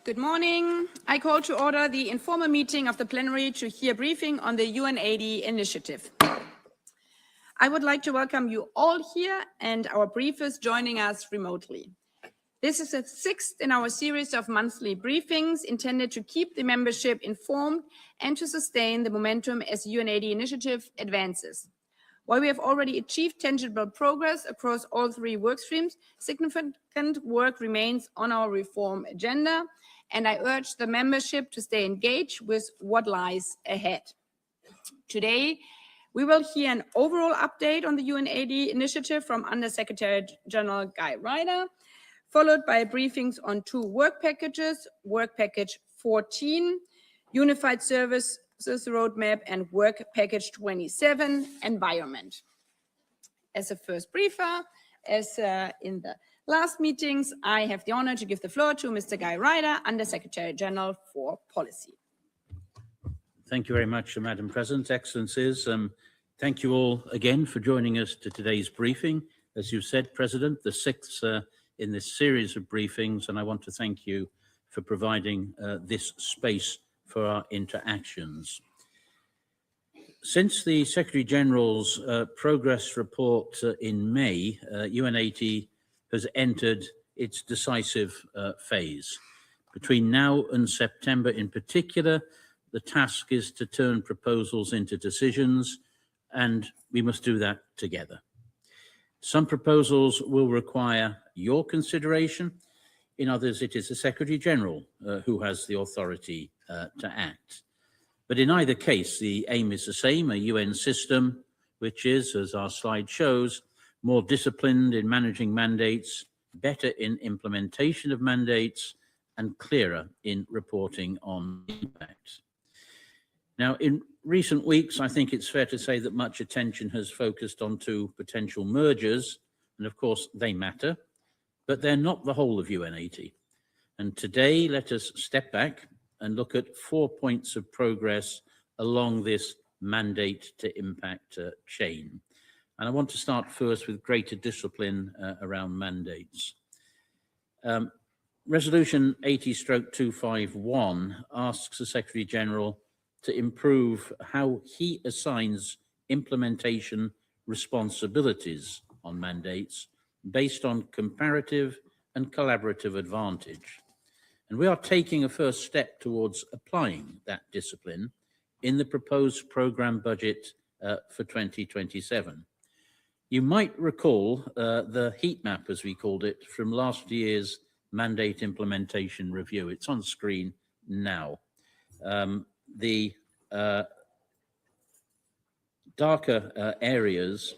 Good morning. I call to order the informal meeting of the plenary to hear briefing on the UN80 Initiative. I would like to welcome you all here and our briefers joining us remotely. This is the sixth in our series of monthly briefings intended to keep the membership informed and to sustain the momentum as the UN80 Initiative advances. While we have already achieved tangible progress across all three work streams, significant work remains on our reform agenda, and I urge the membership to stay engaged with what lies ahead. Today, we will hear an overall update on the UN80 initiative from Under-Secretary General Guy Ryder, followed by briefings on two work packages, Work Package 14, Unified Services Roadmap, and Work Package 27, Environment. As a first briefer, as in the last meetings, I have the honor to give the floor to Mr. Guy Ryder, Under-Secretary General for Policy. Thank you very much, Madam President. Excellencies, thank you all again for joining us to today's briefing. As you said, President, the sixth in this series of briefings, and I want to thank you for providing this space for our interactions. Since the Secretary General's progress report in May, UN80 has entered its decisive phase. Between now and September in particular, the task is to turn proposals into decisions, and we must do that together. Some proposals will require your consideration. In others, it is the Secretary General who has the authority to act. But in either case, the aim is the same, a UN system which is, as our slide shows, more disciplined in managing mandates, better in implementation of mandates, and clearer in reporting on impact. Now, in recent weeks, I think it's fair to say that much attention has focused on two potential mergers, and of course they matter, but they're not the whole of UN80. And today, let us step back and look at 4 points of progress along this mandate to impact chain. And I want to start first with greater discipline around mandates. Resolution 80/251 asks the Secretary General to improve how he assigns implementation responsibilities on mandates based on comparative and collaborative advantage. And we are taking a first step towards applying that discipline in the proposed programme budget for 2027. You might recall the heat map, as we called it, from last year's mandate implementation review. It's on screen now. The darker areas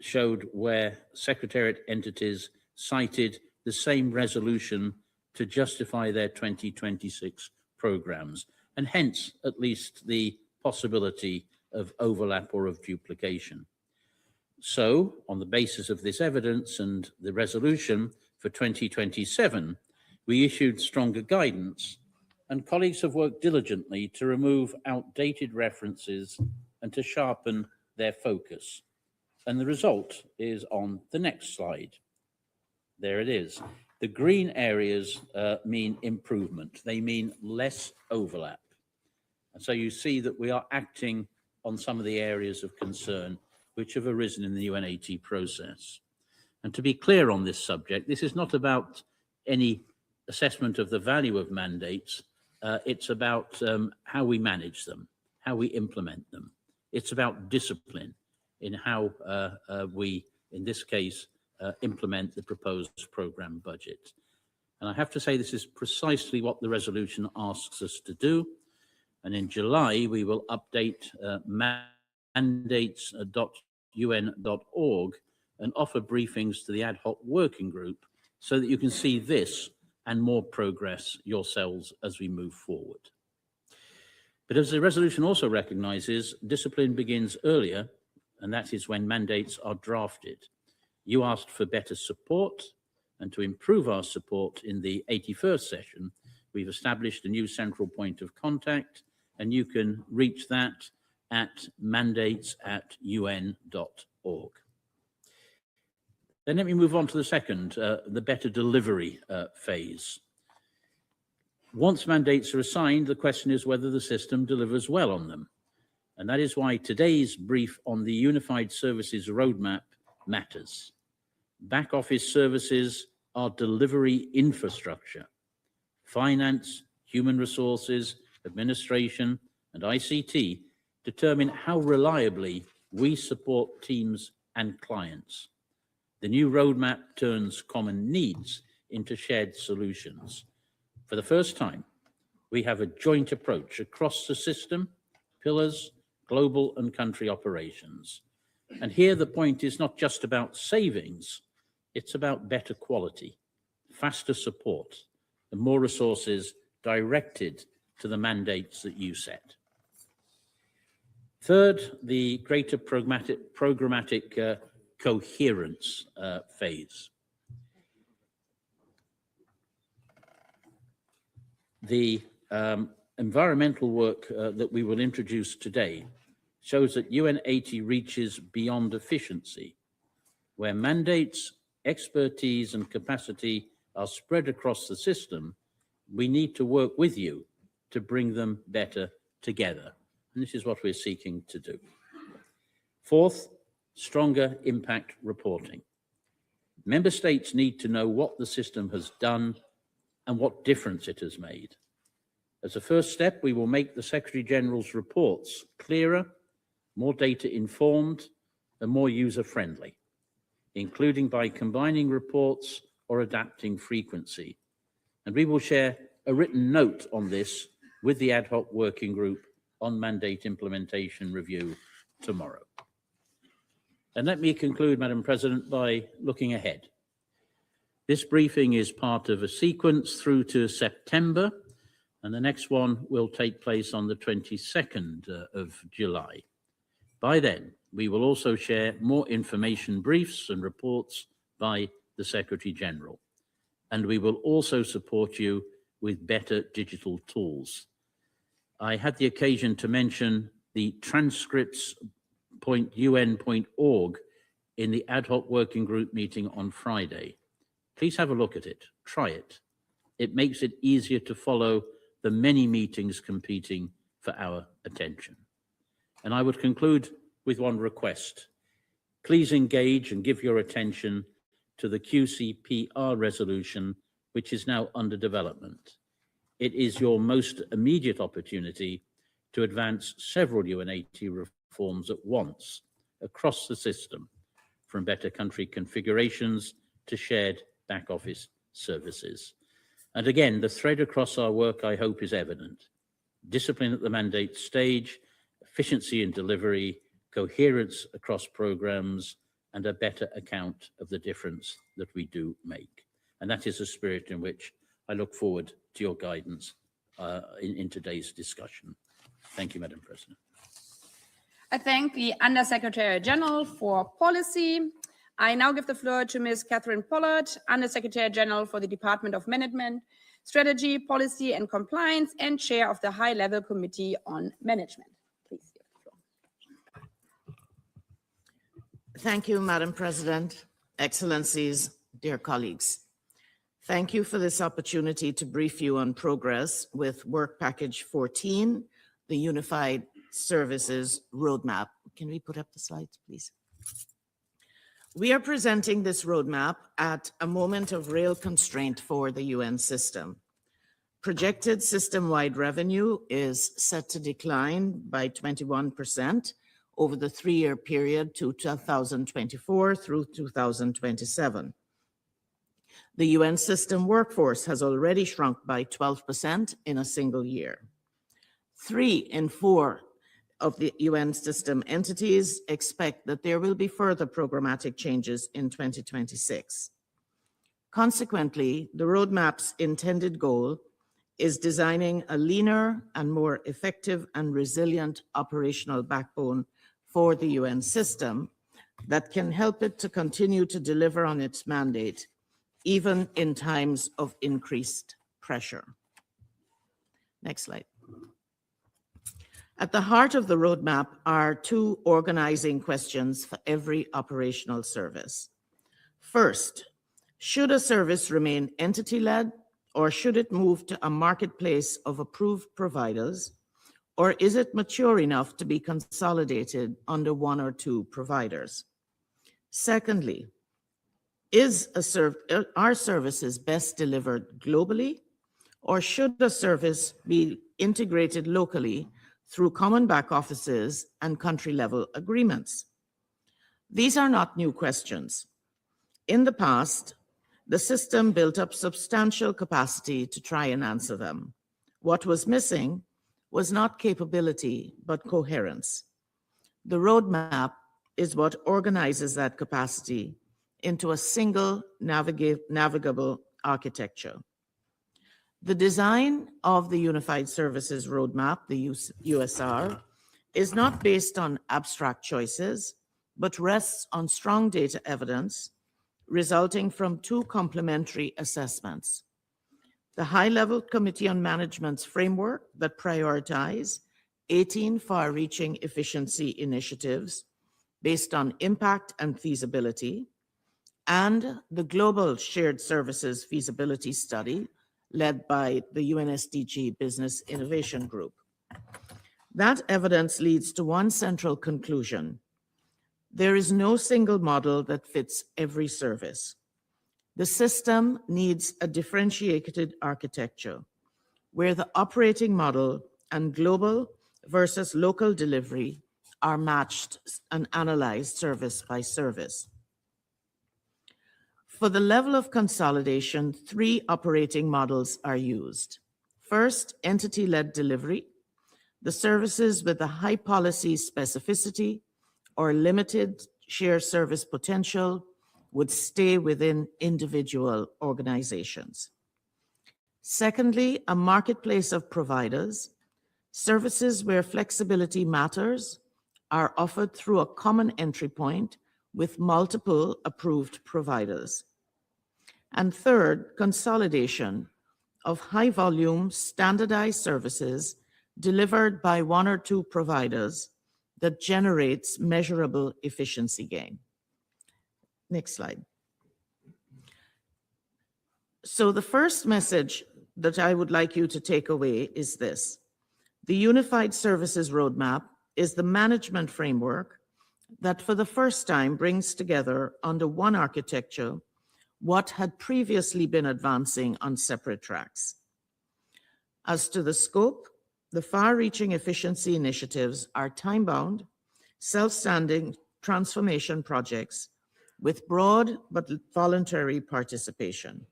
showed where Secretariat entities cited the same resolution to justify their 2026 programs, and hence at least the possibility of overlap or of duplication. So, on the basis of this evidence and the resolution for 2027, we issued stronger guidance, and colleagues have worked diligently to remove outdated references and to sharpen their focus. And the result is on the next slide. There it is. The green areas mean improvement. They mean less overlap. And so you see that we are acting on some of the areas of concern which have arisen in the UN80 process. And to be clear on this subject, this is not about any assessment of the value of mandates. It's about how we manage them, how we implement them. It's about discipline in how we, in this case, implement the proposed programme budget. And I have to say this is precisely what the resolution asks us to do. And in July, we will update mandates.un.org and offer briefings to the ad hoc working group so that you can see this and more progress yourselves as we move forward. But as the resolution also recognises, discipline begins earlier, and that is when mandates are drafted. You asked for better support, and to improve our support in the 81st session, we've established a new central point of contact, and you can reach that at mandates@un.org. Then let me move on to the second, the better delivery phase. Once mandates are assigned, the question is whether the system delivers well on them. And that is why today's brief on the Unified Services Roadmap matters. Back office services are delivery infrastructure. Finance, human resources, administration, and ICT determine how reliably we support teams and clients. The new roadmap turns common needs into shared solutions. For the first time, we have a joint approach across the system, pillars, global and country operations. And here the point is not just about savings, it's about better quality, faster support, and more resources directed to the mandates that you set. Third, the greater programmatic coherence phase. The environmental work that we will introduce today shows that UN80 reaches beyond efficiency, where mandates, expertise, and capacity are spread across the system. We need to work with you to bring them better together. And this is what we're seeking to do. Fourth, stronger impact reporting. Member states need to know what the system has done and what difference it has made. As a first step, we will make the Secretary General's reports clearer, more data informed, and more user-friendly, including by combining reports or adapting frequency. And we will share a written note on this with the ad hoc working group on mandate implementation review tomorrow. And let me conclude, Madam President, by looking ahead. This briefing is part of a sequence through to September, and the next one will take place on the 22nd of July. By then, we will also share more information briefs and reports by the Secretary General. And we will also support you with better digital tools. I had the occasion to mention the transcripts UN.org in the ad hoc working group meeting on Friday. Please have a look at it, try it. It makes it easier to follow the many meetings competing for our attention. And I would conclude with one request. Please engage and give your attention to the QCPR resolution, which is now under development. It is your most immediate opportunity to advance several UN80 reforms at once across the system, from better country configurations to shared back office services. And again, the thread across our work, I hope, is evident. Discipline at the mandate stage, efficiency in delivery, coherence across programs, and a better account of the difference that we do make. And that is a spirit in which I look forward to your guidance in today's discussion. Thank you, Madam President. I thank the Under-Secretary General for Policy. I now give the floor to Ms. Catherine Pollard, Under-Secretary General for the Department of Management, Strategy, Policy and Compliance, and Chair of the High-Level Committee on Management. Please. Thank you, Madam President, Excellencies, dear colleagues. Thank you for this opportunity to brief you on progress with Work Package 14, the Unified Services Roadmap. Can we put up the slides, please? We are presenting this roadmap at a moment of real constraint for the UN system. Projected system-wide revenue is set to decline by 21% over the 3-year period to 2024 through 2027. The UN system workforce has already shrunk by 12% in a single year. 3 in 4 of the UN system entities expect that there will be further programmatic changes in 2026. Consequently, the roadmap's intended goal is designing a leaner and more effective and resilient operational backbone for the UN system that can help it to continue to deliver on its mandate, even in times of increased pressure. Next slide. At the heart of the roadmap are 2 organizing questions for every operational service. First, should a service remain entity-led, or should it move to a marketplace of approved providers, or is it mature enough to be consolidated under 1 or 2 providers? Secondly, are services best delivered globally, or should a service be integrated locally through common back offices and country-level agreements? These are not new questions. In the past, the system built up substantial capacity to try and answer them. What was missing was not capability, but coherence. The roadmap is what organizes that capacity into a single navigable architecture. The design of the Unified Services Roadmap, the USR, is not based on abstract choices, but rests on strong data evidence resulting from 2 complementary assessments. The High-Level Committee on Management's framework that prioritize 18 far-reaching efficiency initiatives based on impact and feasibility, and the Global Shared Services Feasibility Study led by the UNSDG Business Innovation Group. That evidence leads to one central conclusion. There is no single model that fits every service. The system needs a differentiated architecture where the operating model and global versus local delivery are matched and analyzed service by service. For the level of consolidation, 3 operating models are used. First, entity-led delivery. The services with a high policy specificity or limited shared service potential would stay within individual organizations. Secondly, a marketplace of providers. Services where flexibility matters are offered through a common entry point with multiple approved providers. And third, consolidation of high volume standardized services delivered by 1 or 2 providers that generates measurable efficiency gain. Next slide. So the first message that I would like you to take away is this. The Unified Services Roadmap is the management framework that for the first time brings together under one architecture what had previously been advancing on separate tracks. As to the scope, the far-reaching efficiency initiatives are time-bound, self-standing transformation projects with broad but voluntary participation.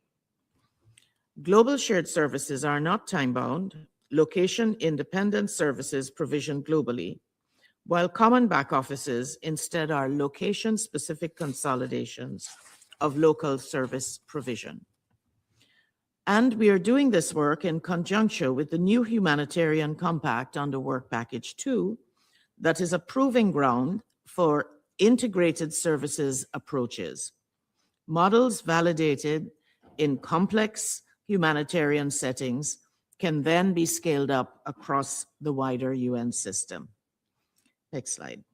Global shared services are not time-bound, location-independent services provisioned globally, while common back offices instead are location-specific consolidations of local service provision. And we are doing this work in conjunction with the new humanitarian compact under Work Package 2 that is a proving ground for integrated services approaches. Models validated in complex humanitarian settings can then be scaled up across the wider UN system. Next slide.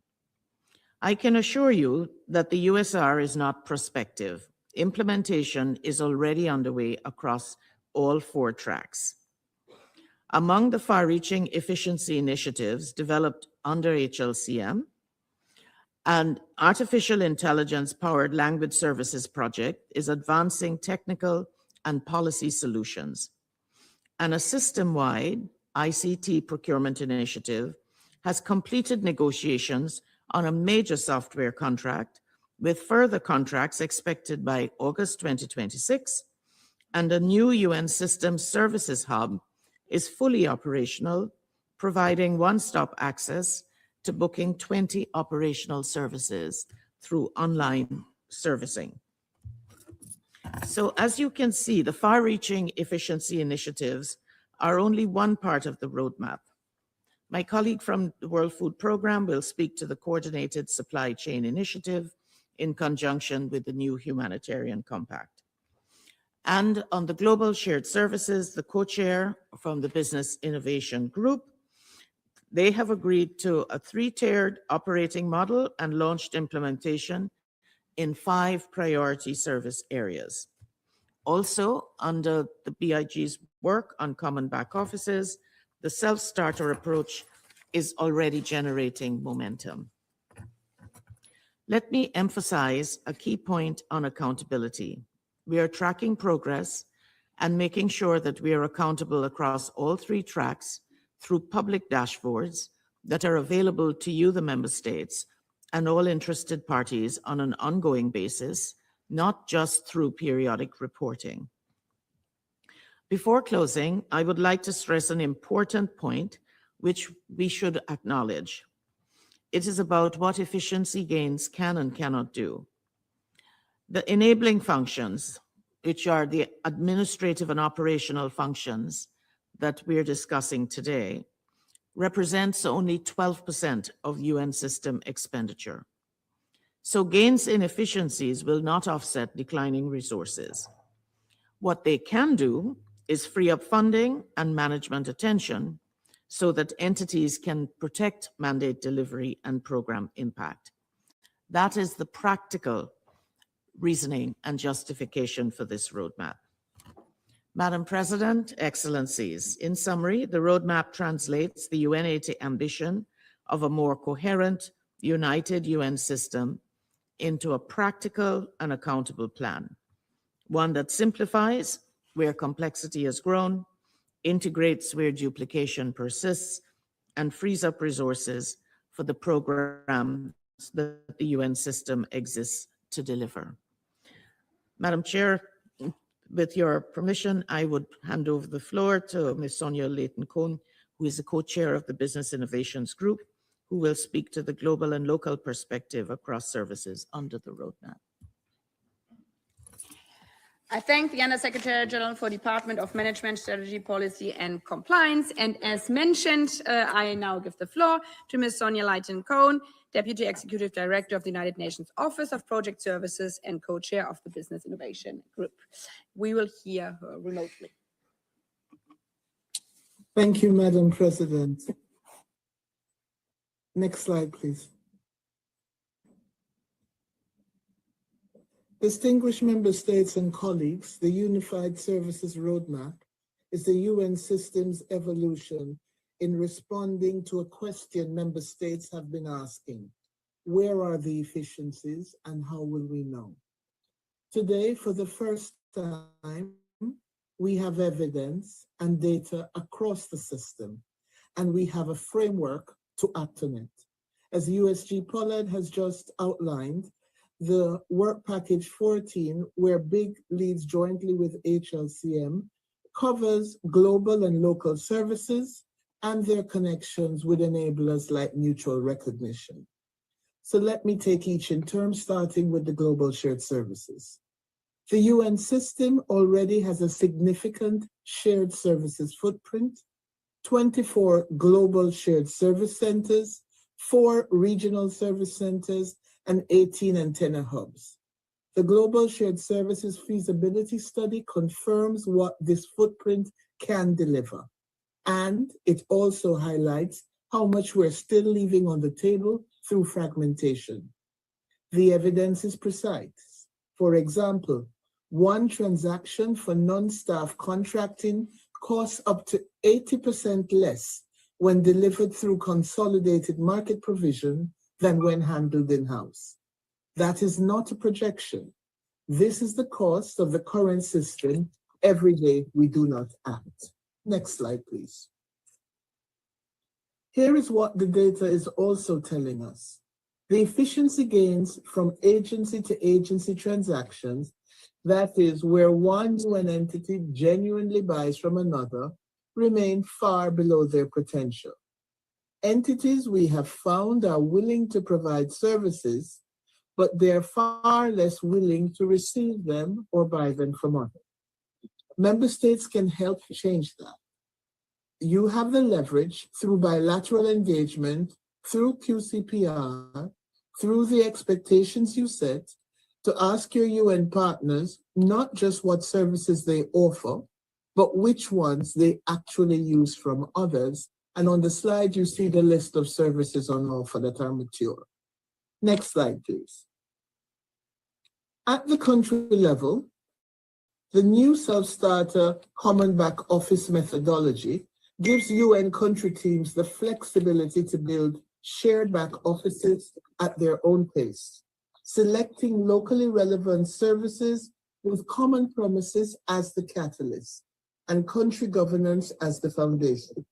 I can assure you that the USR is not prospective. Implementation is already underway across all 4 tracks. Among the far-reaching efficiency initiatives developed under HLCM, an artificial intelligence-powered language services project is advancing technical and policy solutions. And a system-wide ICT procurement initiative has completed negotiations on a major software contract, with further contracts expected by August 2026, and a new UN System Services Hub is fully operational, providing one-stop access to booking 20 operational services through online servicing. So as you can see, the far-reaching efficiency initiatives are only one part of the roadmap. My colleague from the World Food Programme will speak to the Coordinated Supply Chain Initiative in conjunction with the new Humanitarian Compact. And on the Global Shared Services, the co-chair from the Business Innovation Group, they have agreed to a 3-tiered operating model and launched implementation in 5 priority service areas. Also, under the BIG's work on common back offices, the self-starter approach is already generating momentum. Let me emphasize a key point on accountability. We are tracking progress and making sure that we are accountable across all 3 tracks through public dashboards that are available to you, the member states, and all interested parties on an ongoing basis, not just through periodic reporting. Before closing, I would like to stress an important point which we should acknowledge. It is about what efficiency gains can and cannot do. The enabling functions, which are the administrative and operational functions that we're discussing today, represents only 12% of UN system expenditure. So gains in efficiencies will not offset declining resources. What they can do is free up funding and management attention so that entities can protect mandate delivery and program impact. That is the practical reasoning and justification for this roadmap. Madam President, Excellencies, in summary, the roadmap translates the UN80 ambition of a more coherent, united UN system into a practical and accountable plan, one that simplifies where complexity has grown, integrates where duplication persists, and frees up resources for the programs that the UN system exists to deliver. Madam Chair, with your permission, I would hand over the floor to Ms. Sonia Layton-Cohn, who is the co-chair of the Business Innovations Group, who will speak to the global and local perspective across services under the roadmap. I thank the Under-Secretary General for Department of Management, Strategy, Policy and Compliance. And as mentioned, I now give the floor to Ms. Sonia Layton-Cohn, Deputy Executive Director of the United Nations Office of Project Services and co-chair of the Business Innovation Group. We will hear her remotely. Thank you, Madam President. Next slide, please. Distinguished member states and colleagues, the Unified Services Roadmap is the UN system's evolution in responding to a question member states have been asking. Where are the efficiencies and how will we know? Today, for the first time, we have evidence and data across the system, and we have a framework to act on it. As USG Pollard has just outlined, the work package 14, where BIG leads jointly with HLCM, covers global and local services and their connections with enablers like mutual recognition. So let me take each in turn, starting with the global shared services. The UN system already has a significant shared services footprint, 24 global shared service centers, 4 regional service centers, and 18 antenna hubs. The Global Shared Services Feasibility Study confirms what this footprint can deliver. And it also highlights how much we're still leaving on the table through fragmentation. The evidence is precise. For example, one transaction for non-staff contracting costs up to 80% less when delivered through consolidated market provision than when handled in-house. That is not a projection. This is the cost of the current system every day we do not act. Next slide, please. Here is what the data is also telling us. The efficiency gains from agency to agency transactions, that is where one UN entity genuinely buys from another, remain far below their potential. Entities we have found are willing to provide services, but they're far less willing to receive them or buy them from others. Member states can help change that. You have the leverage through bilateral engagement, through QCPR, through the expectations you set, to ask your UN partners not just what services they offer, but which ones they actually use from others. And on the slide, you see the list of services on offer that are mature. Next slide, please. At the country level, the new self-starter common back office methodology gives UN country teams the flexibility to build shared back offices at their own pace, selecting locally relevant services with common promises as the catalyst and country governance as the foundation.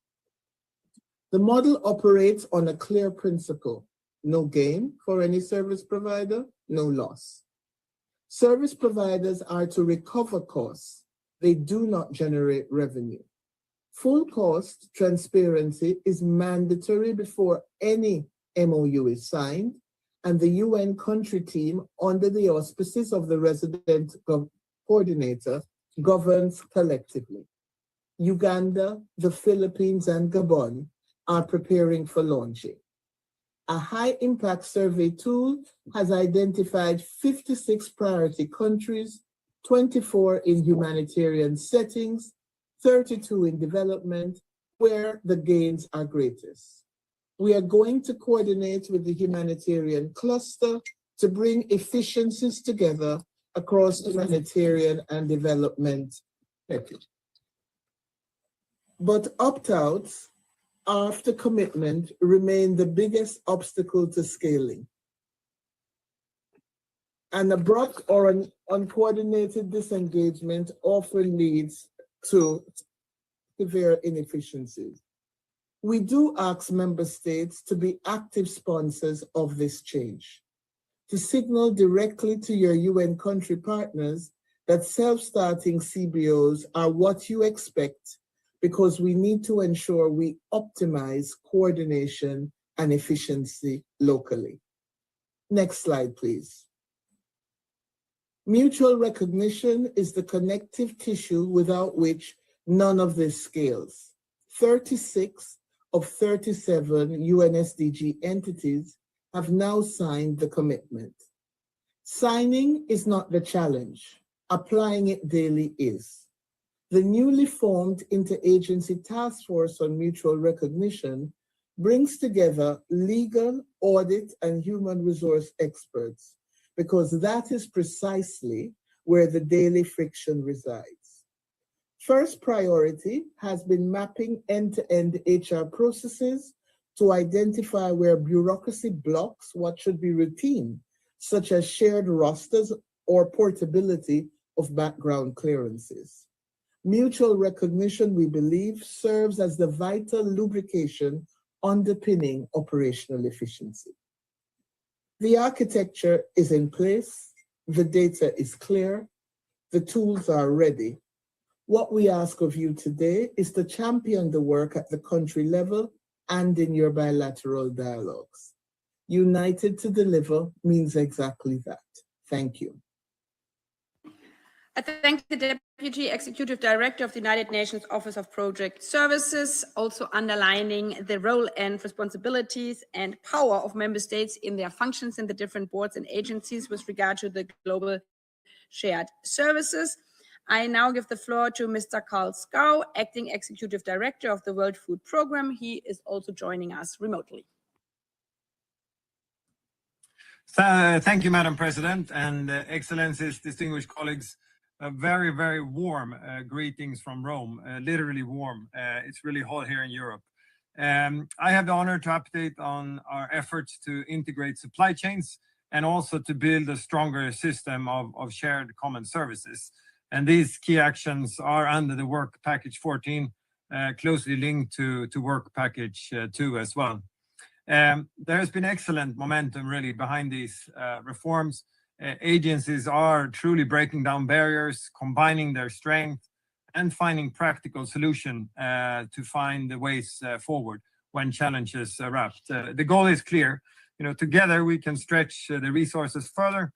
The model operates on a clear principle: no gain for any service provider, no loss. Service providers are to recover costs. They do not generate revenue. Full cost transparency is mandatory before any MOU is signed, and the UN country team, under the auspices of the resident coordinator, governs collectively. Uganda, the Philippines, and Gabon are preparing for launching. A high-impact survey tool has identified 56 priority countries, 24 in humanitarian settings, 32 in development, where the gains are greatest. We are going to coordinate with the humanitarian cluster to bring efficiencies together across humanitarian and development package. But opt-outs after commitment remain the biggest obstacle to scaling. An abrupt or an uncoordinated disengagement often leads to severe inefficiencies. We do ask member states to be active sponsors of this change, to signal directly to your UN country partners that self-starting CBOs are what you expect, because we need to ensure we optimize coordination and efficiency locally. Next slide, please. Mutual recognition is the connective tissue without which none of this scales. 36 of 37 UN SDG entities have now signed the commitment. Signing is not the challenge. Applying it daily is. The newly formed Interagency Task Force on Mutual Recognition brings together legal, audit, and human resource experts, because that is precisely where the daily friction resides. First priority has been mapping end-to-end HR processes to identify where bureaucracy blocks what should be routine, such as shared rosters or portability of background clearances. Mutual recognition, we believe, serves as the vital lubrication underpinning operational efficiency. The architecture is in place, the data is clear, the tools are ready. What we ask of you today is to champion the work at the country level and in your bilateral dialogues. United to deliver means exactly that. Thank you. I thank the Deputy Executive Director of the United Nations Office of Project Services, also underlining the role and responsibilities and power of member states in their functions in the different boards and agencies with regard to the global shared services. I now give the floor to Mr. Karl Skau, Acting Executive Director of the World Food Programme. He is also joining us remotely. Thank you, Madam President, and Excellencies, distinguished colleagues. Very, very warm greetings from Rome, literally warm. It's really hot here in Europe. I have the honor to update on our efforts to integrate supply chains and also to build a stronger system of shared common services. And these key actions are under the Work Package 14, closely linked to Work Package 2 as well. There has been excellent momentum really behind these reforms. Agencies are truly breaking down barriers, combining their strength, and finding practical solutions to find the ways forward when challenges erupt. The goal is clear. Together we can stretch the resources further,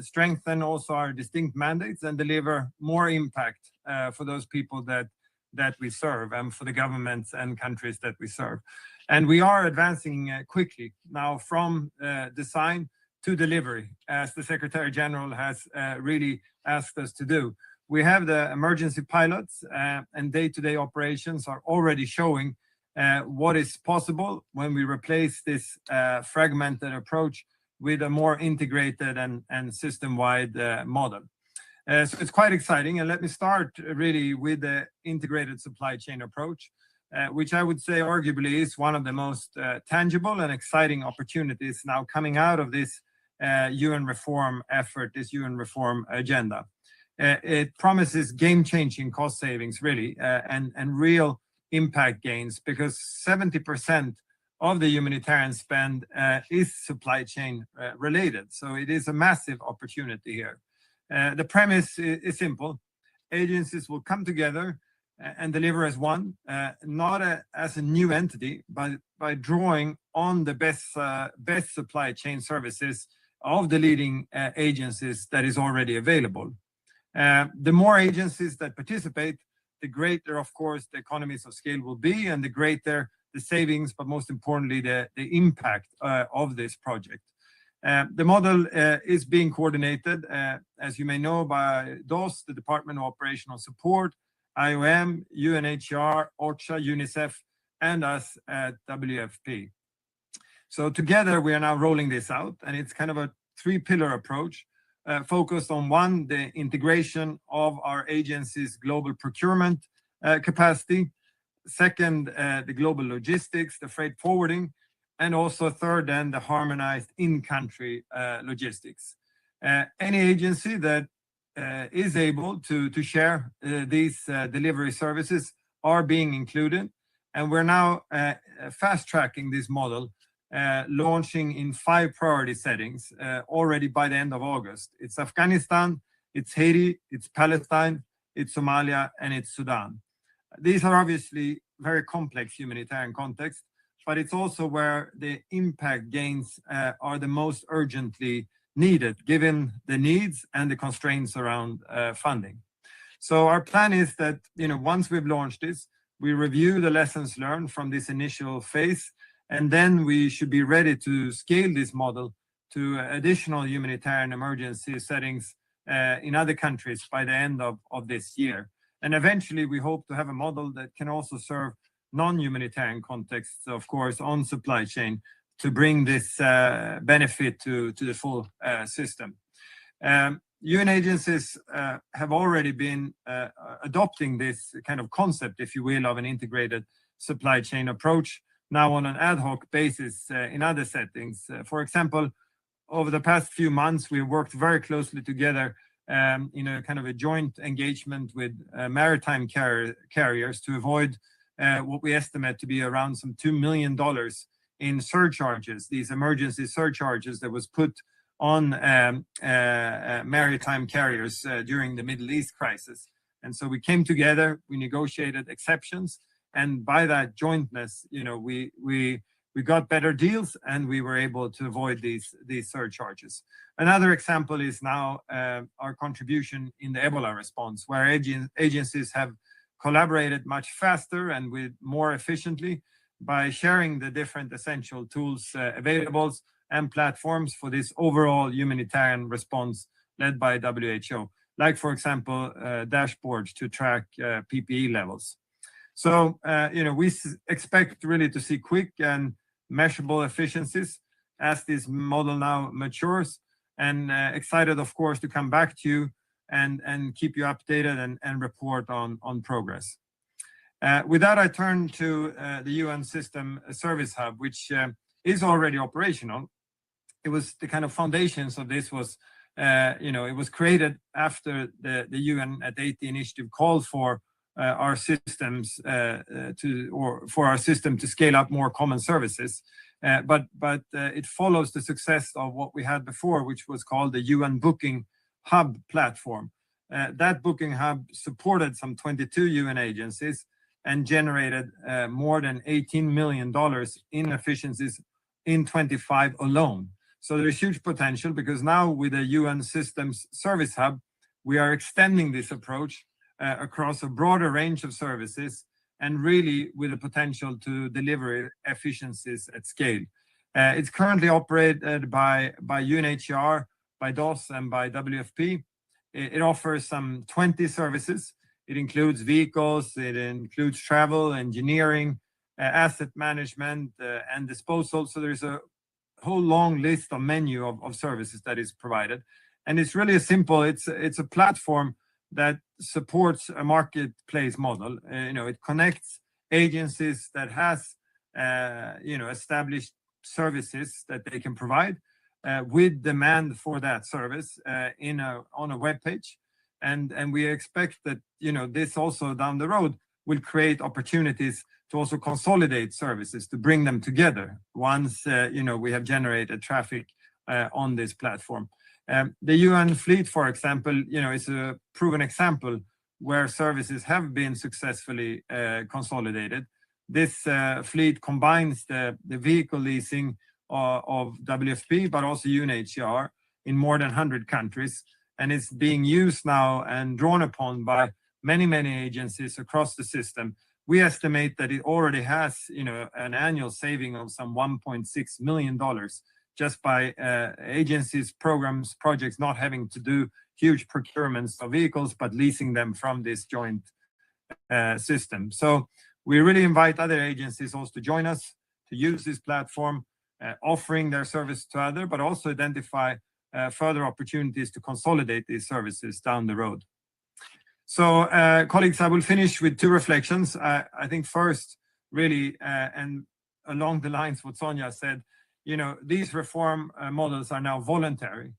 strengthen also our distinct mandates, and deliver more impact for those people that we serve and for the governments and countries that we serve. And we are advancing quickly now from design to delivery, as the Secretary General has really asked us to do. We have the emergency pilots and day-to-day operations are already showing what is possible when we replace this fragmented approach with a more integrated and system-wide model. So it's quite exciting, and let me start really with the integrated supply chain approach, which I would say arguably is one of the most tangible and exciting opportunities now coming out of this UN reform effort, this UN reform agenda. It promises game-changing cost savings, really, and real impact gains, because 70% of the humanitarian spend is supply chain related. So it is a massive opportunity here. The premise is simple. Agencies will come together and deliver as one, not as a new entity, but by drawing on the best supply chain services of the leading agencies that is already available. The more agencies that participate, the greater, of course, the economies of scale will be, and the greater the savings, but most importantly, the impact of this project. The model is being coordinated, as you may know, by DOS, the Department of Operational Support, IOM, UNHCR, OCHA, UNICEF, and us at WFP. So together we are now rolling this out, and it's kind of a three-pillar approach focused on one, the integration of our agency's global procurement capacity. Second, the global logistics, the freight forwarding, and also third, then the harmonized in-country logistics. Any agency that is able to share these delivery services are being included, and we're now fast-tracking this model, launching in 5 priority settings already by the end of August. It's Afghanistan, it's Haiti, it's Palestine, it's Somalia, and it's Sudan. These are obviously very complex humanitarian contexts, but it's also where the impact gains are the most urgently needed, given the needs and the constraints around funding. So our plan is that, once we've launched this, we review the lessons learned from this initial phase, and then we should be ready to scale this model to additional humanitarian emergency settings in other countries by the end of this year. And eventually, we hope to have a model that can also serve non-humanitarian contexts, of course, on supply chain to bring this benefit to the full system. UN agencies have already been adopting this kind of concept, if you will, of an integrated supply chain approach, now on an ad hoc basis in other settings. For example, over the past few months, we worked very closely together in a kind of a joint engagement with maritime carriers to avoid what we estimate to be around some $2 million in surcharges, these emergency surcharges that was put on maritime carriers during the Middle East crisis. And so we came together, we negotiated exceptions, and by that jointness, we got better deals, and we were able to avoid these surcharges. Another example is now our contribution in the Ebola response, where agencies have collaborated much faster and with more efficiently by sharing the different essential tools available and platforms for this overall humanitarian response led by WHO, like, for example, dashboards to track PPE levels. So, we expect really to see quick and measurable efficiencies as this model now matures, and excited, of course, to come back to you and keep you updated and report on progress. With that, I turn to the UN System Service Hub, which is already operational. It was the kind of foundations of this was, it was created after the UN80 Initiative called for our systems for our system to scale up more common services. But it follows the success of what we had before, which was called the UN Booking Hub platform. That booking hub supported some 22 UN agencies and generated more than $18 million in efficiencies in 25 alone. So there's huge potential, because now with the UN Systems Service Hub, we are extending this approach across a broader range of services, and really with the potential to deliver efficiencies at scale. It's currently operated by UNHCR, by DOS, and by WFP. It offers some 20 services. It includes vehicles, it includes travel, engineering, asset management, and disposal. So there's a whole long list of menu of services that is provided. And it's really simple. It's a platform that supports a marketplace model. It connects agencies that has established services that they can provide with demand for that service on a web page. And we expect that this also down the road will create opportunities to also consolidate services, to bring them together once we have generated traffic on this platform. The UN fleet, for example, is a proven example where services have been successfully consolidated. This fleet combines the vehicle leasing of WFP, but also UNHCR in more than 100 countries, and it's being used now and drawn upon by many, many agencies across the system. We estimate that it already has, an annual saving of some $1.6 million just by agencies, programs, projects not having to do huge procurements of vehicles, but leasing them from this joint system. So we really invite other agencies also to join us, to use this platform, offering their service to others, but also identify further opportunities to consolidate these services down the road. So, colleagues, I will finish with two reflections. I think first, really, and along the lines of what Sonia said, these reform models are now voluntary,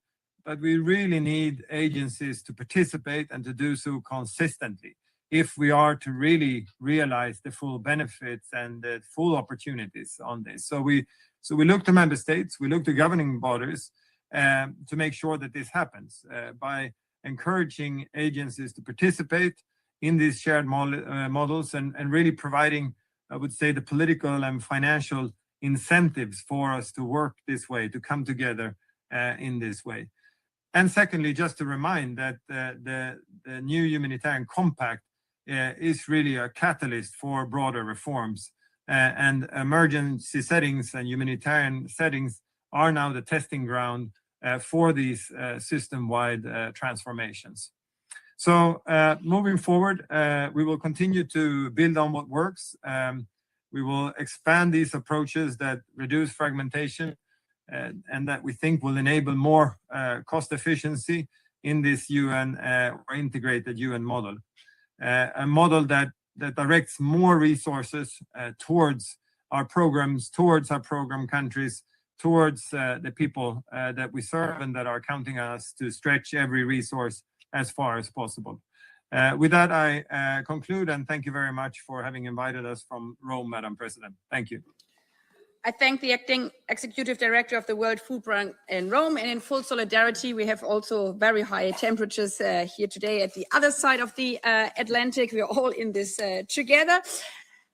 but we really need agencies to participate and to do so consistently if we are to really realize the full benefits and the full opportunities on this. So we look to member states, we look to governing bodies to make sure that this happens by encouraging agencies to participate in these shared models and really providing, I would say, the political and financial incentives for us to work this way, to come together in this way. And secondly, just to remind that the new humanitarian compact is really a catalyst for broader reforms, and emergency settings and humanitarian settings are now the testing ground for these system-wide transformations. So moving forward, we will continue to build on what works. We will expand these approaches that reduce fragmentation and that we think will enable more cost efficiency in this UN or integrated UN model. A model that directs more resources towards our programs, towards our program countries, towards the people that we serve and that are counting on us to stretch every resource as far as possible. With that, I conclude and thank you very much for having invited us from Rome, Madam President. Thank you. I thank the acting executive director of the World Food Programme in Rome, and in full solidarity, we have also very high temperatures here today at the other side of the Atlantic. We are all in this together.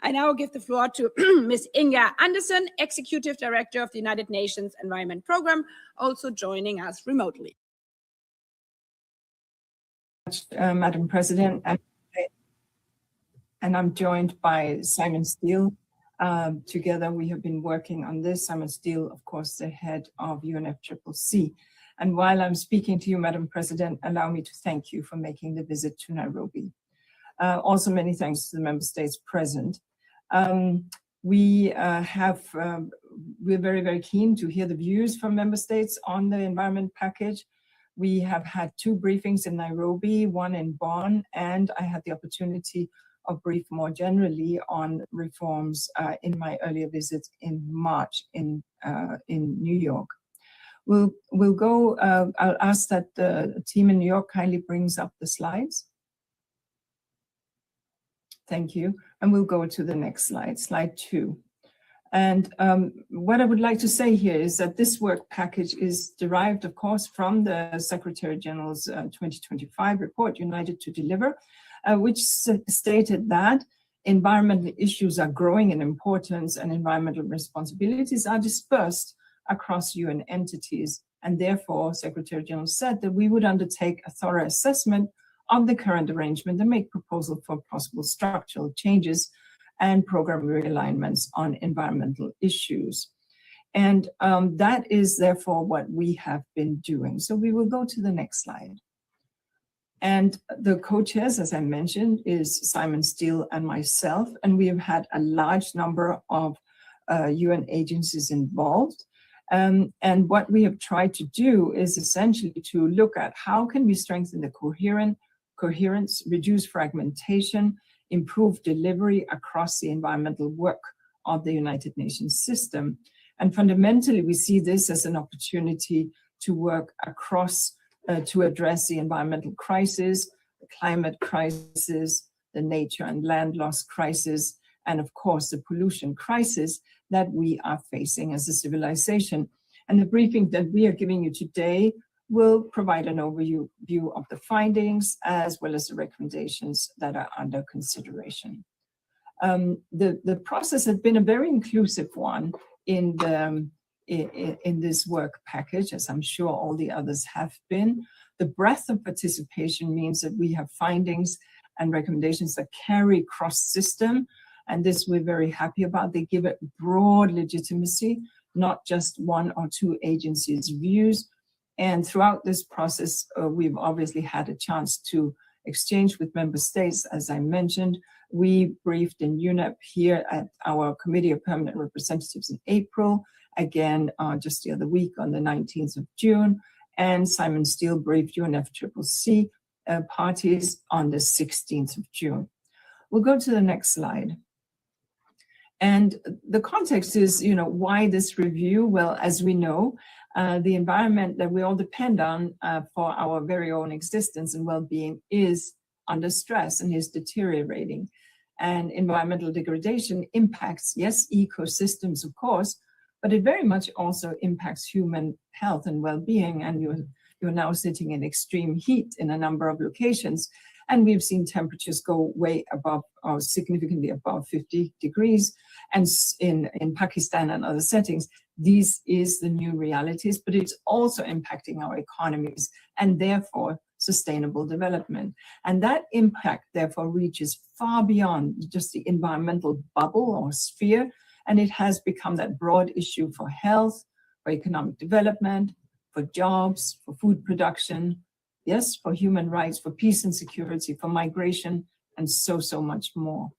I now give the floor to Ms. Inga Anderson, Executive Director of the United Nations Environment Programme, also joining us remotely. Madam President, and I'm joined by Simon Steele. Together we have been working on this. Simon Steele, of course, the head of UNFCCC. And while I'm speaking to you, Madam President, allow me to thank you for making the visit to Nairobi. Also, many thanks to the member states present. We're very, very keen to hear the views from member states on the environment package. We have had 2 briefings in Nairobi, 1 in Bonn, and I had the opportunity of brief more generally on reforms in my earlier visits in March in New York. We'll go, I'll ask that the team in New York kindly brings up the slides. Thank you. And we'll go to the next slide, slide 2. And what I would like to say here is that this work package is derived, of course, from the Secretary General's 2025 report, United to Deliver, which stated that environmental issues are growing in importance and environmental responsibilities are dispersed across UN entities. And therefore, Secretary General said that we would undertake a thorough assessment of the current arrangement and make proposal for possible structural changes and program realignments on environmental issues. And that is therefore what we have been doing. So we will go to the next slide. And the co-chairs, as I mentioned, is Simon Steele and myself, and we have had a large number of UN agencies involved. And what we have tried to do is essentially to look at how can we strengthen the coherence, reduce fragmentation, improve delivery across the environmental work of the United Nations system. And fundamentally, we see this as an opportunity to work across to address the environmental crisis, the climate crisis, the nature and land loss crisis, and of course, the pollution crisis that we are facing as a civilization. And the briefing that we are giving you today will provide an overview of the findings as well as the recommendations that are under consideration. The process has been a very inclusive one in this work package, as I'm sure all the others have been. The breadth of participation means that we have findings and recommendations that carry cross-system, and this we're very happy about. They give it broad legitimacy, not just 1 or 2 agencies' views. And throughout this process, we've obviously had a chance to exchange with member states. As I mentioned, we briefed in UNEP here at our Committee of Permanent Representatives in April, again, just the other week on the 19th of June, and Simon Steele briefed UNFCCC parties on the 16th of June. We'll go to the next slide. And the context is, why this review? Well, as we know, the environment that we all depend on for our very own existence and well-being is under stress and is deteriorating. And environmental degradation impacts, yes, ecosystems, of course, but it very much also impacts human health and well-being. And you're now sitting in extreme heat in a number of locations. And we've seen temperatures go way above or significantly above 50 degrees. And in Pakistan and other settings, this is the new realities, but it's also impacting our economies and therefore sustainable development. And that impact therefore reaches far beyond just the environmental bubble or sphere. And it has become that broad issue for health, for economic development, for jobs, for food production, yes, for human rights, for peace and security, for migration, and so much more.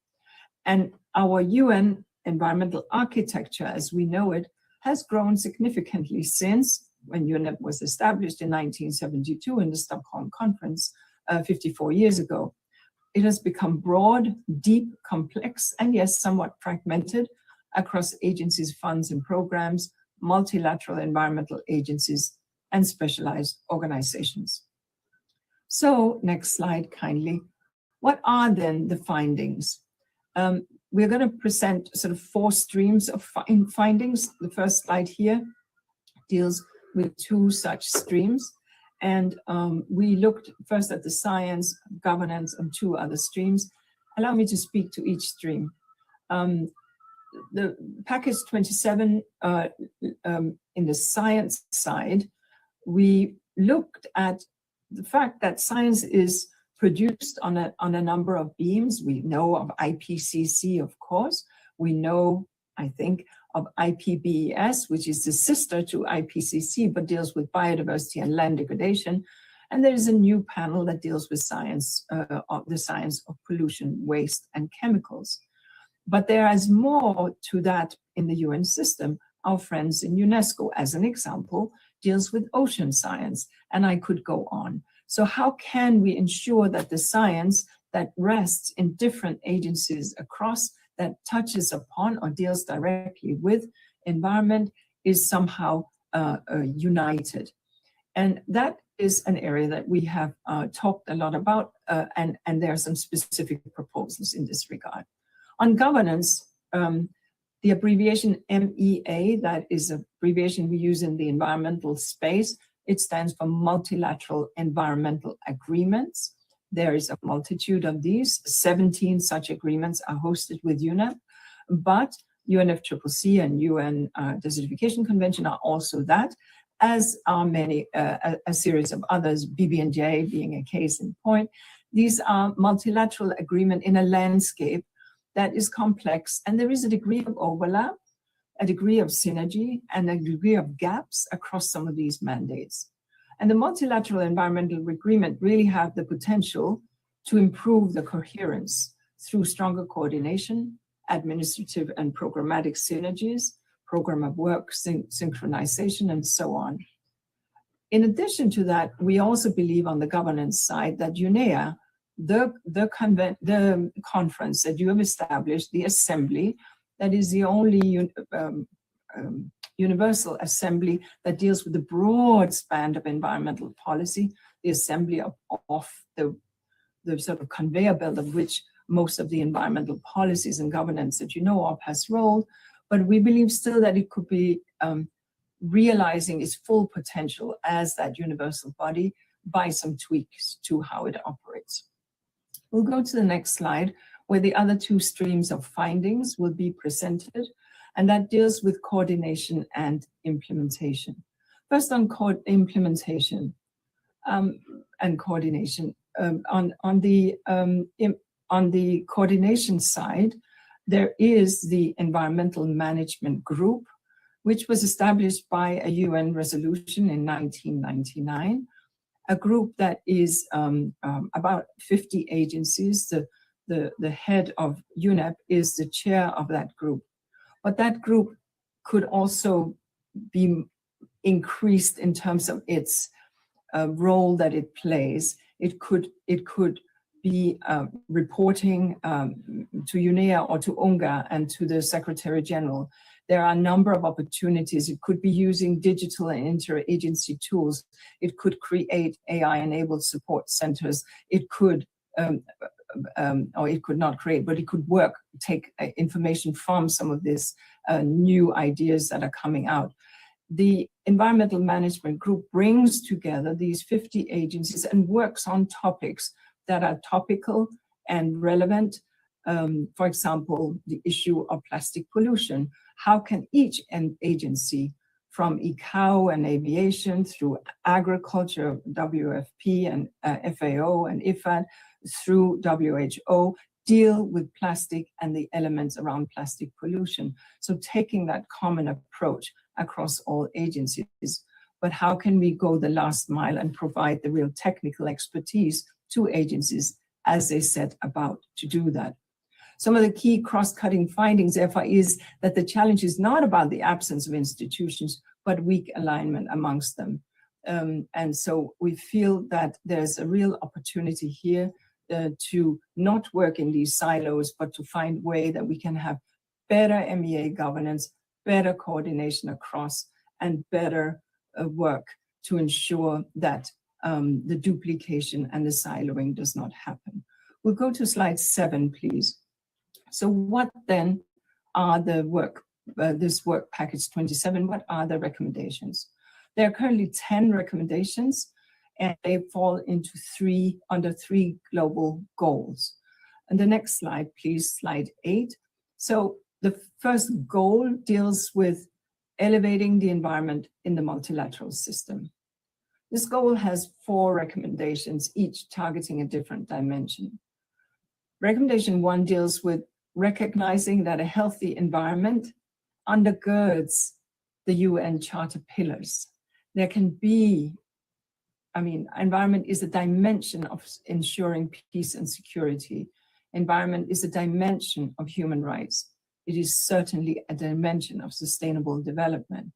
And our UN environmental architecture as we know it has grown significantly since when UNEP was established in 1972 in the Stockholm Conference 54 years ago. It has become broad, deep, complex, and yes, somewhat fragmented across agencies, funds, and programs, multilateral environmental agencies, and specialized organizations. So, next slide, kindly. What are then the findings? We're going to present sort of 4 streams of findings. The first slide here deals with 2 such streams. And we looked first at the science, governance, and 2 other streams. Allow me to speak to each stream. The package 27 in the science side, we looked at the fact that science is produced on a number of beams. We know of IPCC, of course. We know, I think, of IPBES, which is the sister to IPCC, but deals with biodiversity and land degradation. And there is a new panel that deals with science, the science of pollution, waste, and chemicals. But there is more to that in the UN system. Our friends in UNESCO, as an example, deals with ocean science, and I could go on. So how can we ensure that the science that rests in different agencies across, that touches upon or deals directly with environment, is somehow united? And that is an area that we have talked a lot about, and there are some specific proposals in this regard. On governance, the abbreviation MEA, that is an abbreviation we use in the environmental space. It stands for Multilateral Environmental Agreements. There is a multitude of these. 17 such agreements are hosted with UNEP, but UNFCCC and UN Desertification Convention are also that, as are many, a series of others, BBNJ being a case in point. These are multilateral agreement in a landscape that is complex, and there is a degree of overlap, a degree of synergy, and a degree of gaps across some of these mandates. And the multilateral environmental agreement really have the potential to improve the coherence through stronger coordination, administrative and programmatic synergies, program of work, synchronization, and so on. In addition to that, we also believe on the governance side that UNEA, the conference that you have established, the assembly, that is the only universal assembly that deals with the broad span of environmental policy, the assembly of the sort of conveyor belt of which most of the environmental policies and governance that you know of has rolled. But we believe still that it could be realizing its full potential as that universal body by some tweaks to how it operates. We'll go to the next slide, where the other 2 streams of findings will be presented, and that deals with coordination and implementation. First on implementation and coordination. On the coordination side, there is the Environmental Management Group, which was established by a UN resolution in 1999, a group that is about 50 agencies. The head of UNEP is the chair of that group. But that group could also be increased in terms of its role that it plays. It could be reporting to UNEA or to UNGA and to the Secretary General. There are a number of opportunities. It could be using digital and interagency tools. It could create AI-enabled support centers. It could, or it could not create, but it could take information from some of these new ideas that are coming out. The Environmental Management Group brings together these 50 agencies and works on topics that are topical and relevant. For example, the issue of plastic pollution. How can each agency, from ICAO and aviation through agriculture, WFP and FAO and IFAD, through WHO, deal with plastic and the elements around plastic pollution? So taking that common approach across all agencies. But how can we go the last mile and provide the real technical expertise to agencies as they set about to do that? Some of the key cross-cutting findings, therefore, is that the challenge is not about the absence of institutions, but weak alignment amongst them. And so we feel that there's a real opportunity here to not work in these silos, but to find a way that we can have better MEA governance, better coordination across, and better work to ensure that the duplication and the siloing does not happen. We'll go to slide 7, please. So what then are the this work package 27, what are the recommendations? There are currently 10 recommendations, and they fall into under three global goals. And the next slide, please, slide 8. So the first goal deals with elevating the environment in the multilateral system. This goal has 4 recommendations, each targeting a different dimension. Recommendation 1 deals with recognizing that a healthy environment undergirds the UN Charter pillars. There can be, environment is a dimension of ensuring peace and security. Environment is a dimension of human rights. It is certainly a dimension of sustainable development.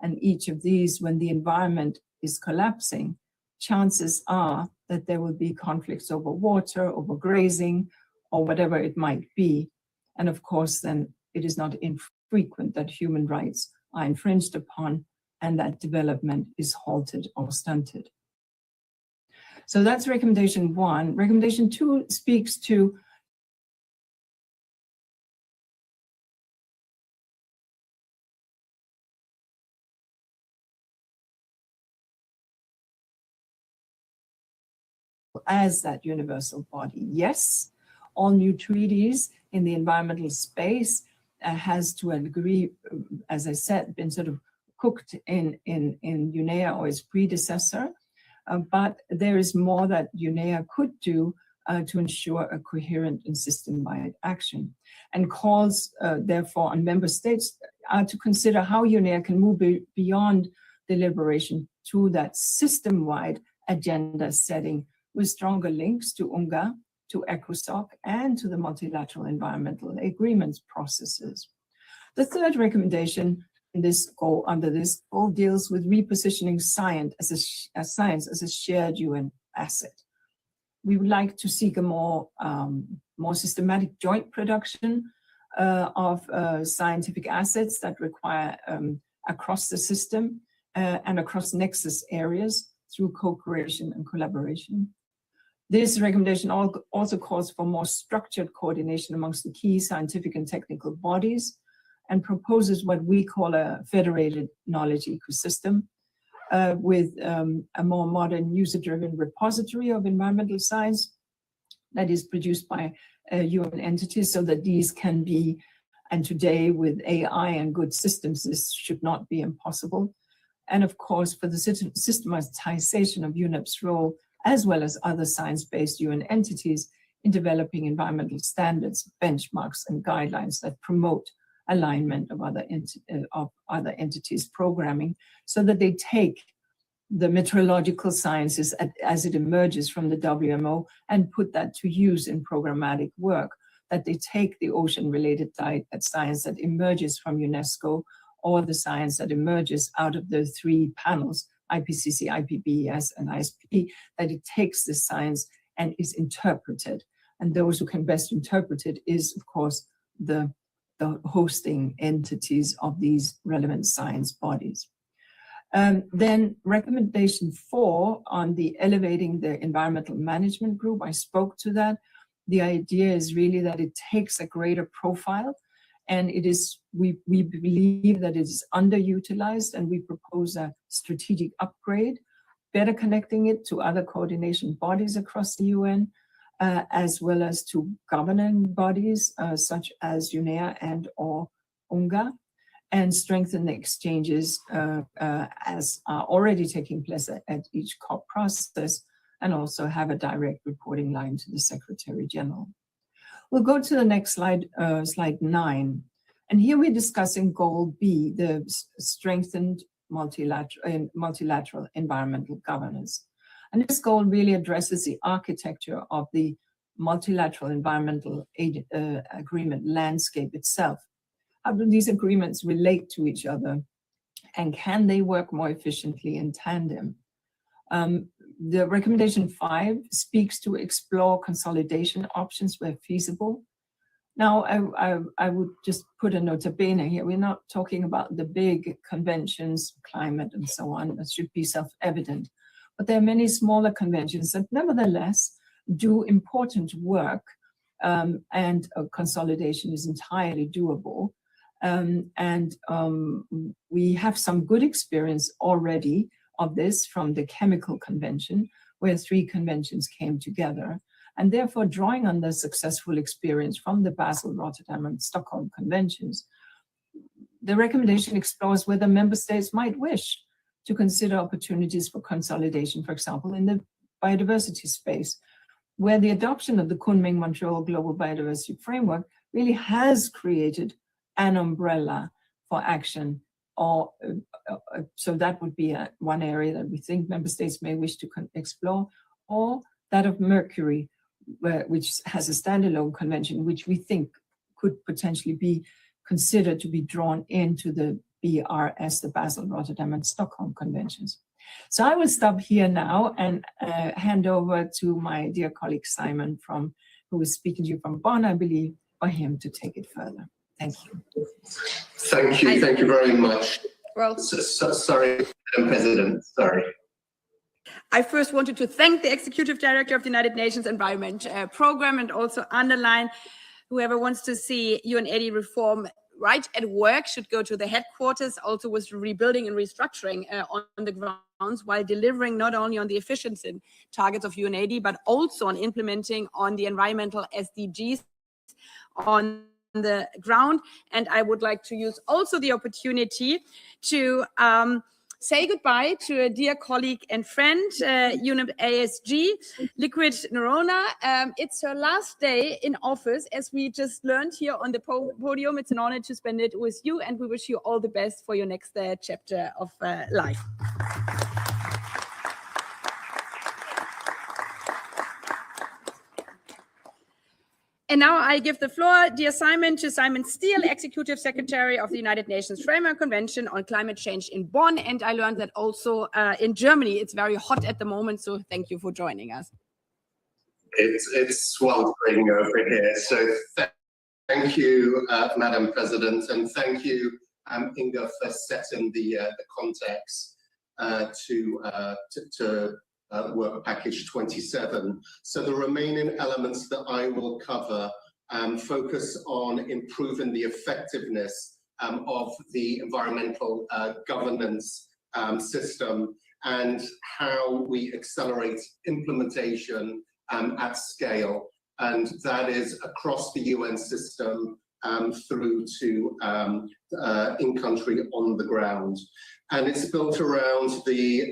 And each of these, when the environment is collapsing, chances are that there will be conflicts over water, over grazing, or whatever it might be. And of course, then it is not infrequent that human rights are infringed upon and that development is halted or stunted. So that's recommendation 1. Recommendation 2 speaks to as that universal body. Yes, all new treaties in the environmental space has to a degree, as I said, been sort of cooked in UNEA or its predecessor, but there is more that UNEA could do to ensure a coherent and system-wide action, and calls therefore on member states to consider how UNEA can move beyond deliberation to that system-wide agenda setting with stronger links to UNGA, to ECOSOC, and to the multilateral environmental agreements processes. The third recommendation in this goal, under this goal, deals with repositioning science as a shared UN asset. We would like to seek a more systematic joint production of scientific assets that require across the system and across nexus areas through co-creation and collaboration. This recommendation also calls for more structured coordination amongst the key scientific and technical bodies and proposes what we call a federated knowledge ecosystem with a more modern user-driven repository of environmental science that is produced by UN entities so that these can be, and today with AI and good systems, this should not be impossible. And of course, for the systematization of UNEP's role, as well as other science-based UN entities in developing environmental standards, benchmarks, and guidelines that promote alignment of other entities' programming so that they take the meteorological sciences as it emerges from the WMO and put that to use in programmatic work, that they take the ocean-related science that emerges from UNESCO or the science that emerges out of the 3 panels, IPCC, IPBES, and ISP, that it takes this science and is interpreted. And those who can best interpret it is, of course, the hosting entities of these relevant science bodies. Then recommendation 4 on the elevating the environmental management group, I spoke to that. The idea is really that it takes a greater profile, and it is, we believe that it is underutilized, and we propose a strategic upgrade, better connecting it to other coordination bodies across the UN, as well as to governing bodies such as UNEA and or UNGA, and strengthen the exchanges as are already taking place at each COP process, and also have a direct reporting line to the Secretary General. We'll go to the next slide, slide 9. And here we're discussing goal B, the strengthened multilateral environmental governance. And this goal really addresses the architecture of the multilateral environmental aid, agreement landscape itself. How do these agreements relate to each other? And can they work more efficiently in tandem? The recommendation 5 speaks to explore consolidation options where feasible. Now, I would just put a nota bene here. We're not talking about the big conventions, climate and so on. That should be self-evident. But there are many smaller conventions that nevertheless do important work, and consolidation is entirely doable. We have some good experience already of this from the Chemical Convention, where 3 conventions came together. And therefore, drawing on the successful experience from the Basel, Rotterdam, and Stockholm conventions, the recommendation explores whether member states might wish to consider opportunities for consolidation, for example, in the biodiversity space, where the adoption of the Kunming-Montreal Global Biodiversity Framework really has created an umbrella for action. Or so that would be one area that we think member states may wish to explore, or that of Mercury, which has a standalone convention, which we think could potentially be considered to be drawn into the BRS, the Basel, Rotterdam, and Stockholm conventions. So I will stop here now and hand over to my dear colleague Simon, who is speaking to you from Bonn, I believe, for him to take it further. Thank you. Thank you very much. Well, sorry, Madam President, sorry. I first wanted to thank the Executive Director of the United Nations Environment Program, and also underline whoever wants to see UN80 reform right at work should go to the headquarters, also with rebuilding and restructuring on the grounds, while delivering not only on the efficiency targets of UN80, but also on implementing on the environmental SDGs on the ground. And I would like to use also the opportunity to say goodbye to a dear colleague and friend, UNASG, Liquid Nerona. It's her last day in office, as we just learned here on the podium. It's an honor to spend it with you, and we wish you all the best for your next chapter of life. And now I give the floor, dear Simon, to Simon Steele, Executive Secretary of the United Nations Framework Convention on Climate Change in Bonn. And I learned that also in Germany, it's very hot at the moment. So thank you for joining us. It's sweltering over here. So thank you, Madam President, and thank you, Inga, for setting the context to Work Package 27. So the remaining elements that I will cover focus on improving the effectiveness of the environmental governance system and how we accelerate implementation at scale. And that is across the UN system through to in-country on the ground. And it's built around the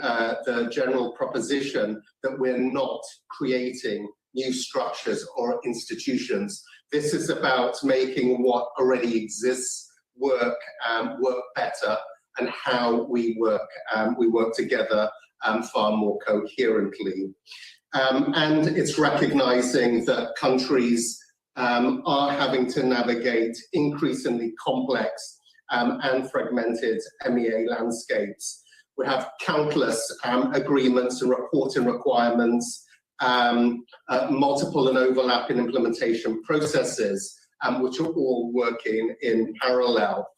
general proposition that we're not creating new structures or institutions. This is about making what already exists work better, and how we work together far more coherently. And it's recognizing that countries are having to navigate increasingly complex and fragmented MEA landscapes. We have countless agreements and reporting requirements, multiple and overlapping implementation processes, which are all working in parallel.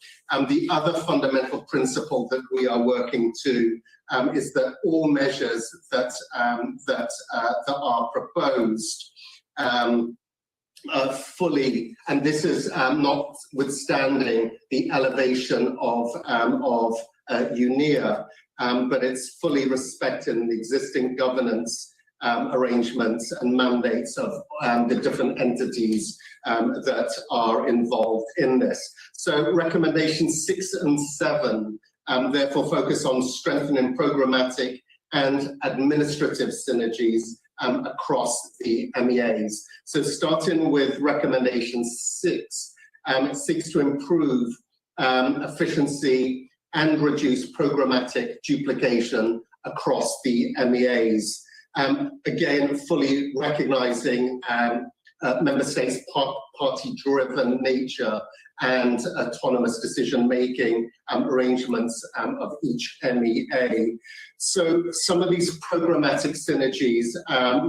The other fundamental principle that we are working to is that all measures that are proposed fully, and this is notwithstanding the elevation of UNEA, but it's fully respecting the existing governance arrangements and mandates of the different entities that are involved in this. So recommendations 6 and 7 therefore focus on strengthening programmatic and administrative synergies across the MEAs. So starting with recommendation 6, it seeks to improve efficiency and reduce programmatic duplication across the MEAs. Again, fully recognizing member states' party-driven nature and autonomous decision-making arrangements of each MEA. So some of these programmatic synergies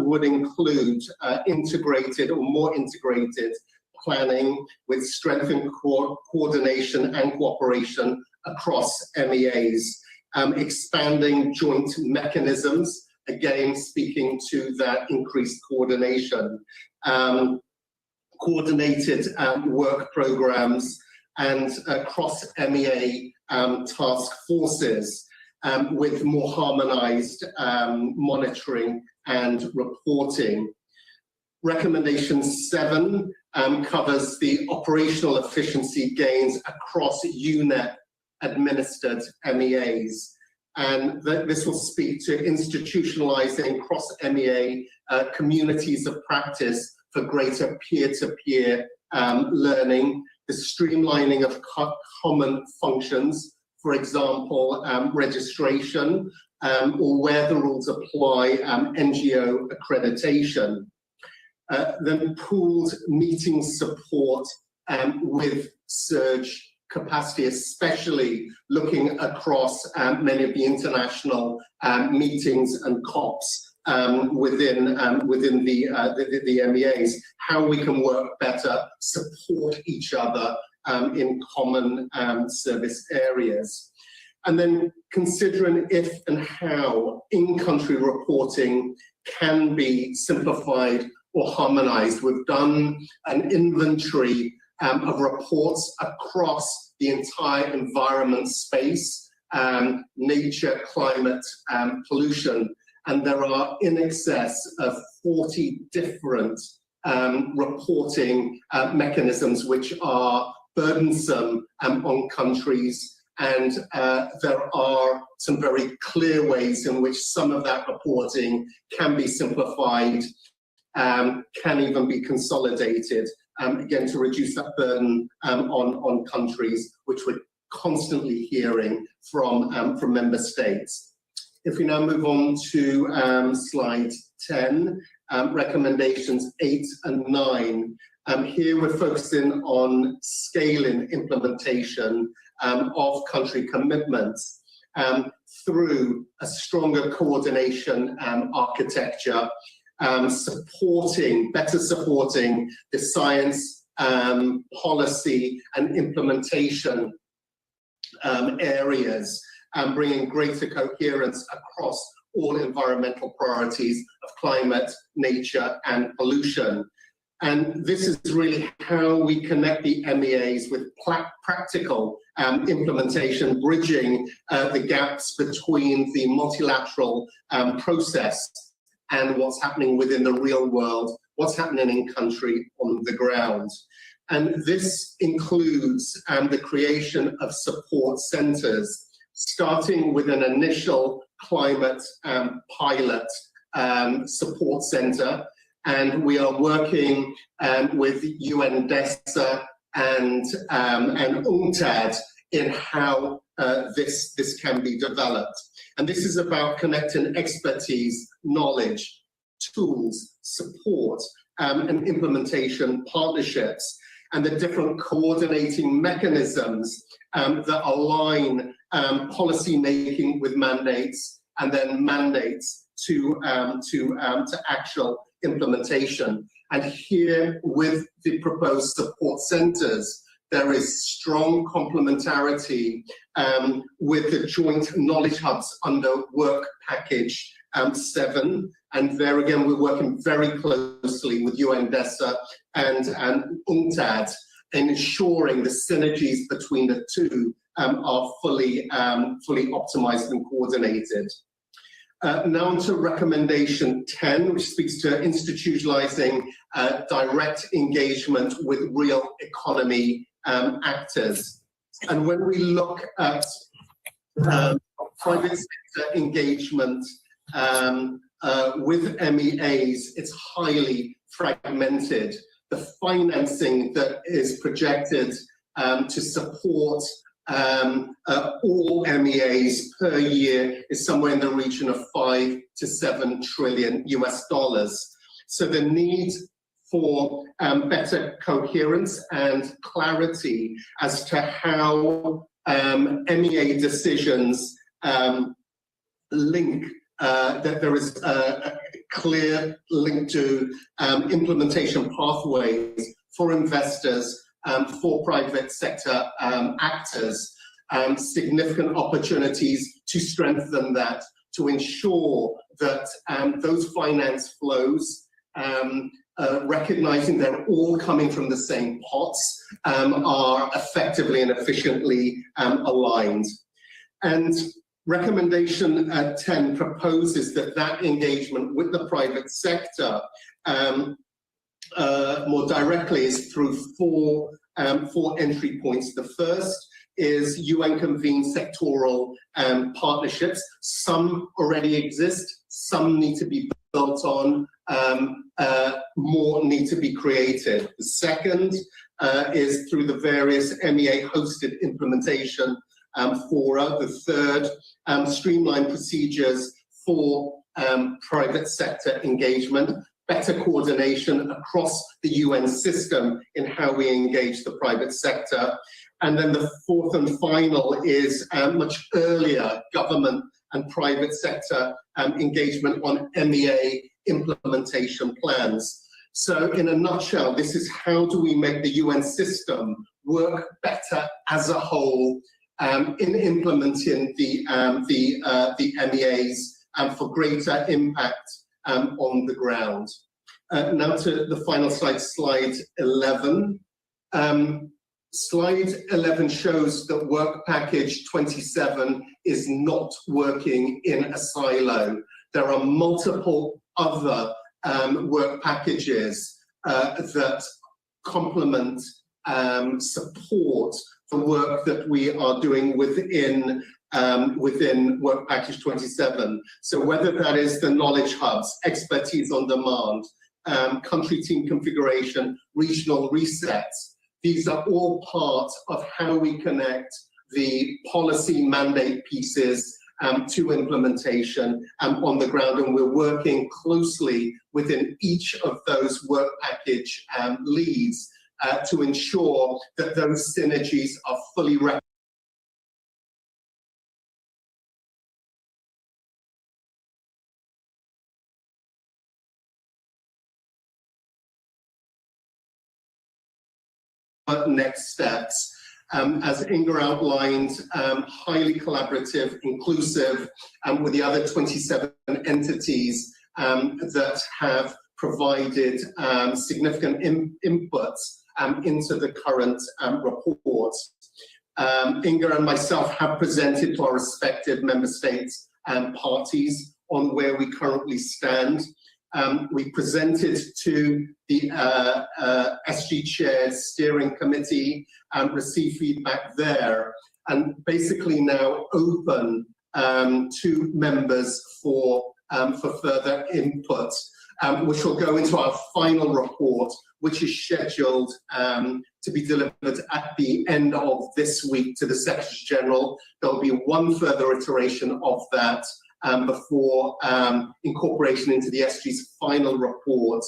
would include integrated or more integrated planning with strengthened coordination and cooperation across MEAs, expanding joint mechanisms, again speaking to that increased coordination, coordinated work programs and cross-MEA task forces with more harmonized monitoring and reporting. Recommendation 7 covers the operational efficiency gains across UNEP administered MEAs. And this will speak to institutionalizing cross-MEA communities of practice for greater peer-to-peer learning, the streamlining of common functions, for example, registration, or where the rules apply, NGO accreditation. Then pooled meeting support with surge capacity, especially looking across many of the international meetings and COPs within the MEAs, how we can work better, support each other in common service areas. And then considering if and how in-country reporting can be simplified or harmonized. We've done an inventory of reports across the entire environment space, nature, climate, pollution, and there are in excess of 40 different reporting mechanisms which are burdensome on countries, and there are some very clear ways in which some of that reporting can be simplified, can even be consolidated, again, to reduce that burden on countries, which we're constantly hearing from member states. If we now move on to slide 10, recommendations 8 and 9. Here we're focusing on scaling implementation of country commitments through a stronger coordination architecture, better supporting the science, policy and implementation areas, and bringing greater coherence across all environmental priorities of climate, nature and pollution. And this is really how we connect the MEAs with practical implementation, bridging the gaps between the multilateral process and what's happening within the real world, what's happening in country on the ground. And this includes the creation of support centers, starting with an initial climate pilot support center. And we are working with UNGA and UNCTAD in how this can be developed. And this is about connecting expertise, knowledge, tools, support, and implementation partnerships, and the different coordinating mechanisms that align policy making with mandates, and then mandates to actual implementation. And here, with the proposed support centers, there is strong complementarity with the joint knowledge hubs under work package 7. And there again, we're working very closely with UNGA and UNCTAD in ensuring the synergies between the two are fully optimized and coordinated. Now on to recommendation 10, which speaks to institutionalizing direct engagement with real economy actors. And when we look at private sector engagement with MEAs, it's highly fragmented. The financing that is projected to support all MEAs per year is somewhere in the region of $5 to $7 trillion US. So the need for better coherence and clarity as to how MEA decisions link, that there is a clear link to implementation pathways for investors, for private sector actors, significant opportunities to strengthen that, to ensure that those finance flows, recognizing they're all coming from the same pots, are effectively and efficiently aligned. And recommendation 10 proposes that engagement with the private sector more directly is through four entry points. The first is UN convened sectoral partnerships. Some already exist, some need to be built on, more need to be created. The second is through the various MEA hosted implementation fora. The third, streamlined procedures for private sector engagement, better coordination across the UN system in how we engage the private sector. And then the fourth and final is much earlier government and private sector engagement on MEA implementation plans. So in a nutshell, this is how do we make the UN system work better as a whole in implementing the MEAs for greater impact on the ground. Now to the final slide, slide 11. Slide 11 shows that work package 27 is not working in a silo. There are multiple other work packages that complement, support the work that we are doing within work package 27. So whether that is the knowledge hubs, expertise on demand, country team configuration, regional resets, these are all part of how we connect the policy mandate pieces to implementation on the ground, and we're working closely within each of those work package leads to ensure that those synergies are fully recognized. Next steps, as Inga outlined, highly collaborative, inclusive, with the other 27 entities that have provided significant inputs into the current report. Inga and myself have presented to our respective member states and parties on where we currently stand. We presented to the SG Chaired Steering Committee and received feedback there, and basically now open to members for further input, which will go into our final report, which is scheduled to be delivered at the end of this week to the Secretary General. There'll be one further iteration of that before incorporation into the SG's final report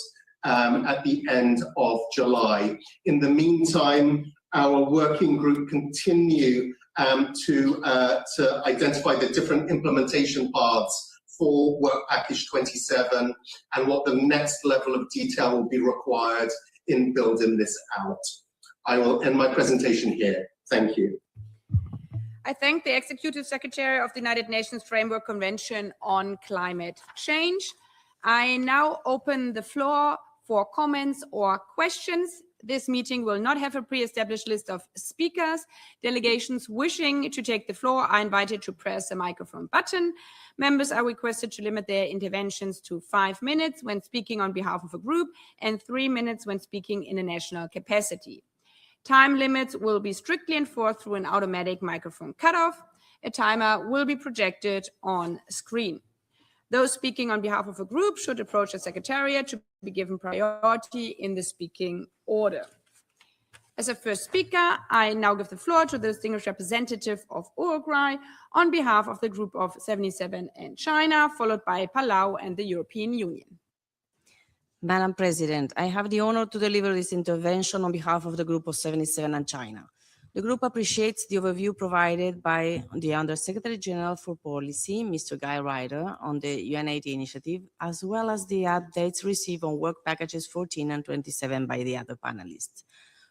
at the end of July. In the meantime, our working group continue to identify the different implementation paths for work package 27 and what the next level of detail will be required in building this out. I will end my presentation here. Thank you. I thank the Executive Secretary of the United Nations Framework Convention on Climate Change. I now open the floor for comments or questions. This meeting will not have a pre-established list of speakers. Delegations wishing to take the floor are invited to press the microphone button. Members are requested to limit their interventions to 5 minutes when speaking on behalf of a group and 3 minutes when speaking in a national capacity. Time limits will be strictly enforced through an automatic microphone cutoff. A timer will be projected on screen. Those speaking on behalf of a group should approach the Secretariat to be given priority in the speaking order. As a first speaker, I now give the floor to the distinguished representative of Uruguay on behalf of the Group of 77 and China, followed by Palau and the European Union. Madam President, I have the honor to deliver this intervention on behalf of the Group of 77 and China. The group appreciates the overview provided by the Under-Secretary General for Policy, Mr. Guy Ryder, on the UN80 Initiative, as well as the updates received on work packages 14 and 27 by the other panelists.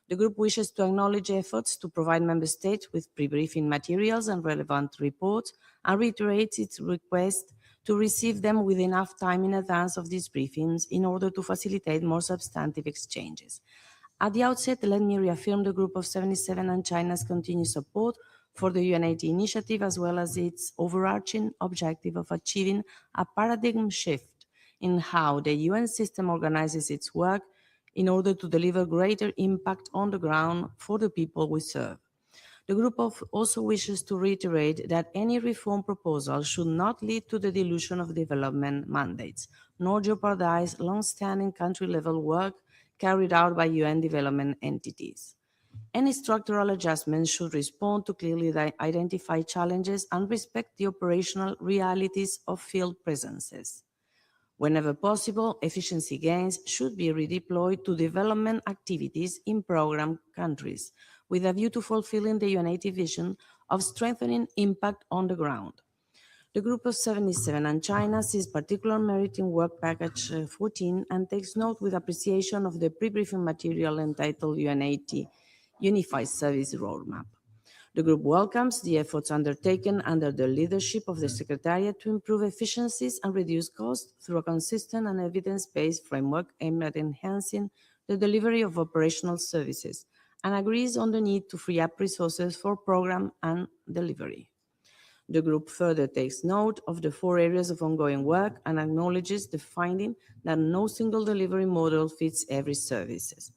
The group wishes to acknowledge efforts to provide Member States with pre-briefing materials and relevant reports, and reiterates its request to receive them with enough time in advance of these briefings in order to facilitate more substantive exchanges. At the outset, let me reaffirm the Group of 77 and China's continued support for the UN80 initiative, as well as its overarching objective of achieving a paradigm shift in how the UN system organizes its work in order to deliver greater impact on the ground for the people we serve. The group also wishes to reiterate that any reform proposal should not lead to the dilution of development mandates, nor jeopardize long-standing country-level work carried out by UN development entities. Any structural adjustments should respond to clearly identified challenges and respect the operational realities of field presences. Whenever possible, efficiency gains should be redeployed to development activities in program countries, with a view to fulfilling the UN80 vision of strengthening impact on the ground. The Group of 77 and China sees particular merit in Work Package 14 and takes note with appreciation of the pre-briefing material entitled UN80 Unified Service Roadmap. The group welcomes the efforts undertaken under the leadership of the Secretariat to improve efficiencies and reduce costs through a consistent and evidence-based framework aimed at enhancing the delivery of operational services, and agrees on the need to free up resources for program and delivery. The group further takes note of the 4 areas of ongoing work and acknowledges the finding that no single delivery model fits every services,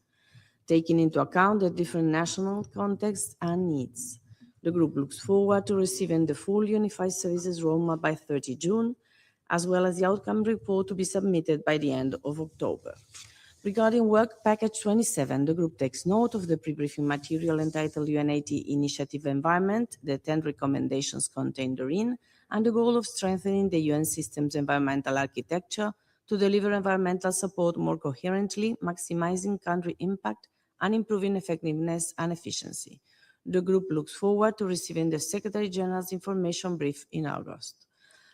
taking into account the different national contexts and needs. The group looks forward to receiving the full Unified Services Roadmap by 30 June, as well as the outcome report to be submitted by the end of October. Regarding Work Package 27, the group takes note of the pre-briefing material entitled UN80 Initiative Environment, the 10 recommendations contained therein, and the goal of strengthening the UN system's environmental architecture to deliver environmental support more coherently, maximizing country impact and improving effectiveness and efficiency. The group looks forward to receiving the Secretary General's information brief in August.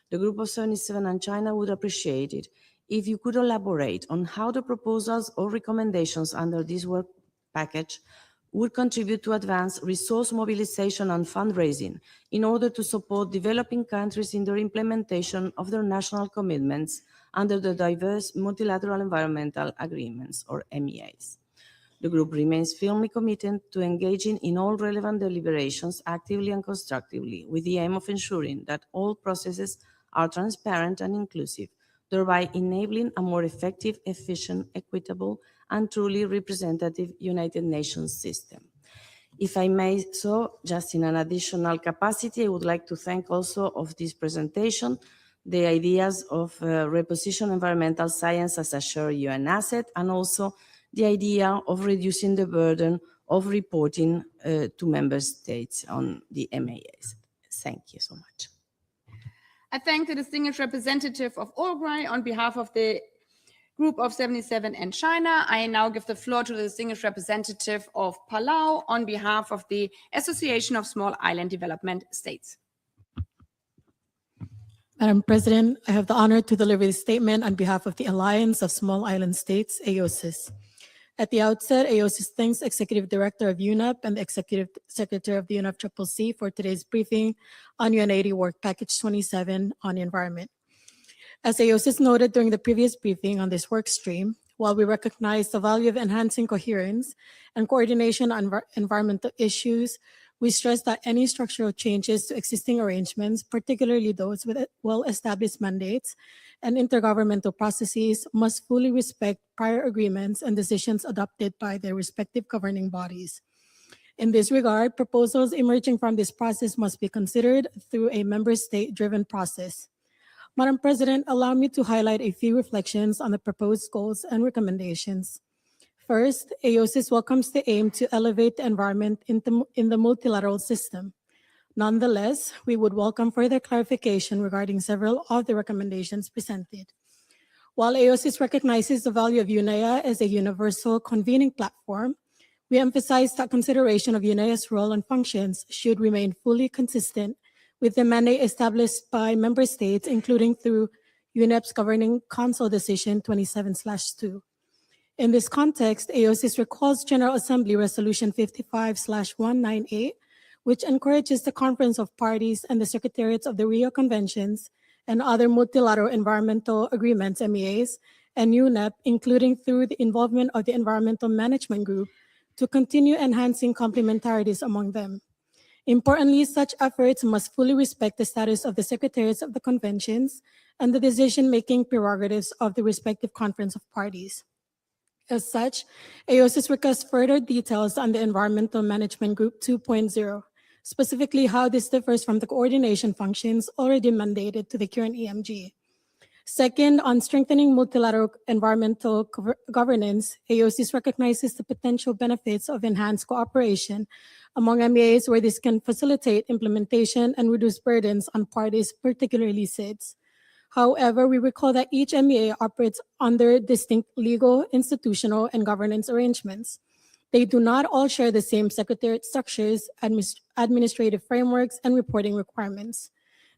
The Group of 77 and China would appreciate it if you could elaborate on how the proposals or recommendations under this work package would contribute to advance resource mobilization and fundraising in order to support developing countries in their implementation of their national commitments under the diverse multilateral environmental agreements, or MEAs. The group remains firmly committed to engaging in all relevant deliberations actively and constructively, with the aim of ensuring that all processes are transparent and inclusive, thereby enabling a more effective, efficient, equitable, and truly representative United Nations system. If I may, so just in an additional capacity, I would like to thank also of this presentation the ideas of reposition environmental science as a shared UN asset, and also the idea of reducing the burden of reporting to member states on the MAAs. Thank you so much. I thank the distinguished representative of Uruguay on behalf of the Group of 77 and China. I now give the floor to the distinguished representative of Palau on behalf of the Association of Small Island Development States. Madam President, I have the honor to deliver this statement on behalf of the Alliance of Small Island States, AOSIS. At the outset, AOSIS thanks Executive Director of UNEP and the Executive Secretary of the UNFCCC for today's briefing on UN80 Work Package 27 on the environment. As AOSIS noted during the previous briefing on this work stream, while we recognize the value of enhancing coherence and coordination on environmental issues, we stress that any structural changes to existing arrangements, particularly those with well-established mandates and intergovernmental processes, must fully respect prior agreements and decisions adopted by their respective governing bodies. In this regard, proposals emerging from this process must be considered through a member state-driven process. Madam President, allow me to highlight a few reflections on the proposed goals and recommendations. First, AOSIS welcomes the aim to elevate the environment in the multilateral system. Nonetheless, we would welcome further clarification regarding several of the recommendations presented. While AOSIS recognizes the value of UNEA as a universal convening platform, we emphasize that consideration of UNEA's role and functions should remain fully consistent with the mandate established by member states, including through UNEP's Governing Council Decision 27/2. In this context, AOSIS recalls General Assembly Resolution 55/198, which encourages the Conference of Parties and the Secretariats of the Rio Conventions and other multilateral environmental agreements, MEAs, and UNEP, including through the involvement of the Environmental Management Group, to continue enhancing complementarities among them. Importantly, such efforts must fully respect the status of the Secretariats of the Conventions and the decision-making prerogatives of the respective Conference of Parties. As such, AOSIS requests further details on the Environmental Management Group 2.0, specifically how this differs from the coordination functions already mandated to the current EMG. Second, on strengthening multilateral environmental governance, AOSIS recognizes the potential benefits of enhanced cooperation among MEAs where this can facilitate implementation and reduce burdens on parties, particularly SIDS. However, we recall that each MEA operates under distinct legal, institutional, and governance arrangements. They do not all share the same secretariat structures, administrative frameworks, and reporting requirements.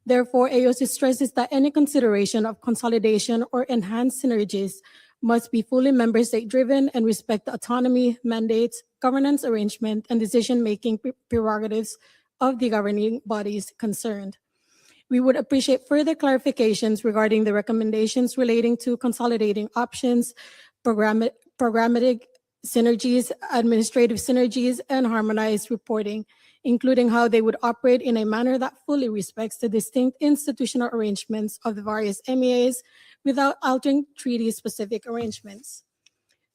Therefore, AOSIS stresses that any consideration of consolidation or enhanced synergies must be fully member state driven and respect the autonomy, mandates, governance arrangement, and decision-making prerogatives of the governing bodies concerned. We would appreciate further clarifications regarding the recommendations relating to consolidating options, programmatic synergies, administrative synergies, and harmonized reporting, including how they would operate in a manner that fully respects the distinct institutional arrangements of the various MEAs without altering treaty-specific arrangements.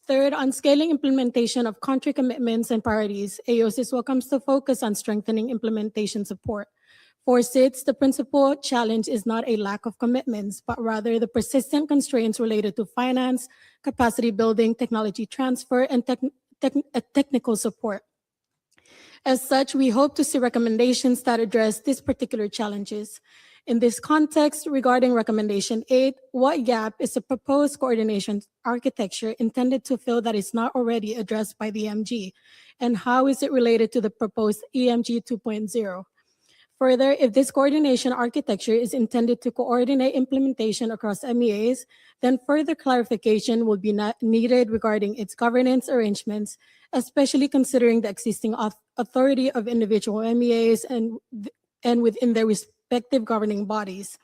Third, on scaling implementation of country commitments and priorities, AOSIS welcomes the focus on strengthening implementation support. For SIDS, the principal challenge is not a lack of commitments, but rather the persistent constraints related to finance, capacity building, technology transfer, and technical support. As such, we hope to see recommendations that address these particular challenges. In this context, regarding Recommendation 8, what gap is the proposed coordination architecture intended to fill that is not already addressed by the EMG? And how is it related to the proposed EMG 2.0? Further, if this coordination architecture is intended to coordinate implementation across MEAs, then further clarification will be needed regarding its governance arrangements, especially considering the existing authority of individual MEAs and within their respective governing bodies.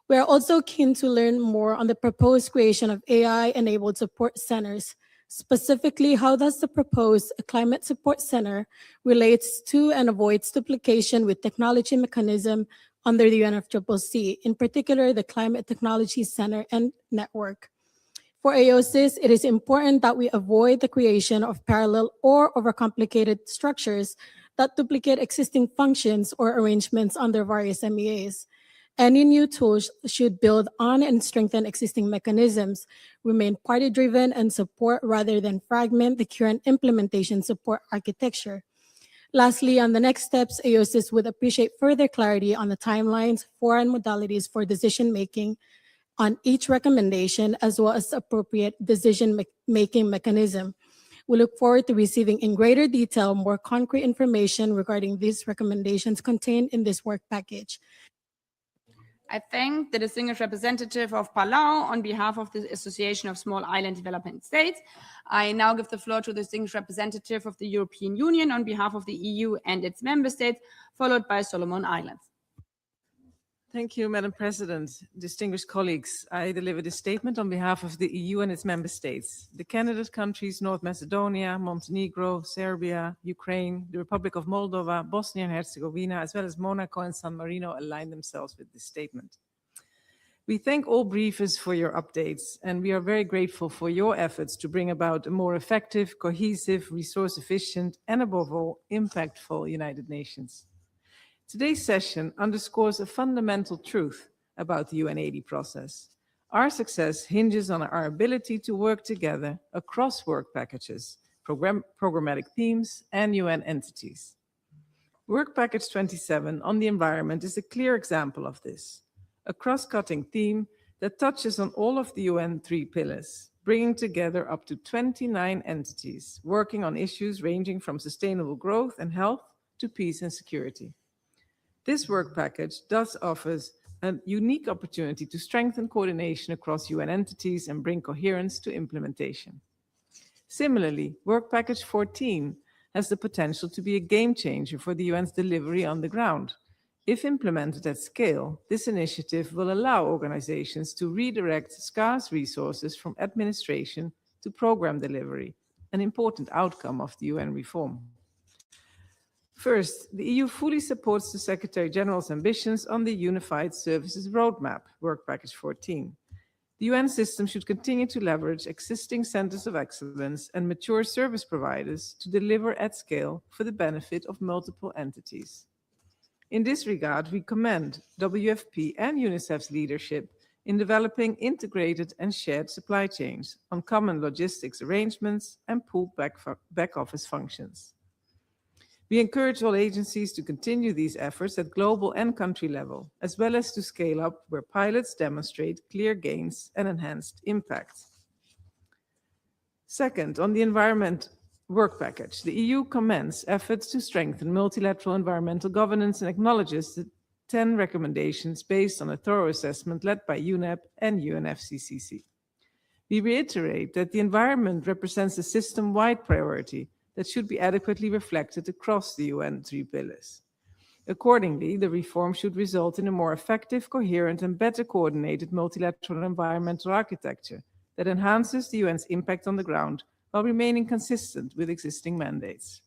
We are also keen to learn more on the proposed creation of AI-enabled support centers. Specifically, how does the proposed Climate Support Center relates to and avoids duplication with technology mechanism under the UNFCCC, in particular the Climate Technology Center and Network. For AOSIS, it is important that we avoid the creation of parallel or overcomplicated structures that duplicate existing functions or arrangements under various MEAs. Any new tools should build on and strengthen existing mechanisms, remain party-driven, and support rather than fragment the current implementation support architecture. Lastly, on the next steps, AOSIS would appreciate further clarity on the timelines, and modalities for decision-making on each recommendation, as well as appropriate decision-making mechanism. We look forward to receiving in greater detail more concrete information regarding these recommendations contained in this work package. I thank the distinguished representative of Palau on behalf of the Association of Small Island Developing States. I now give the floor to the distinguished representative of the European Union on behalf of the EU and its member states, followed by Solomon Islands. Thank you, Madam President. Distinguished colleagues, I deliver this statement on behalf of the EU and its member states. The candidate countries, North Macedonia, Montenegro, Serbia, Ukraine, the Republic of Moldova, Bosnia and Herzegovina, as well as Monaco and San Marino, align themselves with this statement. We thank all briefers for your updates, and we are very grateful for your efforts to bring about a more effective, cohesive, resource-efficient, and above all, impactful United Nations. Today's session underscores a fundamental truth about the UN80 process. Our success hinges on our ability to work together across work packages, programmatic themes, and UN entities. Work Package 27 on the environment is a clear example of this. A cross-cutting theme that touches on all of the UN 3 pillars, bringing together up to 29 entities working on issues ranging from sustainable growth and health to peace and security. This work package thus offers a unique opportunity to strengthen coordination across UN entities and bring coherence to implementation. Similarly, Work Package 14 has the potential to be a game changer for the UN's delivery on the ground. If implemented at scale, this initiative will allow organizations to redirect scarce resources from administration to program delivery, an important outcome of the UN reform. First, the EU fully supports the Secretary-General's ambitions on the Unified Services Roadmap, Work Package 14. The UN system should continue to leverage existing centers of excellence and mature service providers to deliver at scale for the benefit of multiple entities. In this regard, we commend WFP and UNICEF's leadership in developing integrated and shared supply chains on common logistics arrangements and pooled back office functions. We encourage all agencies to continue these efforts at global and country level, as well as to scale up where pilots demonstrate clear gains and enhanced impact. Second, on the environment work package, the EU commends efforts to strengthen multilateral environmental governance and acknowledges the 10 recommendations based on a thorough assessment led by UNEP and UNFCCC. We reiterate that the environment represents a system-wide priority that should be adequately reflected across the UN 3 pillars. Accordingly, the reform should result in a more effective, coherent, and better coordinated multilateral environmental architecture that enhances the UN's impact on the ground while remaining consistent with existing mandates.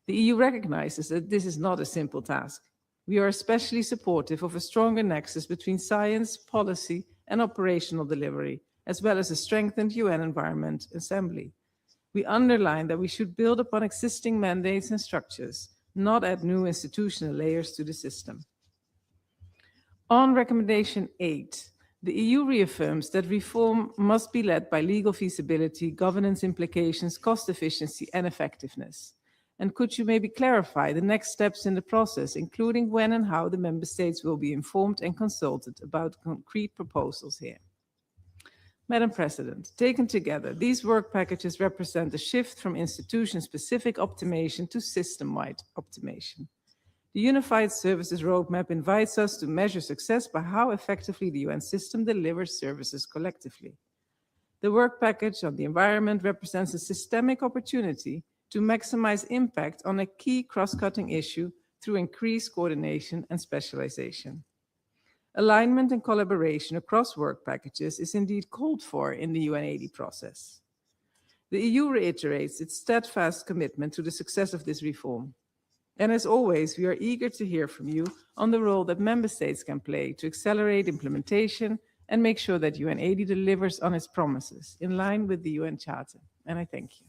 The EU recognizes that this is not a simple task. We are especially supportive of a stronger nexus between science, policy, and operational delivery, as well as a strengthened UN Environment Assembly. We underline that we should build upon existing mandates and structures, not add new institutional layers to the system. On recommendation 8, the EU reaffirms that reform must be led by legal feasibility, governance implications, cost efficiency, and effectiveness. And could you maybe clarify the next steps in the process, including when and how the member states will be informed and consulted about concrete proposals here? Madam President, taken together, these work packages represent a shift from institution-specific optimization to system-wide optimization. The Unified Services Roadmap invites us to measure success by how effectively the UN system delivers services collectively. The work package on the environment represents a systemic opportunity to maximize impact on a key cross-cutting issue through increased coordination and specialization. Alignment and collaboration across work packages is indeed called for in the UN80 process. The EU reiterates its steadfast commitment to the success of this reform. And as always, we are eager to hear from you on the role that member states can play to accelerate implementation and make sure that UN80 delivers on its promises in line with the UN Charter. And I thank you.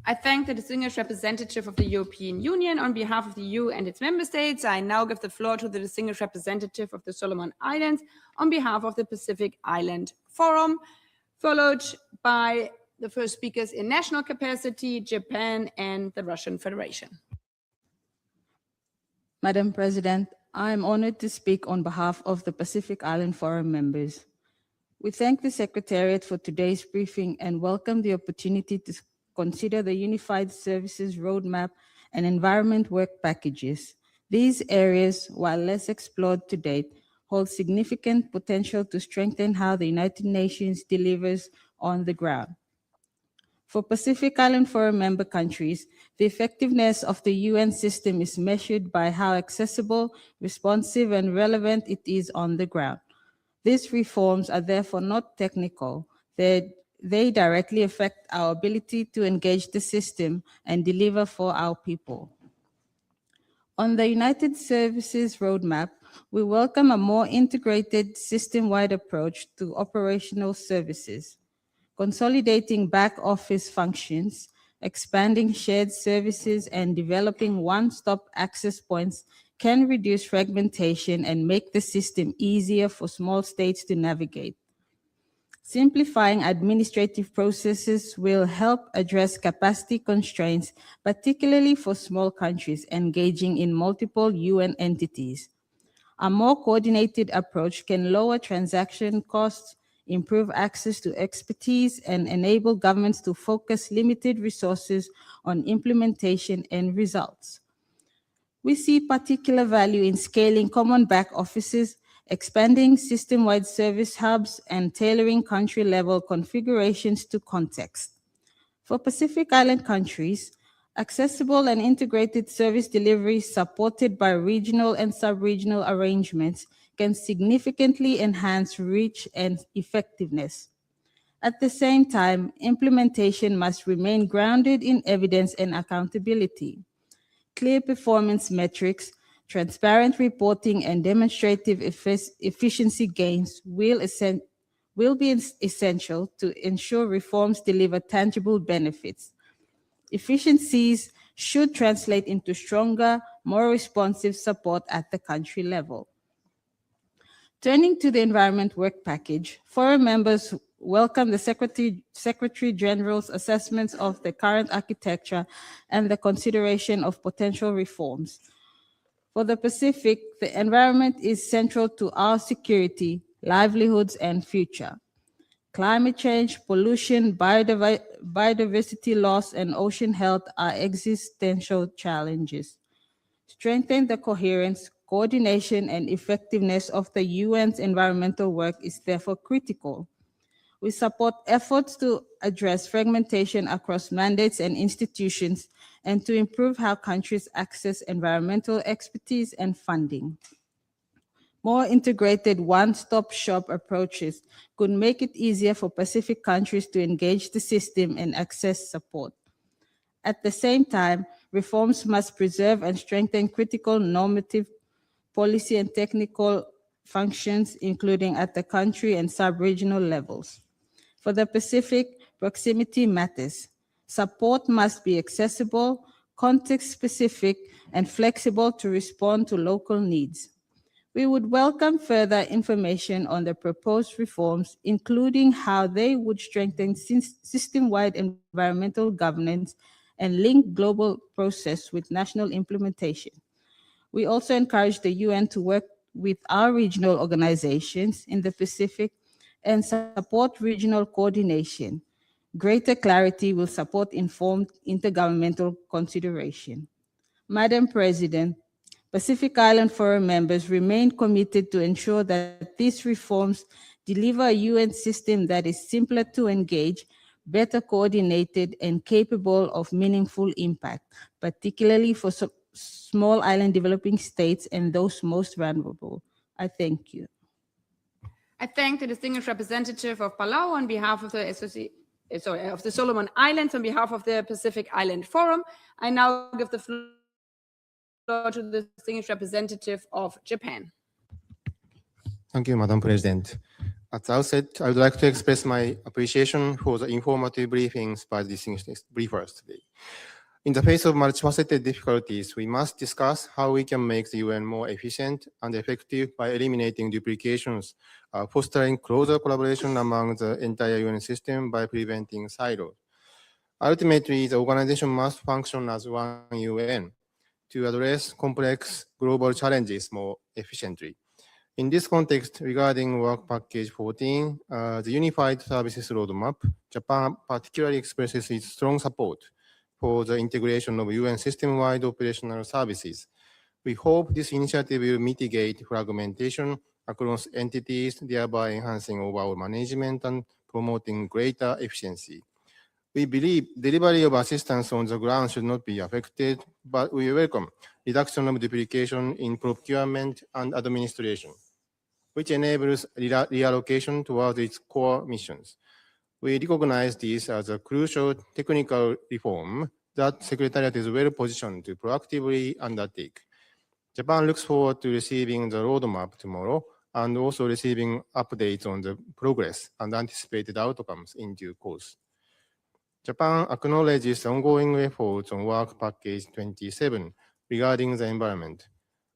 I thank the distinguished representative of the European Union on behalf of the EU and its member states. I now give the floor to the distinguished representative of the Solomon Islands on behalf of the Pacific Island Forum, followed by the first speakers in national capacity, Japan and the Russian Federation. Madam President, I am honored to speak on behalf of the Pacific Island Forum members. We thank the Secretariat for today's briefing and welcome the opportunity to consider the Unified Services Roadmap and environment work packages. These areas, while less explored to date, hold significant potential to strengthen how the United Nations delivers on the ground. For Pacific Island Forum member countries, the effectiveness of the UN system is measured by how accessible, responsive, and relevant it is on the ground. These reforms are therefore not technical. They directly affect our ability to engage the system and deliver for our people. On the United Services Roadmap, we welcome a more integrated system-wide approach to operational services, consolidating back office functions, expanding shared services, and developing one-stop access points can reduce fragmentation and make the system easier for small states to navigate. Simplifying administrative processes will help address capacity constraints, particularly for small countries engaging in multiple UN entities. A more coordinated approach can lower transaction costs, improve access to expertise, and enable governments to focus limited resources on implementation and results. We see particular value in scaling common back offices, expanding system-wide service hubs, and tailoring country-level configurations to context. For Pacific Island countries, accessible and integrated service delivery supported by regional and sub-regional arrangements can significantly enhance reach and effectiveness. At the same time, implementation must remain grounded in evidence and accountability. Clear performance metrics, transparent reporting, and demonstrative efficiency gains will be essential to ensure reforms deliver tangible benefits. Efficiencies should translate into stronger, more responsive support at the country level. Turning to the Environment Work Package, forum members welcome the Secretary General's assessments of the current architecture and the consideration of potential reforms. For the Pacific, the environment is central to our security, livelihoods, and future. Climate change, pollution, biodiversity loss, and ocean health are existential challenges. Strengthening the coherence, coordination, and effectiveness of the UN's environmental work is therefore critical. We support efforts to address fragmentation across mandates and institutions and to improve how countries access environmental expertise and funding. More integrated one-stop shop approaches could make it easier for Pacific countries to engage the system and access support. At the same time, reforms must preserve and strengthen critical normative, policy, and technical functions, including at the country and sub-regional levels. For the Pacific, proximity matters. Support must be accessible, context-specific, and flexible to respond to local needs. We would welcome further information on the proposed reforms, including how they would strengthen system-wide environmental governance and link global process with national implementation. We also encourage the UN to work with our regional organizations in the Pacific and support regional coordination. Greater clarity will support informed intergovernmental consideration. Madam President, Pacific Island Forum members remain committed to ensure that these reforms deliver a UN system that is simpler to engage, better coordinated, and capable of meaningful impact, particularly for small island developing states and those most vulnerable. I thank you. I thank the distinguished representative of Palau on behalf of the Solomon Islands on behalf of the Pacific Island Forum. I now give the floor to the distinguished representative of Japan. Thank you, Madam President. At the outset, I would like to express my appreciation for the informative briefings by the distinguished briefers today. In the face of multifaceted difficulties, we must discuss how we can make the UN more efficient and effective by eliminating duplications, fostering closer collaboration among the entire UN system by preventing silos. Ultimately, the organization must function as one UN to address complex global challenges more efficiently. In this context, regarding Work Package 14, the Unified Services Roadmap, Japan particularly expresses its strong support for the integration of UN system-wide operational services. We hope this initiative will mitigate fragmentation across entities, thereby enhancing overall management and promoting greater efficiency. We believe delivery of assistance on the ground should not be affected, but we welcome reduction of duplication in procurement and administration, which enables reallocation towards its core missions. We recognize this as a crucial technical reform that Secretariat is well positioned to proactively undertake. Japan looks forward to receiving the roadmap tomorrow and also receiving updates on the progress and anticipated outcomes in due course. Japan acknowledges the ongoing efforts on Work Package 27 regarding the environment.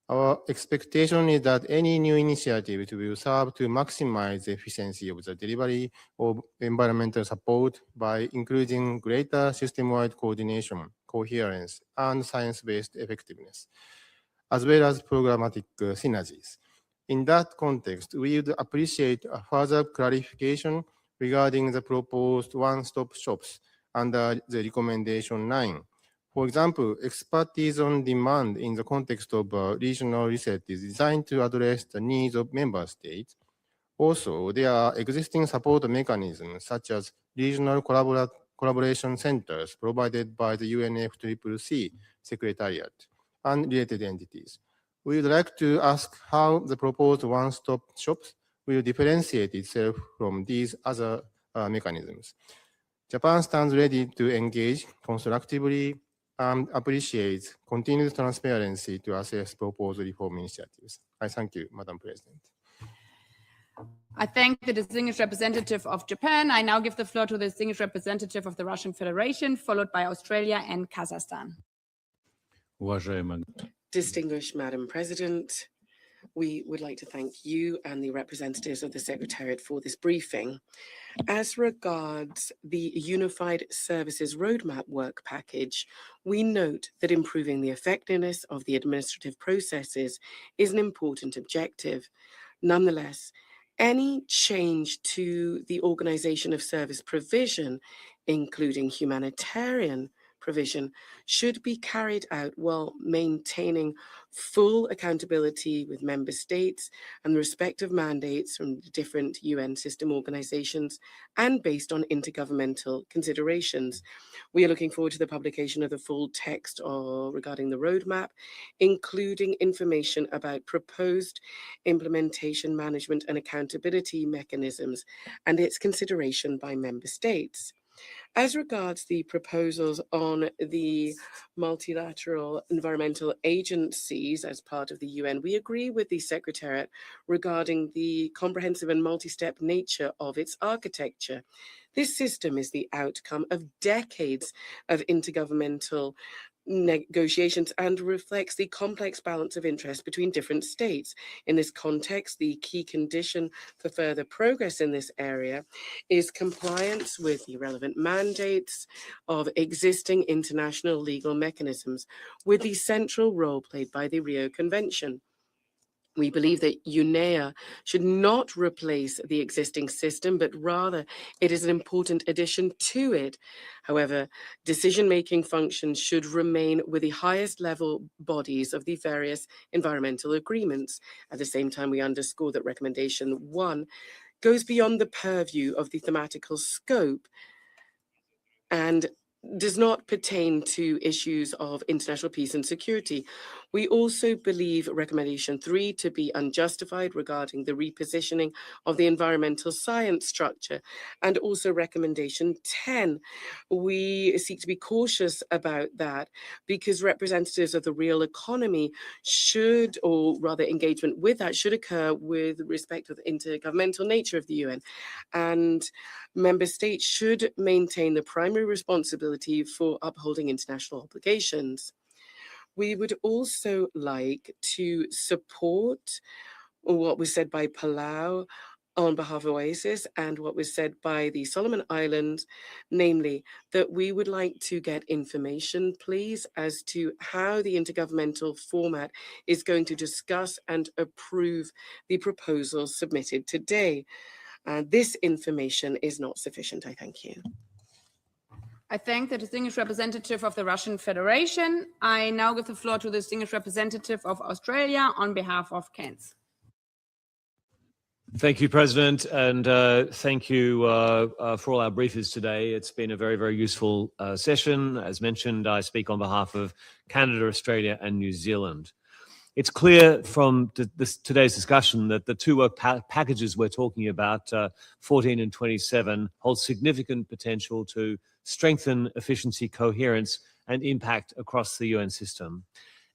Our expectation is that any new initiative will serve to maximize the efficiency of the delivery of environmental support by increasing greater system-wide coordination, coherence, and science-based effectiveness, as well as programmatic synergies. In that context, we would appreciate a further clarification regarding the proposed one-stop shops under the recommendation 9. For example, expertise on demand in the context of regional research is designed to address the needs of member states. Also, there are existing support mechanisms such as regional collaboration centers provided by the UNFCCC Secretariat and related entities. We would like to ask how the proposed one-stop shops will differentiate itself from these other mechanisms. Japan stands ready to engage constructively and appreciates continued transparency to assess proposed reform initiatives. I thank you, Madam President. I thank the distinguished representative of Japan. I now give the floor to the distinguished representative of the Russian Federation, followed by Australia and Kazakhstan. Distinguished Madam President, we would like to thank you and the representatives of the Secretariat for this briefing. As regards the Unified Services Roadmap work package, we note that improving the effectiveness of the administrative processes is an important objective. Nonetheless, any change to the organization of service provision, including humanitarian provision, should be carried out while maintaining full accountability with member states and the respective mandates from the different UN system organizations and based on intergovernmental considerations. We are looking forward to the publication of the full text regarding the roadmap, including information about proposed implementation, management, and accountability mechanisms and its consideration by member states. As regards the proposals on the multilateral environmental agencies as part of the UN, we agree with the Secretariat regarding the comprehensive and multi-step nature of its architecture. This system is the outcome of decades of intergovernmental negotiations and reflects the complex balance of interest between different states. In this context, the key condition for further progress in this area is compliance with the relevant mandates of existing international legal mechanisms, with the central role played by the Rio Convention. We believe that UNEA should not replace the existing system, but rather it is an important addition to it. However, decision-making functions should remain with the highest level bodies of the various environmental agreements. At the same time, we underscore that recommendation 1 goes beyond the purview of the thematical scope and does not pertain to issues of international peace and security. We also believe recommendation 3 to be unjustified regarding the repositioning of the environmental science structure, and also recommendation 10. We seek to be cautious about that because representatives of the real economy should, or rather engagement with that, should occur with respect to the intergovernmental nature of the UN, and member states should maintain the primary responsibility for upholding international obligations. We would also like to support what was said by Palau on behalf of Oasis and what was said by the Solomon Islands, namely that we would like to get information, please, as to how the intergovernmental format is going to discuss and approve the proposals submitted today. This information is not sufficient. I thank you. I thank the distinguished representative of the Russian Federation. I now give the floor to the distinguished representative of Australia on behalf of Cairns. Thank you, President, and thank you for all our briefers today. It's been a very, very useful session. As mentioned, I speak on behalf of Canada, Australia, and New Zealand. It's clear from today's discussion that the two work packages we're talking about, 14 and 27, hold significant potential to strengthen efficiency, coherence, and impact across the UN system.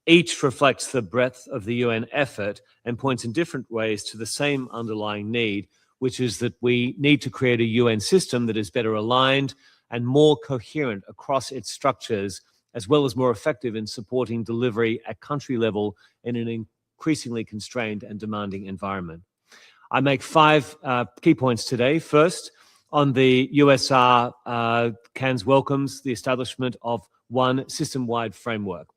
Each reflects the breadth of the UN effort and points in different ways to the same underlying need, which is that we need to create a UN system that is better aligned and more coherent across its structures, as well as more effective in supporting delivery at country level in an increasingly constrained and demanding environment. I make 5 key points today. First, on the USR, CANS welcomes the establishment of one system-wide framework.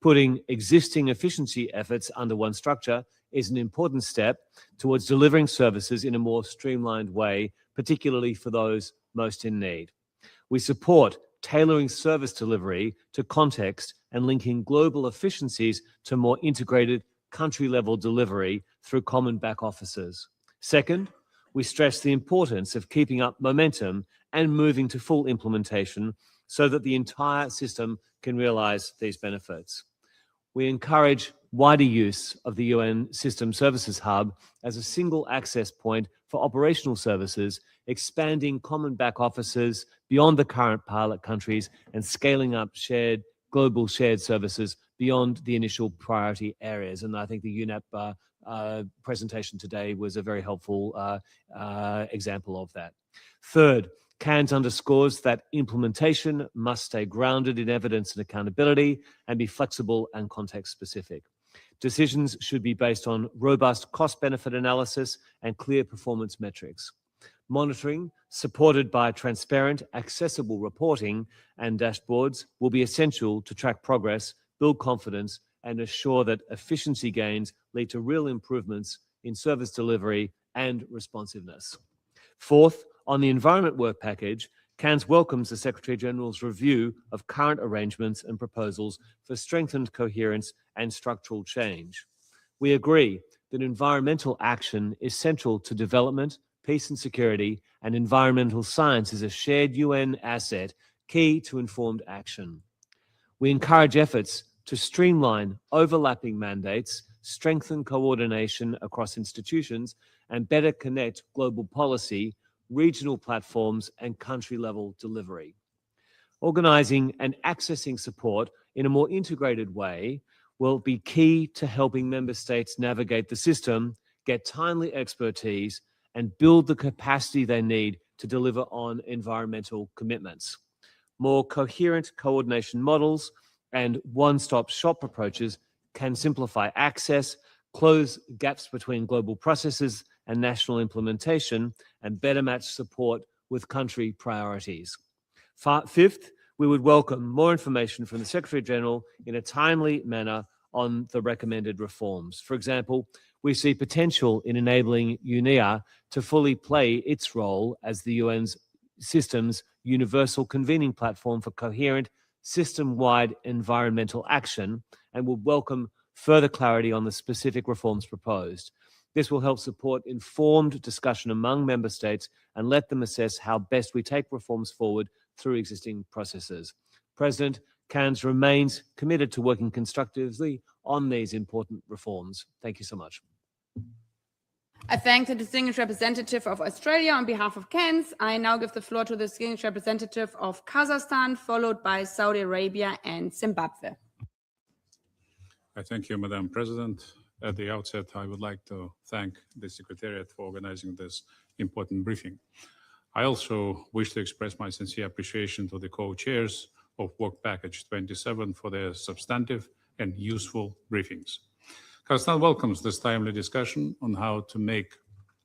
Putting existing efficiency efforts under one structure is an important step towards delivering services in a more streamlined way, particularly for those most in need. We support tailoring service delivery to context and linking global efficiencies to more integrated country-level delivery through common back offices. Second, we stress the importance of keeping up momentum and moving to full implementation so that the entire system can realize these benefits. We encourage wider use of the UN System Services Hub as a single access point for operational services, expanding common back offices beyond the current pilot countries and scaling up global shared services beyond the initial priority areas. And I think the UNEP presentation today was a very helpful example of that. Third, CANS underscores that implementation must stay grounded in evidence and accountability and be flexible and context-specific. Decisions should be based on robust cost-benefit analysis and clear performance metrics. Monitoring, supported by transparent, accessible reporting and dashboards, will be essential to track progress, build confidence, and assure that efficiency gains lead to real improvements in service delivery and responsiveness. Fourth, on the environment work package, CANS welcomes the Secretary-General's review of current arrangements and proposals for strengthened coherence and structural change. We agree that environmental action is central to development, peace and security, and environmental science is a shared UN asset key to informed action. We encourage efforts to streamline overlapping mandates, strengthen coordination across institutions, and better connect global policy, regional platforms, and country-level delivery. Organizing and accessing support in a more integrated way will be key to helping member states navigate the system, get timely expertise, and build the capacity they need to deliver on environmental commitments. More coherent coordination models and one-stop shop approaches can simplify access, close gaps between global processes and national implementation, and better match support with country priorities. Fifth, we would welcome more information from the Secretary-General in a timely manner on the recommended reforms. For example, we see potential in enabling UNGA to fully play its role as the UN's system's universal convening platform for coherent, system-wide environmental action, and would welcome further clarity on the specific reforms proposed. This will help support informed discussion among member states and let them assess how best we take reforms forward through existing processes. President, CANS remains committed to working constructively on these important reforms. Thank you so much. I thank the distinguished representative of Australia on behalf of CANS. I now give the floor to the distinguished representative of Kazakhstan, followed by Saudi Arabia and Zimbabwe. I thank you, Madam President. At the outset, I would like to thank the Secretariat for organizing this important briefing. I also wish to express my sincere appreciation to the co-chairs of Work Package 27 for their substantive and useful briefings. Kazakhstan welcomes this timely discussion on how to make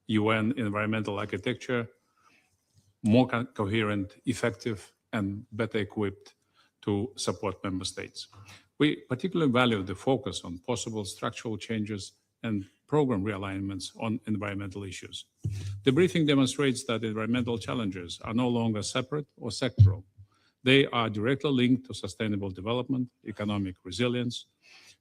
UN environmental architecture more coherent, effective, and better equipped to support member states. We particularly value the focus on possible structural changes and program realignments on environmental issues. The briefing demonstrates that environmental challenges are no longer separate or sectoral. They are directly linked to sustainable development, economic resilience,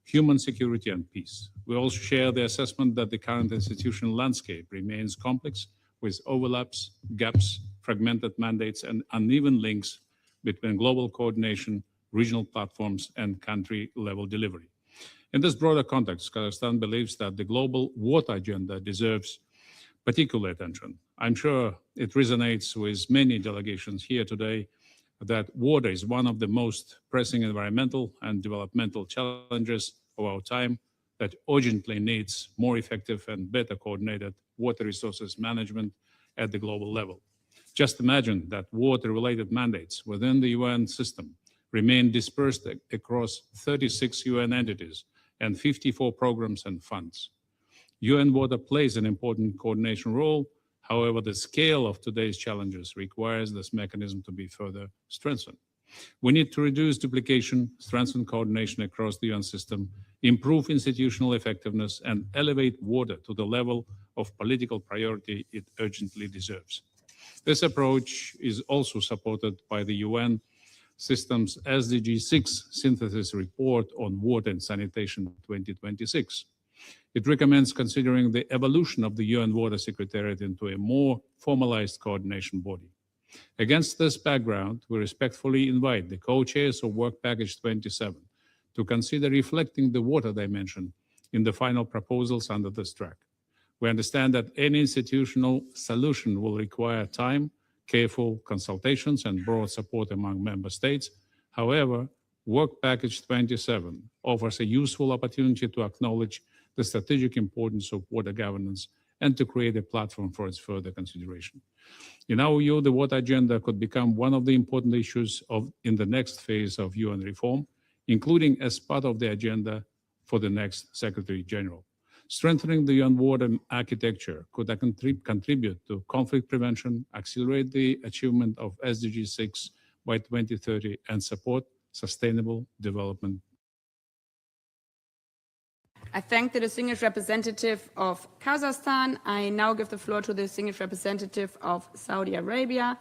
human security, and peace. We also share the assessment that the current institutional landscape remains complex with overlaps, gaps, fragmented mandates, and uneven links between global coordination, regional platforms, and country-level delivery. In this broader context, Kazakhstan believes that the global water agenda deserves particular attention. I'm sure it resonates with many delegations here today that water is one of the most pressing environmental and developmental challenges of our time that urgently needs more effective and better coordinated water resources management at the global level. Just imagine that water-related mandates within the UN system remain dispersed across 36 UN entities and 54 programs and funds. UN water plays an important coordination role. However, the scale of today's challenges requires this mechanism to be further strengthened. We need to reduce duplication, strengthen coordination across the UN system, improve institutional effectiveness, and elevate water to the level of political priority it urgently deserves. This approach is also supported by the UN system's SDG 6 synthesis report on water and sanitation 2026. It recommends considering the evolution of the UN Water Secretariat into a more formalized coordination body. Against this background, we respectfully invite the co-chairs of Work Package 27 to consider reflecting the water dimension in the final proposals under this track. We understand that any institutional solution will require time, careful consultations, and broad support among member states. However, Work Package 27 offers a useful opportunity to acknowledge the strategic importance of water governance and to create a platform for its further consideration. In our view, the water agenda could become one of the important issues in the next phase of UN reform, including as part of the agenda for the next Secretary General. Strengthening the UN water architecture could contribute to conflict prevention, accelerate the achievement of SDG 6 by 2030, and support sustainable development. I thank the distinguished representative of Kazakhstan. I now give the floor to the distinguished representative of Saudi Arabia.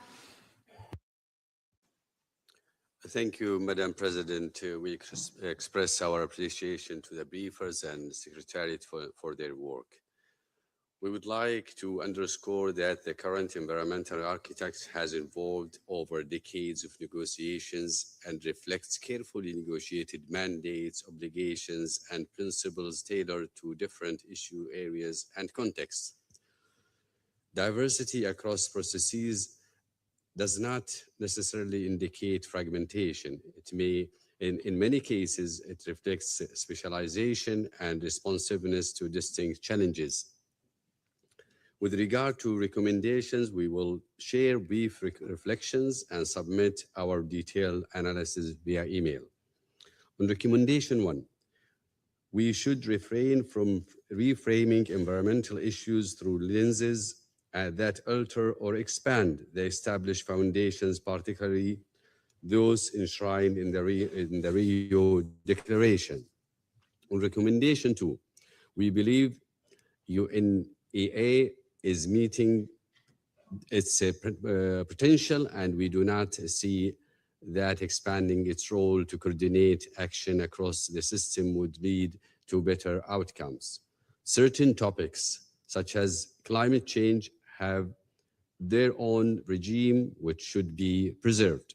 Thank you, Madam President. We express our appreciation to the briefers and Secretariat for their work. We would like to underscore that the current environmental architecture has evolved over decades of negotiations and reflects carefully negotiated mandates, obligations, and principles tailored to different issue areas and contexts. Diversity across processes does not necessarily indicate fragmentation. It may, in many cases, it reflects specialization and responsiveness to distinct challenges. With regard to recommendations, we will share brief reflections and submit our detailed analysis via email. On recommendation 1, we should refrain from reframing environmental issues through lenses that alter or expand the established foundations, particularly those enshrined in the Rio Declaration. On recommendation 2, we believe UNEA is meeting its potential, and we do not see that expanding its role to coordinate action across the system would lead to better outcomes. Certain topics, such as climate change, have their own regime which should be preserved.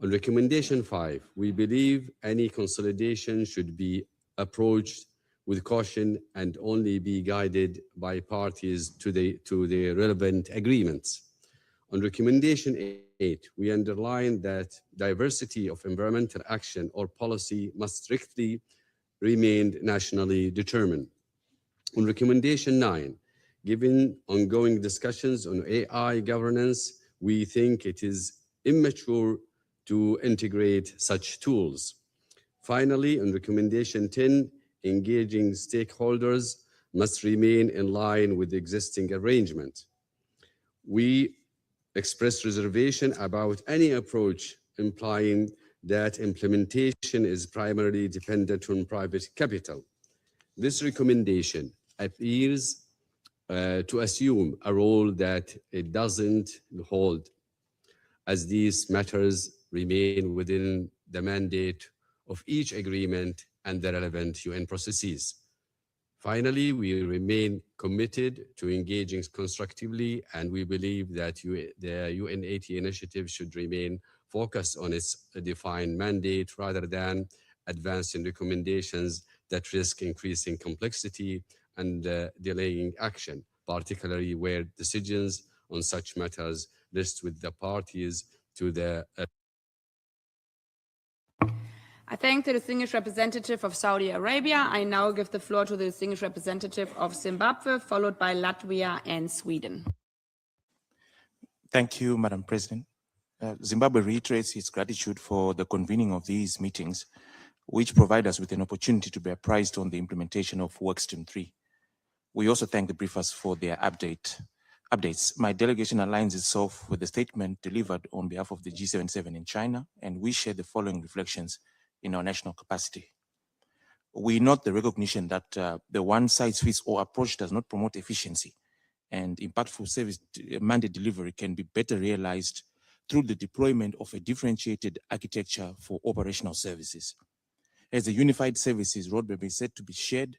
On recommendation 5, we believe any consolidation should be approached with caution and only be guided by parties to the relevant agreements. On recommendation 8, we underline that diversity of environmental action or policy must strictly remain nationally determined. On recommendation 9, given ongoing discussions on AI governance, we think it is immature to integrate such tools. Finally, on recommendation 10, engaging stakeholders must remain in line with the existing arrangement. We express reservation about any approach implying that implementation is primarily dependent on private capital. This recommendation appears to assume a role that it doesn't hold, as these matters remain within the mandate of each agreement and the relevant UN processes. Finally, we remain committed to engaging constructively, and we believe that the UN80 initiative should remain focused on its defined mandate rather than advancing recommendations that risk increasing complexity and delaying action, particularly where decisions on such matters rest with the parties to the I thank the distinguished representative of Saudi Arabia. I now give the floor to the distinguished representative of Zimbabwe, followed by Latvia and Sweden. Thank you, Madam President. Zimbabwe reiterates its gratitude for the convening of these meetings, which provide us with an opportunity to be apprised on the implementation of Workstream 3. We also thank the briefers for their update updates. My delegation aligns itself with the statement delivered on behalf of the G77 in China, and we share the following reflections in our national capacity. We note the recognition that the one-size-fits-all approach does not promote efficiency, and impactful service mandate delivery can be better realized through the deployment of a differentiated architecture for operational services. As the unified services roadmap is set to be shared,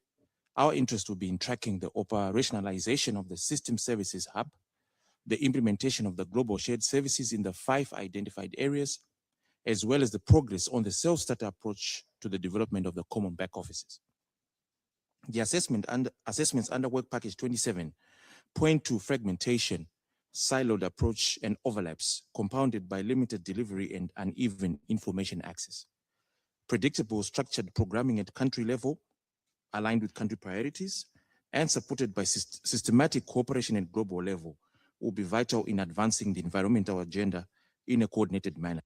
our interest will be in tracking the operationalization of the system services hub, the implementation of the global shared services in the 5 identified areas, as well as the progress on the self-starter approach to the development of the common back offices. The assessments under Work Package 27 point to fragmentation, siloed approach, and overlaps, compounded by limited delivery and uneven information access. Predictable structured programming at country level, aligned with country priorities, and supported by systematic cooperation at global level will be vital in advancing the environmental agenda in a coordinated manner.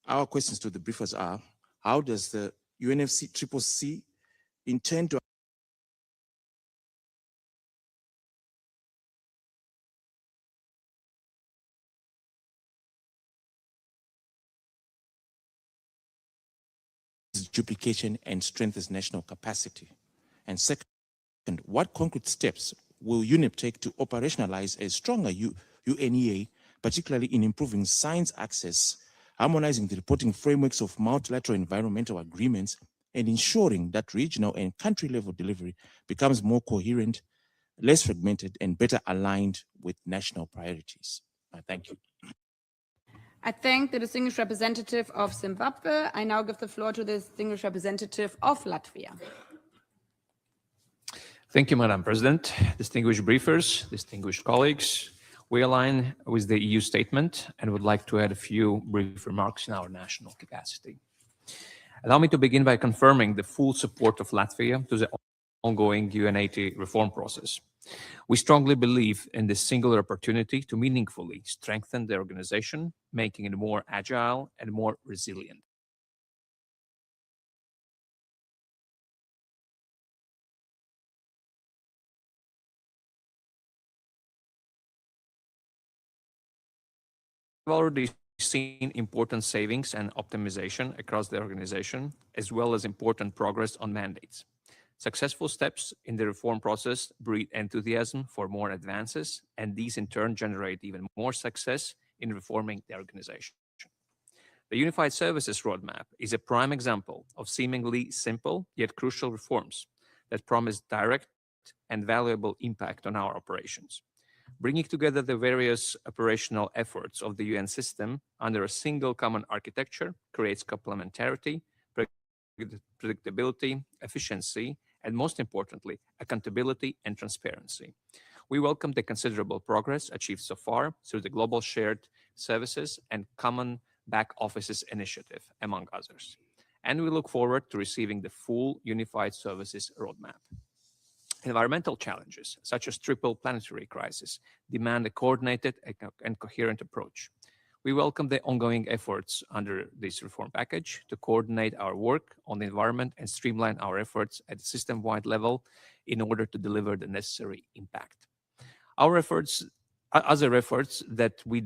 Our questions to the briefers are, how does the UNFCCC intend to duplication and strengthens national capacity? And second, what concrete steps will UNEP take to operationalize a stronger UNEA, particularly in improving science access, harmonizing the reporting frameworks of multilateral environmental agreements, and ensuring that regional and country-level delivery becomes more coherent, less fragmented, and better aligned with national priorities? Thank you. I thank the distinguished representative of Zimbabwe. I now give the floor to the distinguished representative of Latvia. Thank you, Madam President. Distinguished briefers, distinguished colleagues, we align with the EU statement and would like to add a few brief remarks in our national capacity. Allow me to begin by confirming the full support of Latvia to the ongoing UN80 reform process. We strongly believe in this singular opportunity to meaningfully strengthen the organization, making it more agile and more resilient. We've already seen important savings and optimization across the organization, as well as important progress on mandates. Successful steps in the reform process breed enthusiasm for more advances, and these in turn generate even more success in reforming the organization. The Unified Services Roadmap is a prime example of seemingly simple yet crucial reforms that promise direct and valuable impact on our operations. Bringing together the various operational efforts of the UN system under a single common architecture creates complementarity, predictability, efficiency, and most importantly, accountability and transparency. We welcome the considerable progress achieved so far through the Global Shared Services and Common Back Offices Initiative, among others. And we look forward to receiving the full Unified Services Roadmap. Environmental challenges, such as triple planetary crisis, demand a coordinated and coherent approach. We welcome the ongoing efforts under this reform package to coordinate our work on the environment and streamline our efforts at a system-wide level in order to deliver the necessary impact. Our efforts, other efforts that we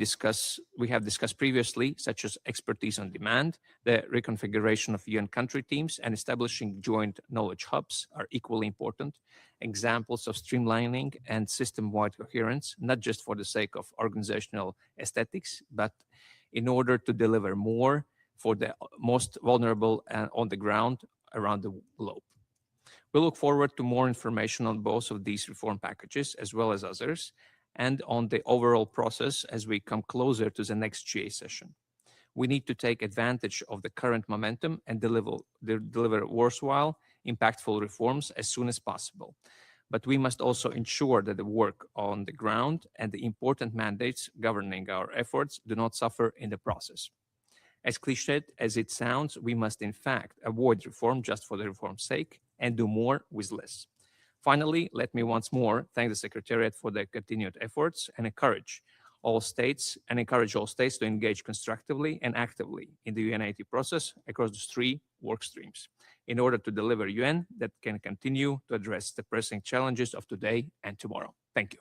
have discussed previously, such as expertise on demand, the reconfiguration of UN country teams, and establishing joint knowledge hubs are equally important examples of streamlining and system-wide coherence, not just for the sake of organizational aesthetics, but in order to deliver more for the most vulnerable and on the ground around the globe. We look forward to more information on both of these reform packages, as well as others, and on the overall process as we come closer to the next GA session. We need to take advantage of the current momentum and deliver worthwhile, impactful reforms as soon as possible. But we must also ensure that the work on the ground and the important mandates governing our efforts do not suffer in the process. As cliched as it sounds, we must in fact avoid reform just for the reform's sake and do more with less. Finally, let me once more thank the Secretariat for their continued efforts and encourage all states to engage constructively and actively in the UN80 process across the 3 work streams in order to deliver UN that can continue to address the pressing challenges of today and tomorrow. Thank you.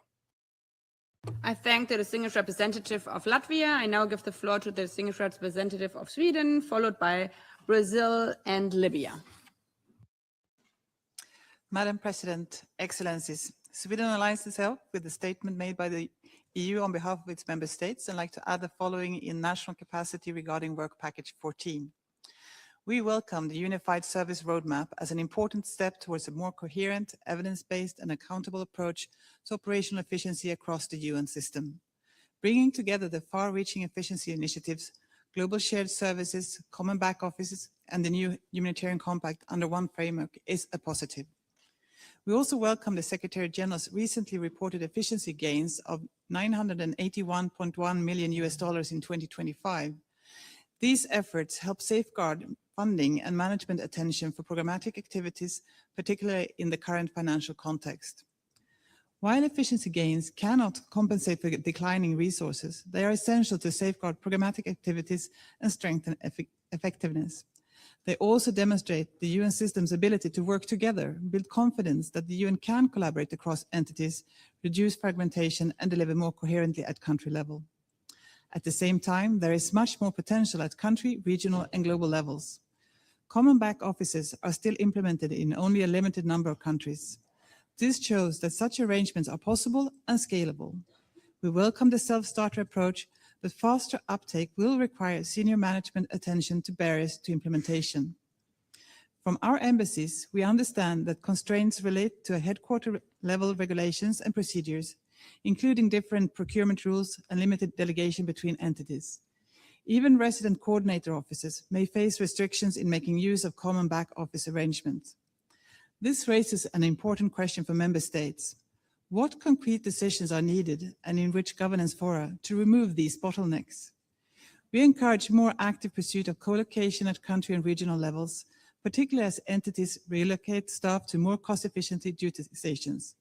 I thank the distinguished representative of Latvia. I now give the floor to the distinguished representative of Sweden, followed by Brazil and Libya. Madam President, Excellencies, Sweden aligns itself with the statement made by the EU on behalf of its member states and like to add the following in national capacity regarding Work Package 14. We welcome the Unified Service Roadmap as an important step towards a more coherent, evidence-based and accountable approach to operational efficiency across the UN system. Bringing together the far-reaching efficiency initiatives, global shared services, common back offices, and the new humanitarian compact under one framework is a positive. We also welcome the Secretary General's recently reported efficiency gains of $981.1 million in 2025. These efforts help safeguard funding and management attention for programmatic activities, particularly in the current financial context. While efficiency gains cannot compensate for declining resources, they are essential to safeguard programmatic activities and strengthen effectiveness. They also demonstrate the UN system's ability to work together, build confidence that the UN can collaborate across entities, reduce fragmentation, and deliver more coherently at country level. At the same time, there is much more potential at country, regional, and global levels. Common back offices are still implemented in only a limited number of countries. This shows that such arrangements are possible and scalable. We welcome the self-starter approach, but faster uptake will require senior management attention to barriers to implementation. From our embassies, we understand that constraints relate to headquarter-level regulations and procedures, including different procurement rules and limited delegation between entities. Even resident coordinator offices may face restrictions in making use of common back office arrangements. This raises an important question for member states. What concrete decisions are needed and in which governance fora to remove these bottlenecks? We encourage more active pursuit of co-location at country and regional levels, particularly as entities relocate staff to more cost-efficient duty-stations.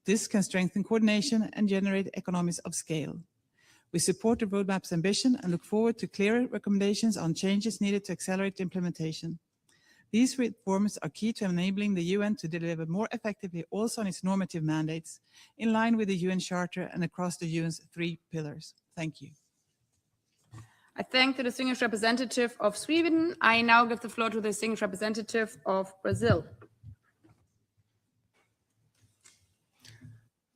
This can strengthen coordination and generate economies of scale. We support the roadmap's ambition and look forward to clearer recommendations on changes needed to accelerate implementation. These reforms are key to enabling the UN to deliver more effectively also on its normative mandates, in line with the UN Charter and across the UN's 3 pillars. Thank you. I thank the distinguished representative of Sweden. I now give the floor to the distinguished representative of Brazil.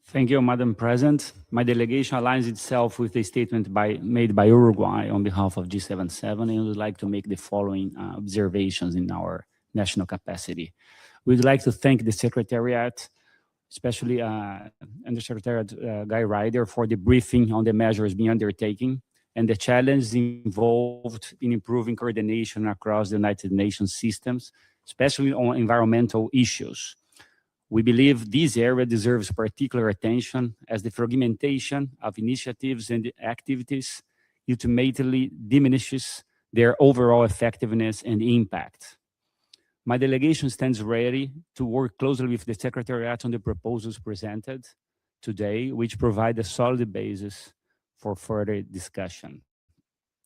Thank you, Madam President. My delegation aligns itself with the statement made by Uruguay on behalf of G77, and would like to make the following observations in our national capacity. We'd like to thank the Secretariat, especially Undersecretary Guy Ryder, for the briefing on the measures being undertaken and the challenges involved in improving coordination across the United Nations systems, especially on environmental issues. We believe this area deserves particular attention as the fragmentation of initiatives and activities ultimately diminishes their overall effectiveness and impact. My delegation stands ready to work closely with the Secretariat on the proposals presented today, which provide a solid basis for further discussion.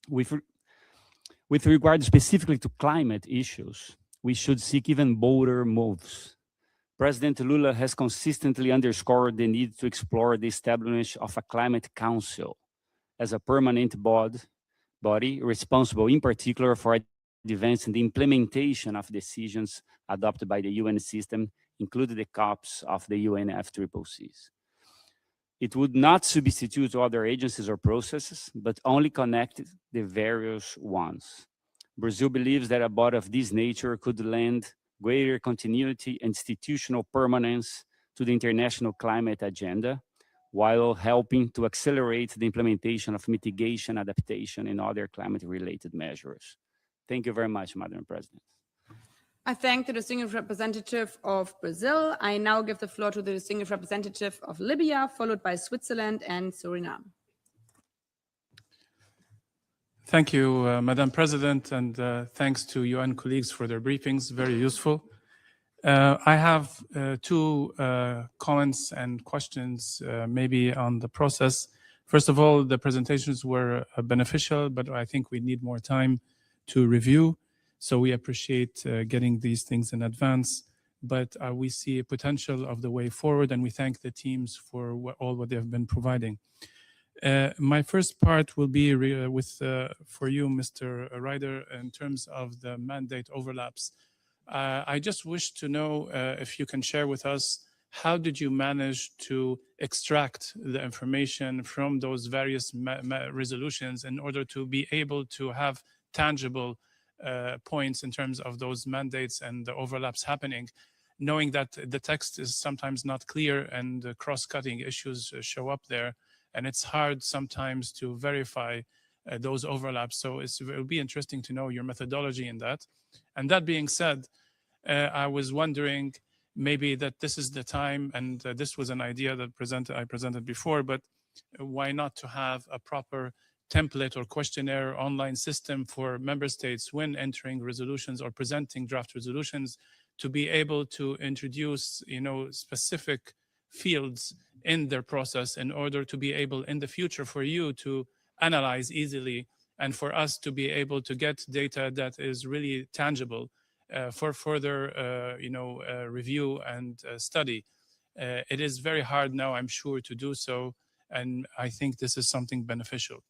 With regard specifically to climate issues, we should seek even bolder moves. President Lula has consistently underscored the need to explore the establishment of a climate council as a permanent body responsible in particular for advancing the implementation of decisions adopted by the UN system, including the COPs of the UNFCCC. It would not substitute other agencies or processes, but only connect the various ones. Brazil believes that a body of this nature could lend greater continuity and institutional permanence to the international climate agenda, while helping to accelerate the implementation of mitigation, adaptation, and other climate-related measures. Thank you very much, Madam President. I thank the distinguished representative of Brazil. I now give the floor to the distinguished representative of Libya, followed by Switzerland and Suriname. Thank you, Madam President, and thanks to UN colleagues for their briefings, very useful. I have 2 comments and questions maybe on the process. First of all, the presentations were beneficial, but I think we need more time to review. So we appreciate getting these things in advance. but we see a potential of the way forward, and we thank the teams for all what they have been providing. My first part will be for you, Mr. Ryder, in terms of the mandate overlaps. I just wish to know if you can share with us, how did you manage to extract the information from those various resolutions in order to be able to have tangible points in terms of those mandates and the overlaps happening, knowing that the text is sometimes not clear and cross-cutting issues show up there, and it's hard sometimes to verify those overlaps. So it will be interesting to know your methodology in that. And that being said, I was wondering maybe that this is the time, and this was an idea that I presented before, but why not to have a proper template or questionnaire online system for member states when entering resolutions or presenting draft resolutions, to be able to introduce, specific fields in their process in order to be able in the future for you to analyze easily and for us to be able to get data that is really tangible for further review and study. It is very hard now, I'm sure, to do so, and I think this is something beneficial.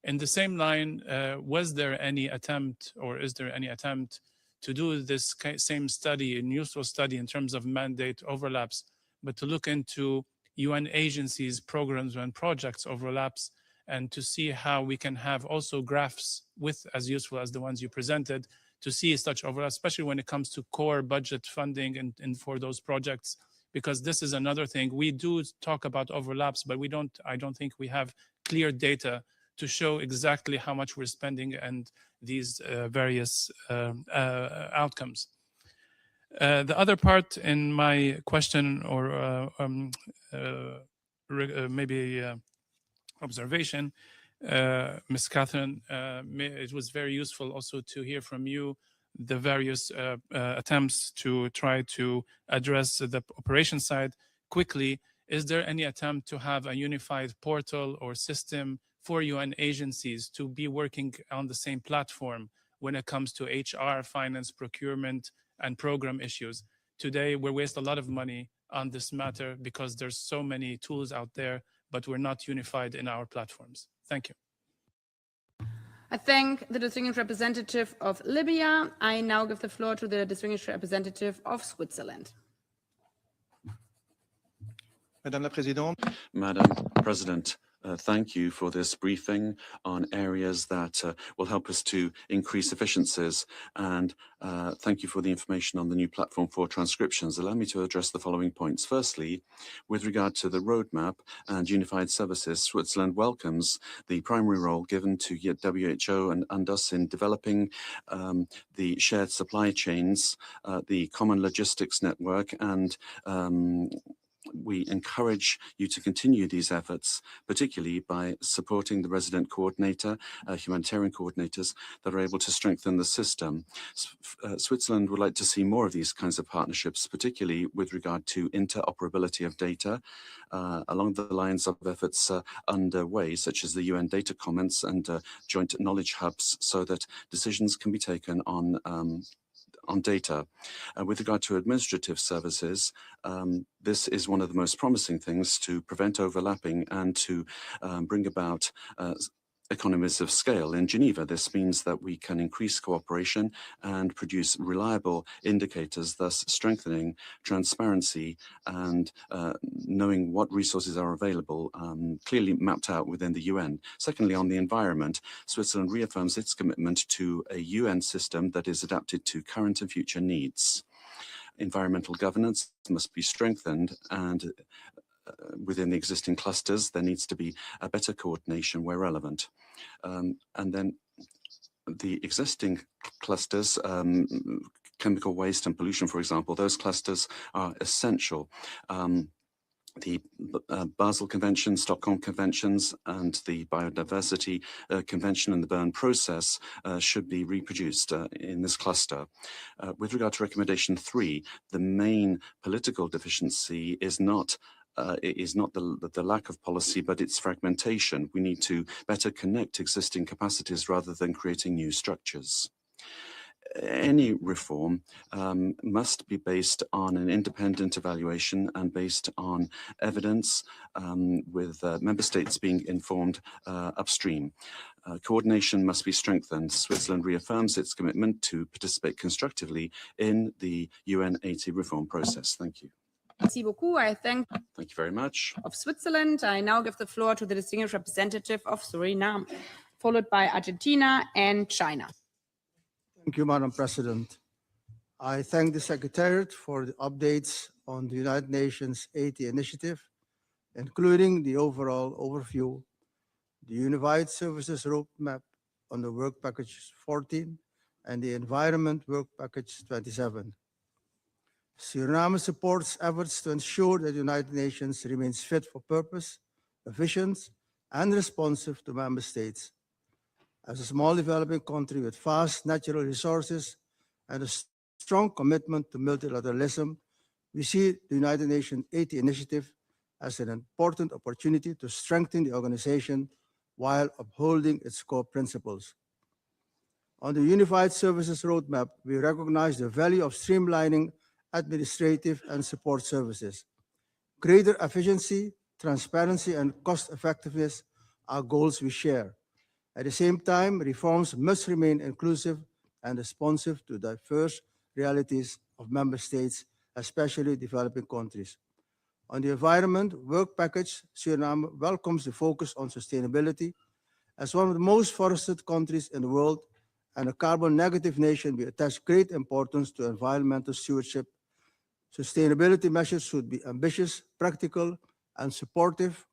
In the same line, was there any attempt, or is there any attempt to do this same study, a useful study in terms of mandate overlaps, but to look into UN agencies, programs and projects overlaps, and to see how we can have also graphs with as useful as the ones you presented to see such overlaps, especially when it comes to core budget funding and for those projects, because this is another thing. We do talk about overlaps, but I don't think we have clear data to show exactly how much we're spending and these various outcomes. The other part in my question, or maybe observation, Ms. Catherine, it was very useful also to hear from you the various attempts to try to address the operation side quickly. Is there any attempt to have a unified portal or system for UN agencies to be working on the same platform when it comes to HR, finance, procurement, and program issues? Today, we waste a lot of money on this matter because there's so many tools out there, but we're not unified in our platforms. Thank you. I thank the distinguished representative of Libya. I now give the floor to the distinguished representative of Switzerland. Madame President, thank you for this briefing on areas that will help us to increase efficiencies, and thank you for the information on the new platform for transcriptions. Allow me to address the following points. Firstly, with regard to the roadmap and unified services, Switzerland welcomes the primary role given to WHO and us in developing the shared supply chains, the common logistics network, and we encourage you to continue these efforts, particularly by supporting the resident coordinator, humanitarian coordinators that are able to strengthen the system. Switzerland would like to see more of these kinds of partnerships, particularly with regard to interoperability of data, along the lines of efforts underway, such as the UN data comments and joint knowledge hubs, so that decisions can be taken on data. With regard to administrative services, this is one of the most promising things to prevent overlapping and to bring about economies of scale. In Geneva, this means that we can increase cooperation and produce reliable indicators, thus strengthening transparency and knowing what resources are available, clearly mapped out within the UN. Secondly, on the environment, Switzerland reaffirms its commitment to a UN system that is adapted to current and future needs. Environmental governance must be strengthened, and within the existing clusters, there needs to be a better coordination where relevant. And then the existing clusters, chemical waste and pollution, for example, those clusters are essential. The Basel Convention, Stockholm Conventions, and the Biodiversity Convention and the Bern process should be reproduced in this cluster. With regard to recommendation 3, the main political deficiency is not the lack of policy, but its fragmentation. We need to better connect existing capacities rather than creating new structures. any reform must be based on an independent evaluation and based on evidence, with member states being informed upstream. Coordination must be strengthened. Switzerland reaffirms its commitment to participate constructively in the UN80 reform process. Thank you. Merci beaucoup. Thank you very much. Of Switzerland. I now give the floor to the distinguished representative of Suriname, followed by Argentina and China. Thank you, Madam President. I thank the Secretariat for the updates on the United Nations 80 Initiative, including the overall overview, the Unified Services Roadmap on the Work Package 14, and the Environment Work Package 27. Suriname supports efforts to ensure that the United Nations remains fit for purpose, efficient, and responsive to member states. As a small developing country with vast natural resources and a strong commitment to multilateralism, we see the United Nations 80 Initiative as an important opportunity to strengthen the organization while upholding its core principles. On the Unified Services Roadmap, we recognize the value of streamlining administrative and support services. Greater efficiency, transparency, and cost effectiveness are goals we share. At the same time, reforms must remain inclusive and responsive to diverse realities of member states, especially developing countries. On the environment work package, Suriname welcomes the focus on sustainability. As one of the most forested countries in the world and a carbon negative nation, we attach great importance to environmental stewardship. Sustainability measures should be ambitious, practical, and supportive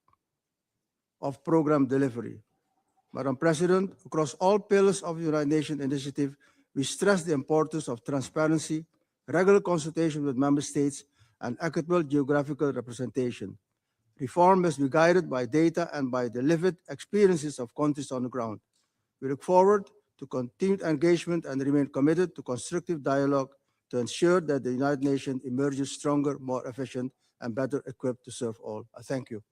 of program delivery. Madam President, across all pillars of the United Nations Initiative, we stress the importance of transparency, regular consultation with member states, and equitable geographical representation. Reform must be guided by data and by the lived experiences of countries on the ground. We look forward to continued engagement and remain committed to constructive dialogue to ensure that the United Nations emerges stronger, more efficient, and better equipped to serve all. I thank you.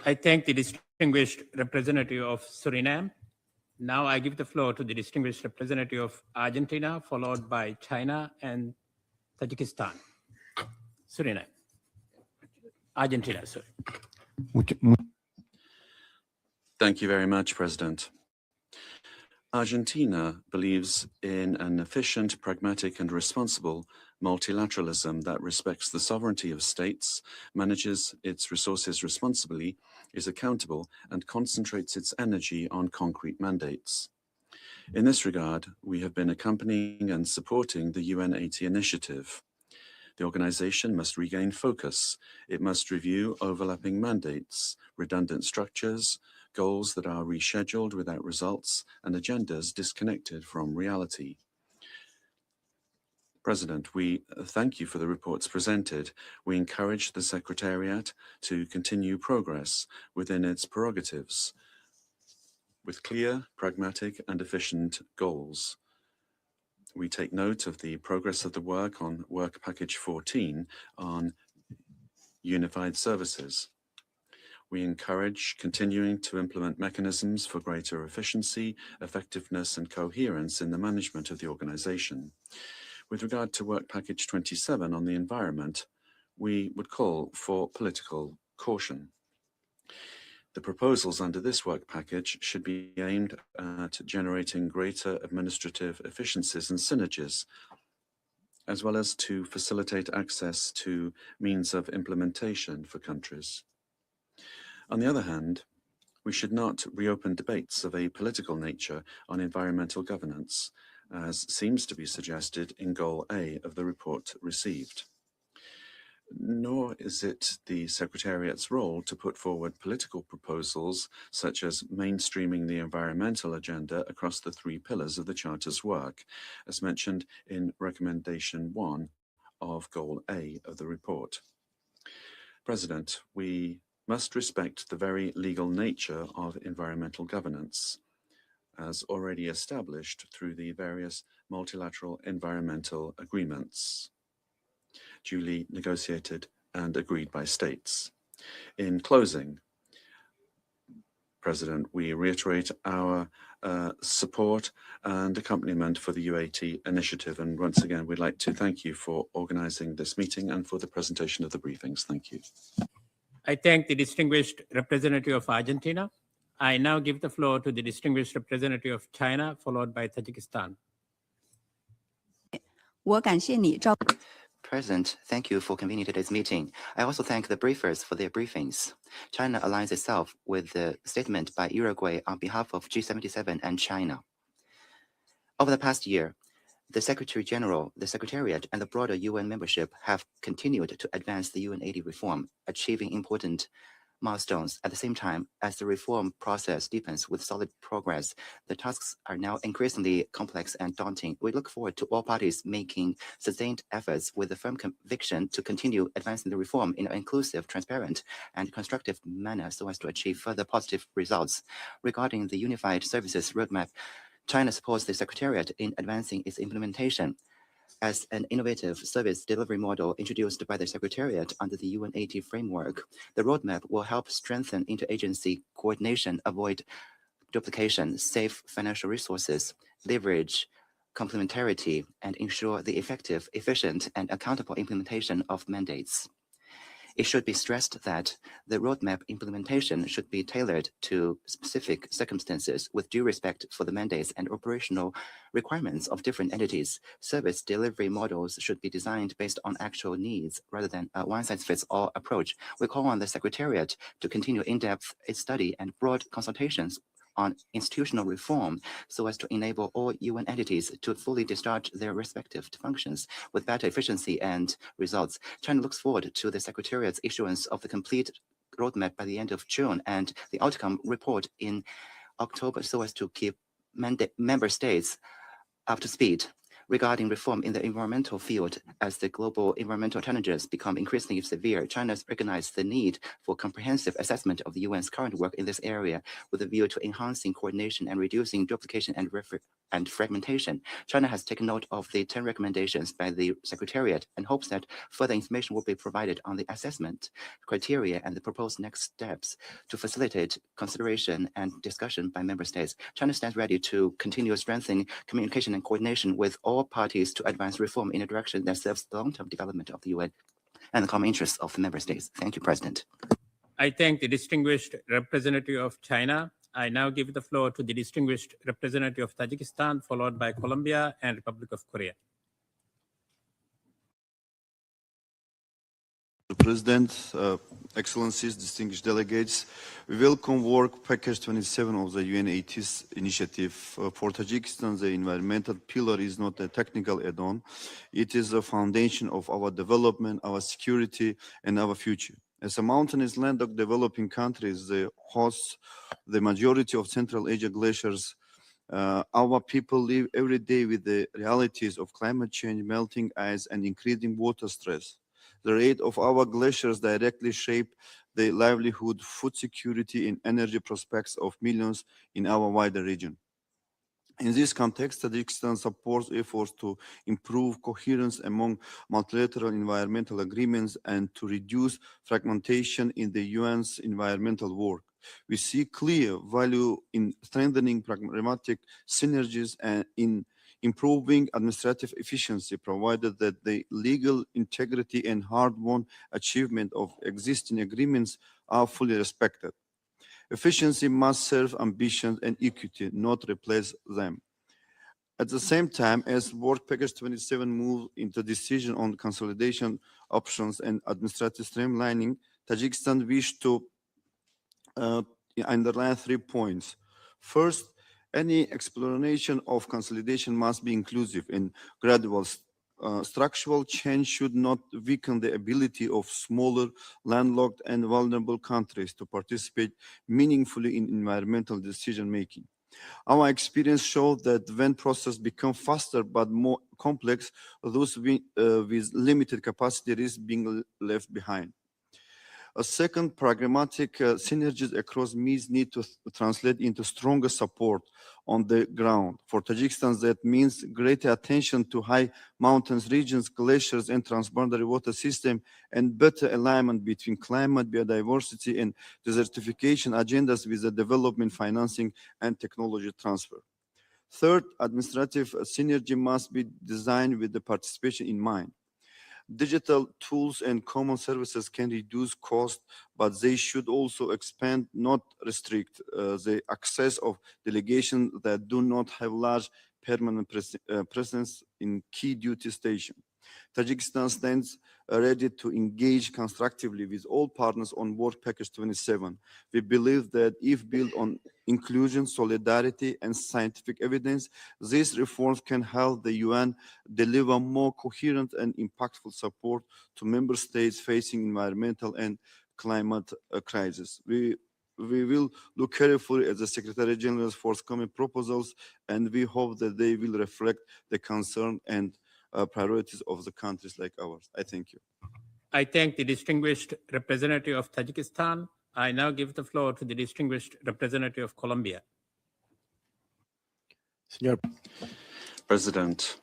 I thank the distinguished representative of Suriname. Now I give the floor to the distinguished representative of Argentina, followed by China and Tajikistan. Suriname. Argentina, sorry. Thank you very much, President. Argentina believes in an efficient, pragmatic, and responsible multilateralism that respects the sovereignty of states, manages its resources responsibly, is accountable, and concentrates its energy on concrete mandates. In this regard, we have been accompanying and supporting the UN80 Initiative. The organization must regain focus. It must review overlapping mandates, redundant structures, goals that are rescheduled without results, and agendas disconnected from reality. President, we thank you for the reports presented. We encourage the Secretariat to continue progress within its prerogatives with clear, pragmatic, and efficient goals. We take note of the progress of the work on Work Package 14 on unified services. We encourage continuing to implement mechanisms for greater efficiency, effectiveness, and coherence in the management of the organization. With regard to Work Package 27 on the environment, we would call for political caution. The proposals under this work package should be aimed at generating greater administrative efficiencies and synergies, as well as to facilitate access to means of implementation for countries. On the other hand, we should not reopen debates of a political nature on environmental governance, as seems to be suggested in Goal A of the report received. Nor is it the Secretariat's role to put forward political proposals such as mainstreaming the environmental agenda across the 3 pillars of the Charter's work, as mentioned in Recommendation 1 of Goal A of the report. President, we must respect the very legal nature of environmental governance, as already established through the various multilateral environmental agreements, duly negotiated and agreed by states. In closing, President, we reiterate our support and accompaniment for the U80 initiative. And once again, we'd like to thank you for organizing this meeting and for the presentation of the briefings. Thank you. I thank the distinguished representative of Argentina. I now give the floor to the distinguished representative of China, followed by Tajikistan. President, thank you for convening today's meeting. I also thank the briefers for their briefings. China aligns itself with the statement by Uruguay on behalf of G77 and China. Over the past year, the Secretary General, the Secretariat, and the broader UN membership have continued to advance the UN80 reform, achieving important milestones. At the same time, as the reform process deepens with solid progress, the tasks are now increasingly complex and daunting. We look forward to all parties making sustained efforts with a firm conviction to continue advancing the reform in an inclusive, transparent, and constructive manner so as to achieve further positive results. Regarding the Unified Services Roadmap, China supports the Secretariat in advancing its implementation. As an innovative service delivery model introduced by the Secretariat under the UN80 framework, the roadmap will help strengthen interagency coordination, avoid duplication, save financial resources, leverage complementarity, and ensure the effective, efficient, and accountable implementation of mandates. It should be stressed that the roadmap implementation should be tailored to specific circumstances with due respect for the mandates and operational requirements of different entities. Service delivery models should be designed based on actual needs rather than a one-size-fits-all approach. We call on the Secretariat to continue in-depth study and broad consultations on institutional reform so as to enable all UN entities to fully discharge their respective functions with better efficiency and results. China looks forward to the Secretariat's issuance of the complete roadmap by the end of June and the outcome report in October so as to keep member states up to speed. Regarding reform in the environmental field, as the global environmental challenges become increasingly severe, China has recognized the need for comprehensive assessment of the UN's current work in this area with a view to enhancing coordination and reducing duplication and fragmentation. China has taken note of the 10 recommendations by the Secretariat and hopes that further information will be provided on the assessment criteria and the proposed next steps to facilitate consideration and discussion by member states. China stands ready to continue strengthening communication and coordination with all parties to advance reform in a direction that serves the long-term development of the UN and the common interests of the member states. Thank you, President. I thank the distinguished representative of China. I now give the floor to the distinguished representative of Tajikistan, followed by Colombia and Republic of Korea. President, Excellencies, distinguished delegates, we welcome work package 27 of the UN80 initiative. For Tajikistan, the environmental pillar is not a technical add-on. It is a foundation of our development, our security, and our future. As a mountainous land of developing countries, the hosts the majority of Central Asia glaciers, our people live every day with the realities of climate change, melting ice, and increasing water stress. The rate of our glaciers directly shape the livelihood, food security, and energy prospects of millions in our wider region. In this context, Tajikistan supports efforts to improve coherence among multilateral environmental agreements and to reduce fragmentation in the UN's environmental work. We see clear value in strengthening pragmatic synergies and in improving administrative efficiency, provided that the legal integrity and hard-won achievement of existing agreements are fully respected. Efficiency must serve ambition and equity, not replace them. At the same time, as Work Package 27 moves into decision on consolidation options and administrative streamlining, Tajikistan wishes to underline 3 points. First, any exploration of consolidation must be inclusive and gradual. Structural change should not weaken the ability of smaller, landlocked, and vulnerable countries to participate meaningfully in environmental decision-making. Our experience shows that when processes become faster but more complex, those with limited capacity risk being left behind. A second, pragmatic synergies across MEAs need to translate into stronger support on the ground. For Tajikistan, that means greater attention to high mountains regions, glaciers, and transboundary water system, and better alignment between climate, biodiversity, and desertification agendas with the development, financing, and technology transfer. Third, administrative synergy must be designed with the participation in mind. Digital tools and common services can reduce cost, but they should also expand, not restrict, the access of delegations that do not have large permanent presence in key duty stations. Tajikistan stands ready to engage constructively with all partners on Work Package 27. We believe that if built on inclusion, solidarity, and scientific evidence, these reforms can help the UN deliver more coherent and impactful support to member states facing environmental and climate crisis. We will look carefully at the Secretary General's forthcoming proposals, and we hope that they will reflect the concern and priorities of the countries like ours. I thank you. I thank the distinguished representative of Tajikistan. I now give the floor to the distinguished representative of Colombia. Senor President,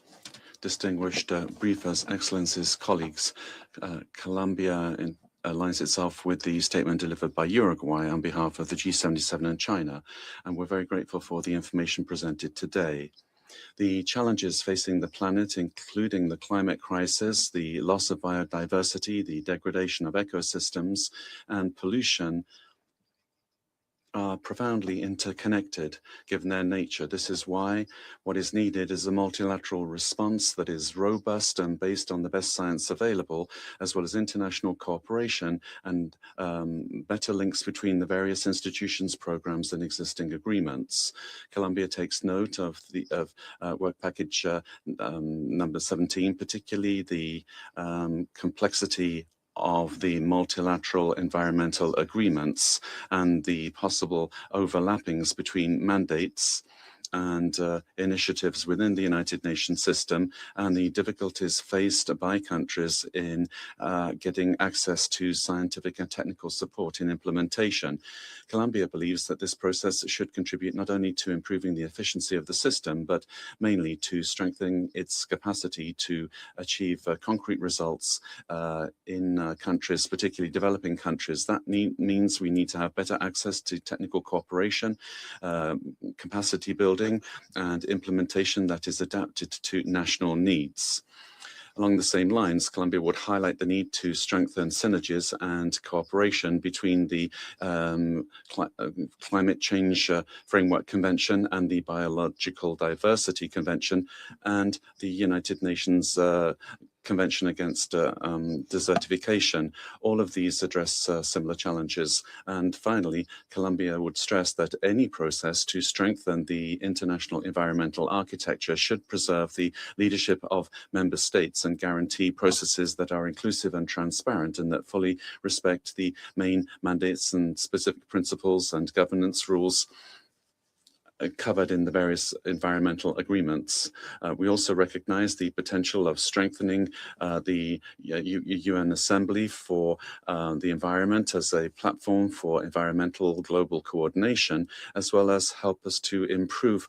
distinguished briefers, excellencies, colleagues, Colombia aligns itself with the statement delivered by Uruguay on behalf of the G77 and China, and we're very grateful for the information presented today. The challenges facing the planet, including the climate crisis, the loss of biodiversity, the degradation of ecosystems, and pollution, are profoundly interconnected given their nature. This is why what is needed is a multilateral response that is robust and based on the best science available, as well as international cooperation and better links between the various institutions, programs, and existing agreements. Colombia takes note of the work package number 17, particularly the complexity of the multilateral environmental agreements and the possible overlappings between mandates and initiatives within the United Nations system, and the difficulties faced by countries in getting access to scientific and technical support in implementation. Colombia believes that this process should contribute not only to improving the efficiency of the system, but mainly to strengthening its capacity to achieve concrete results in countries, particularly developing countries. That means we need to have better access to technical cooperation, capacity building, and implementation that is adapted to national needs. Along the same lines, Colombia would highlight the need to strengthen synergies and cooperation between the Climate Change Framework Convention and the Biological Diversity Convention and the United Nations Convention Against Desertification. All of these address similar challenges. And finally, Colombia would stress that any process to strengthen the international environmental architecture should preserve the leadership of member states and guarantee processes that are inclusive and transparent and that fully respect the main mandates and specific principles and governance rules covered in the various environmental agreements. We also recognize the potential of strengthening the UN Assembly for the Environment as a platform for environmental global coordination, as well as help us to improve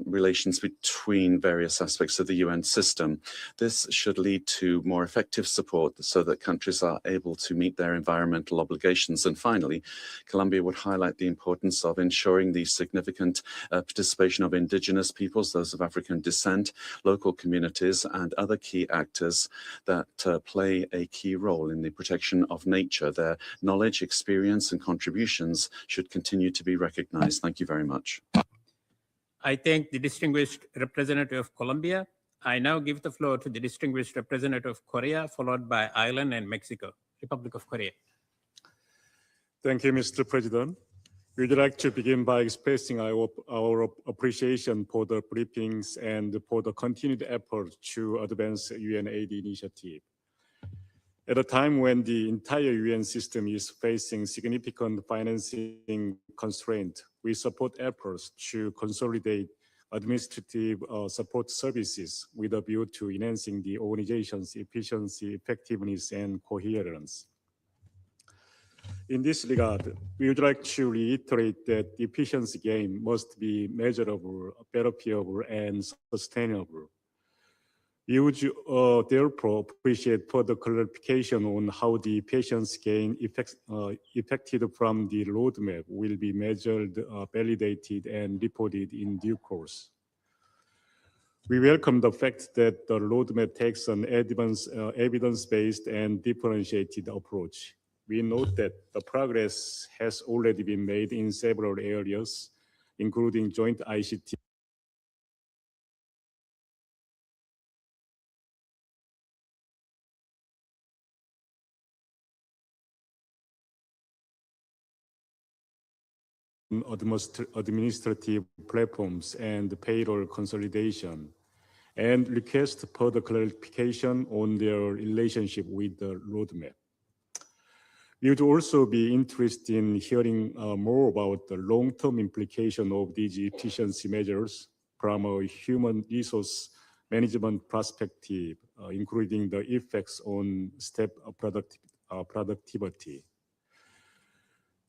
relations between various aspects of the UN system. This should lead to more effective support so that countries are able to meet their environmental obligations. And finally, Colombia would highlight the importance of ensuring the significant participation of indigenous peoples, those of African descent, local communities, and other key actors that play a key role in the protection of nature. Their knowledge, experience, and contributions should continue to be recognized. Thank you very much. I thank the distinguished representative of Colombia. I now give the floor to the distinguished representative of Korea, followed by Ireland and Mexico. Republic of Korea. Thank you, Mr. President. We'd like to begin by expressing our appreciation for the briefings and for the continued effort to advance UN80 initiative. At a time when the entire UN system is facing significant financing constraints, we support efforts to consolidate administrative support services with a view to enhancing the organization's efficiency, effectiveness, and coherence. In this regard, we would like to reiterate that efficiency gain must be measurable, verifiable, and sustainable. We would therefore appreciate further clarification on how the efficiency gain effected from the roadmap will be measured, validated, and reported in due course. We welcome the fact that the roadmap takes an evidence-based and differentiated approach. We note that the progress has already been made in several areas, including joint ICT administrative platforms and payroll consolidation, and request further clarification on their relationship with the roadmap. We would also be interested in hearing more about the long-term implication of these efficiency measures from a human resource management perspective, including the effects on staff productivity.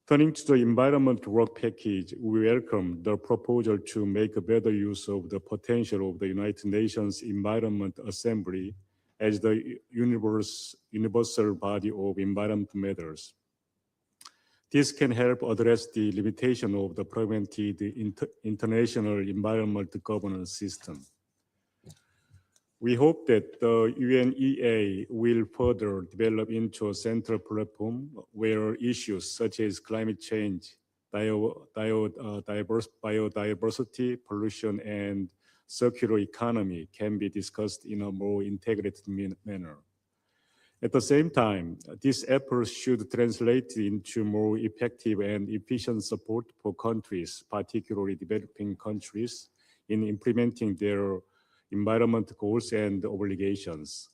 Turning to the environment work package, we welcome the proposal to make a better use of the potential of the United Nations Environment Assembly as the universal body of environment matters. This can help address the limitation of the fragmented international environment governance system. We hope that the UNEA will further develop into a central platform where issues such as climate change, biodiversity, pollution, and circular economy can be discussed in a more integrated manner. At the same time, these efforts should translate into more effective and efficient support for countries, particularly developing countries, in implementing their environment goals and obligations.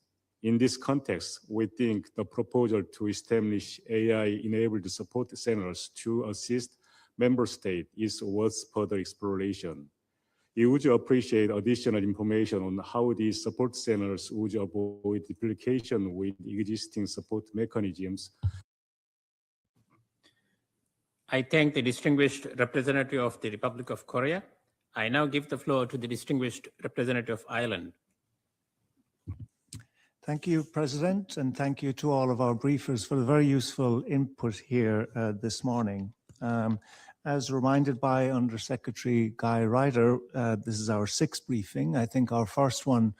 In this context, we think the proposal to establish AI-enabled support centers to assist member states is worth further exploration. We would appreciate additional information on how these support centers would avoid duplication with existing support mechanisms. I thank the distinguished representative of the Republic of Korea. I now give the floor to the distinguished representative of Ireland. Thank you, President, and thank you to all of our briefers for the very useful input here this morning. As reminded by Undersecretary Guy Ryder, this is our 6th briefing. I think our first one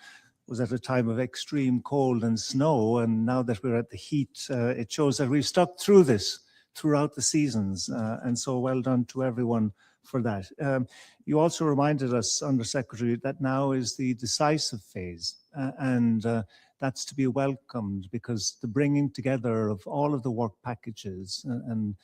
was at a time of extreme cold and snow, and now that we're at the heat, it shows that we've stuck through this throughout the seasons, and so well done to everyone for that. You also reminded us, Undersecretary, that now is the decisive phase, and that's to be welcomed because the bringing together of all of the work packages and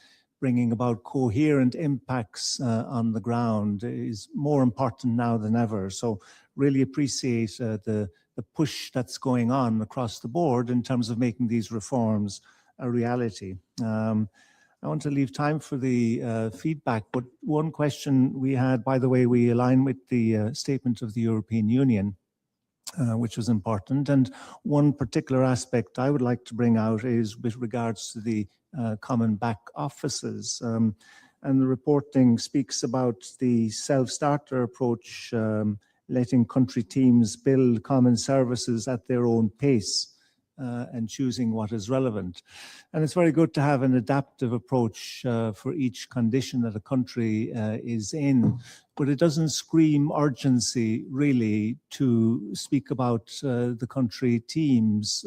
bringing about coherent impacts on the ground is more important now than ever. So really appreciate the push that's going on across the board in terms of making these reforms a reality. I want to leave time for the feedback, but one question we had, by the way, we align with the statement of the European Union, which was important. And one particular aspect I would like to bring out is with regards to the common back offices. And the reporting speaks about the self-starter approach, letting country teams build common services at their own pace. And choosing what is relevant. And it's very good to have an adaptive approach for each condition that a country is in, but it doesn't scream urgency really to speak about the country teams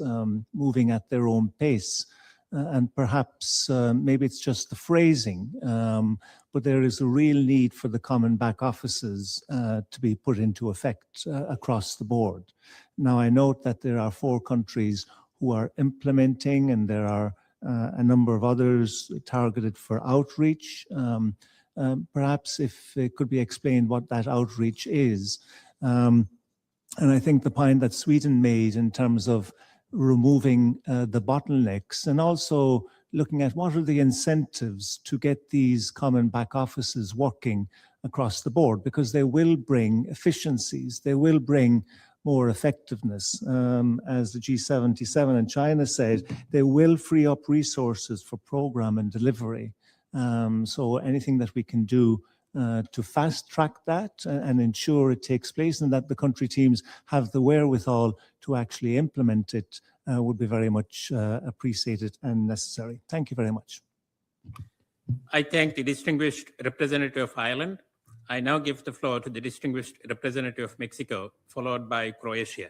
moving at their own pace. And perhaps maybe it's just the phrasing, but there is a real need for the common back offices to be put into effect across the board. Now, I note that there are 4 countries who are implementing, and there are a number of others targeted for outreach. Perhaps if it could be explained what that outreach is. And I think the point that Sweden made in terms of removing the bottlenecks and also looking at what are the incentives to get these common back offices working across the board, because they will bring efficiencies, they will bring more effectiveness. As the G77 and China said, they will free up resources for program and delivery. So anything that we can do to fast track that and ensure it takes place and that the country teams have the wherewithal to actually implement it would be very much appreciated and necessary. Thank you very much. I thank the distinguished representative of Ireland. I now give the floor to the distinguished representative of Mexico, followed by Croatia.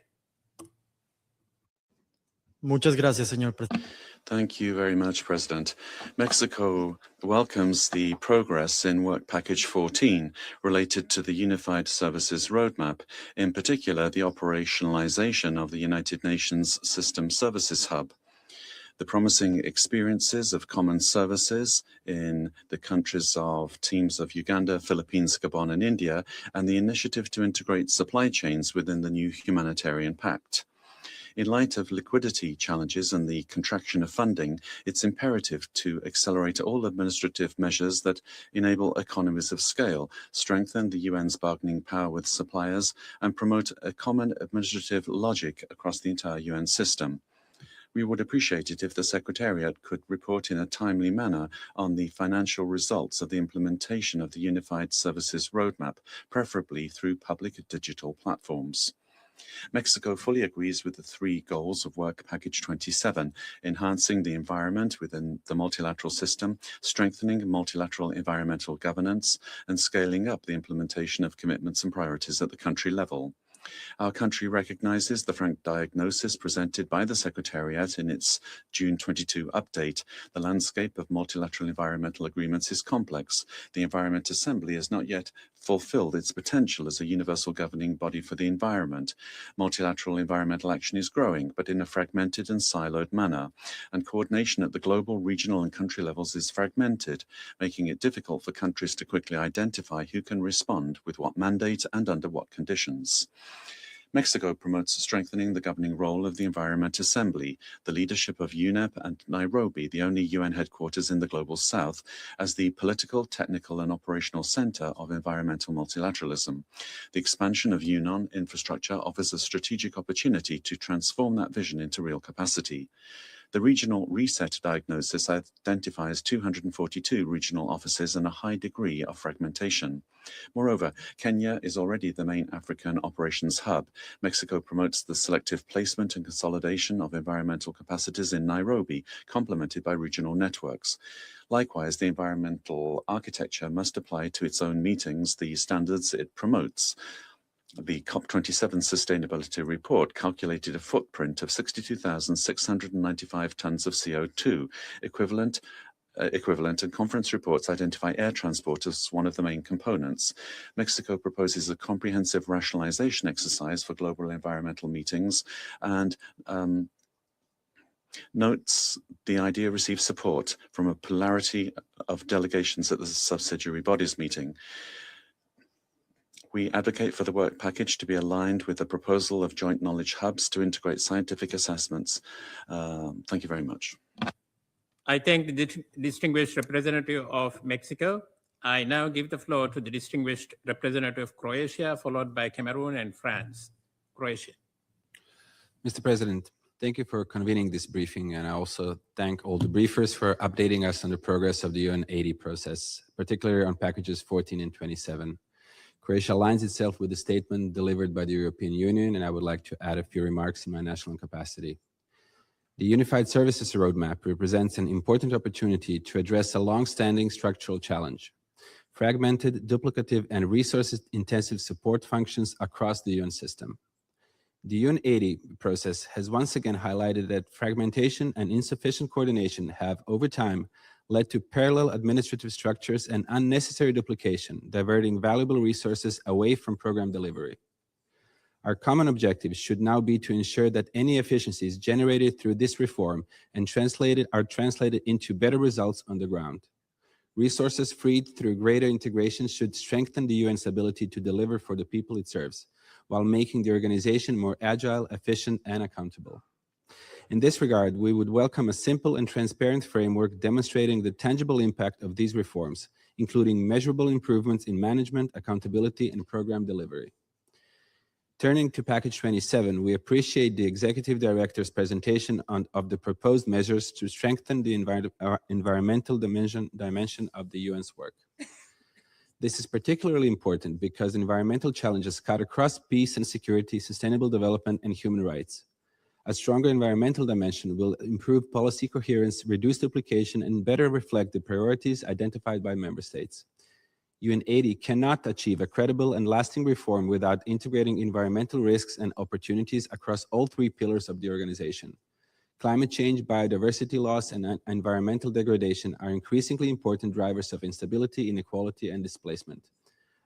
Muchas gracias, señor presidente. Thank you very much, President. Mexico welcomes the progress in Work Package 14 related to the Unified Services Roadmap, in particular the operationalization of the United Nations System Services Hub. The promising experiences of common services in the countries of teams of Uganda, Philippines, Gabon, and India, and the initiative to integrate supply chains within the new humanitarian pact. In light of liquidity challenges and the contraction of funding, it's imperative to accelerate all administrative measures that enable economies of scale, strengthen the UN's bargaining power with suppliers, and promote a common administrative logic across the entire UN system. We would appreciate it if the Secretariat could report in a timely manner on the financial results of the implementation of the Unified Services Roadmap, preferably through public digital platforms. Mexico fully agrees with the three goals of Work Package 27, enhancing the environment within the multilateral system, strengthening multilateral environmental governance, and scaling up the implementation of commitments and priorities at the country level. Our country recognizes the frank diagnosis presented by the Secretariat in its June 22 update. The landscape of multilateral environmental agreements is complex. The Environment Assembly has not yet fulfilled its potential as a universal governing body for the environment. Multilateral environmental action is growing, but in a fragmented and siloed manner, and coordination at the global, regional, and country levels is fragmented, making it difficult for countries to quickly identify who can respond with what mandate and under what conditions. Mexico promotes strengthening the governing role of the Environment Assembly, the leadership of UNEP and Nairobi, the only UN headquarters in the Global South, as the political, technical, and operational center of environmental multilateralism. The expansion of UNON infrastructure offers a strategic opportunity to transform that vision into real capacity. The regional reset diagnosis identifies 242 regional offices and a high degree of fragmentation. Moreover, Kenya is already the main African operations hub. Mexico promotes the selective placement and consolidation of environmental capacities in Nairobi, complemented by regional networks. Likewise, the environmental architecture must apply to its own meetings the standards it promotes. The COP27 Sustainability Report calculated a footprint of 62,695 tons of CO2, equivalent, and conference reports identify air transport as one of the main components. Mexico proposes a comprehensive rationalization exercise for global environmental meetings and notes the idea receives support from a plurality of delegations at the subsidiary bodies meeting. We advocate for the work package to be aligned with the proposal of joint knowledge hubs to integrate scientific assessments. Thank you very much. I thank the distinguished representative of Mexico. I now give the floor to the distinguished representative of Croatia, followed by Cameroon and France. Croatia. Mr. President, thank you for convening this briefing, and I also thank all the briefers for updating us on the progress of the UN80 process, particularly on packages 14 and 27. Croatia aligns itself with the statement delivered by the European Union, and I would like to add a few remarks in my national capacity. The Unified Services Roadmap represents an important opportunity to address a long-standing structural challenge: fragmented, duplicative, and resource-intensive support functions across the UN system. The UN80 process has once again highlighted that fragmentation and insufficient coordination have, over time, led to parallel administrative structures and unnecessary duplication, diverting valuable resources away from program delivery. Our common objective should now be to ensure that any efficiencies generated through this reform and are translated into better results on the ground. Resources freed through greater integration should strengthen the UN's ability to deliver for the people it serves, while making the organization more agile, efficient, and accountable. In this regard, we would welcome a simple and transparent framework demonstrating the tangible impact of these reforms, including measurable improvements in management, accountability, and program delivery. Turning to package 27, we appreciate the Executive Director's presentation of the proposed measures to strengthen the environmental dimension of the UN's work. This is particularly important because environmental challenges cut across peace and security, sustainable development, and human rights. A stronger environmental dimension will improve policy coherence, reduce duplication, and better reflect the priorities identified by member states. UN80 cannot achieve a credible and lasting reform without integrating environmental risks and opportunities across all three pillars of the organization. Climate change, biodiversity loss, and environmental degradation are increasingly important drivers of instability, inequality, and displacement.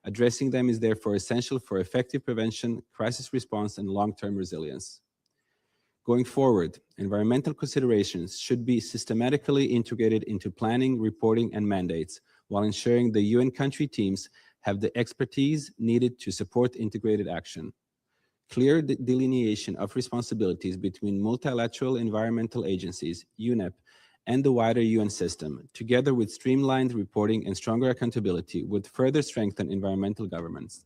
Addressing them is therefore essential for effective prevention, crisis response, and long-term resilience. Going forward, environmental considerations should be systematically integrated into planning, reporting, and mandates, while ensuring the UN country teams have the expertise needed to support integrated action. Clear delineation of responsibilities between multilateral environmental agencies, UNEP, and the wider UN system, together with streamlined reporting and stronger accountability, would further strengthen environmental governance.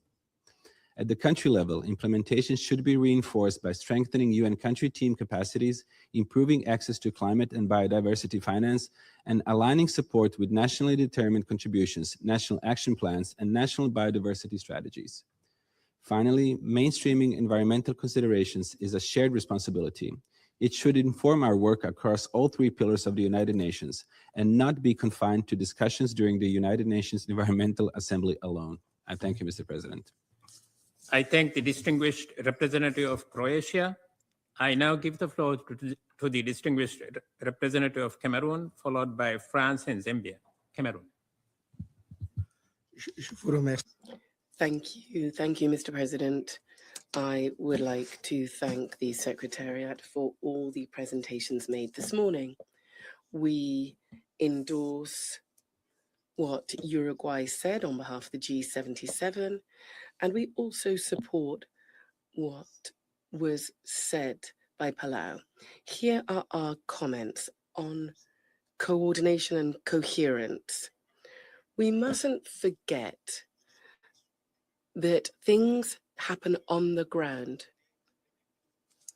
At the country level, implementation should be reinforced by strengthening UN country team capacities, improving access to climate and biodiversity finance, and aligning support with nationally determined contributions, national action plans, and national biodiversity strategies. Finally, mainstreaming environmental considerations is a shared responsibility. It should inform our work across all three pillars of the United Nations and not be confined to discussions during the United Nations Environmental Assembly alone. I thank you, Mr. President. I thank the distinguished representative of Croatia. I now give the floor to the distinguished representative of Cameroon, followed by France and Zambia. Cameroon. Thank you, Mr. President. I would like to thank the Secretariat for all the presentations made this morning. We endorse what Uruguay said on behalf of the G77, and we also support what was said by Palau. Here are our comments on coordination and coherence. We mustn't forget that things happen on the ground.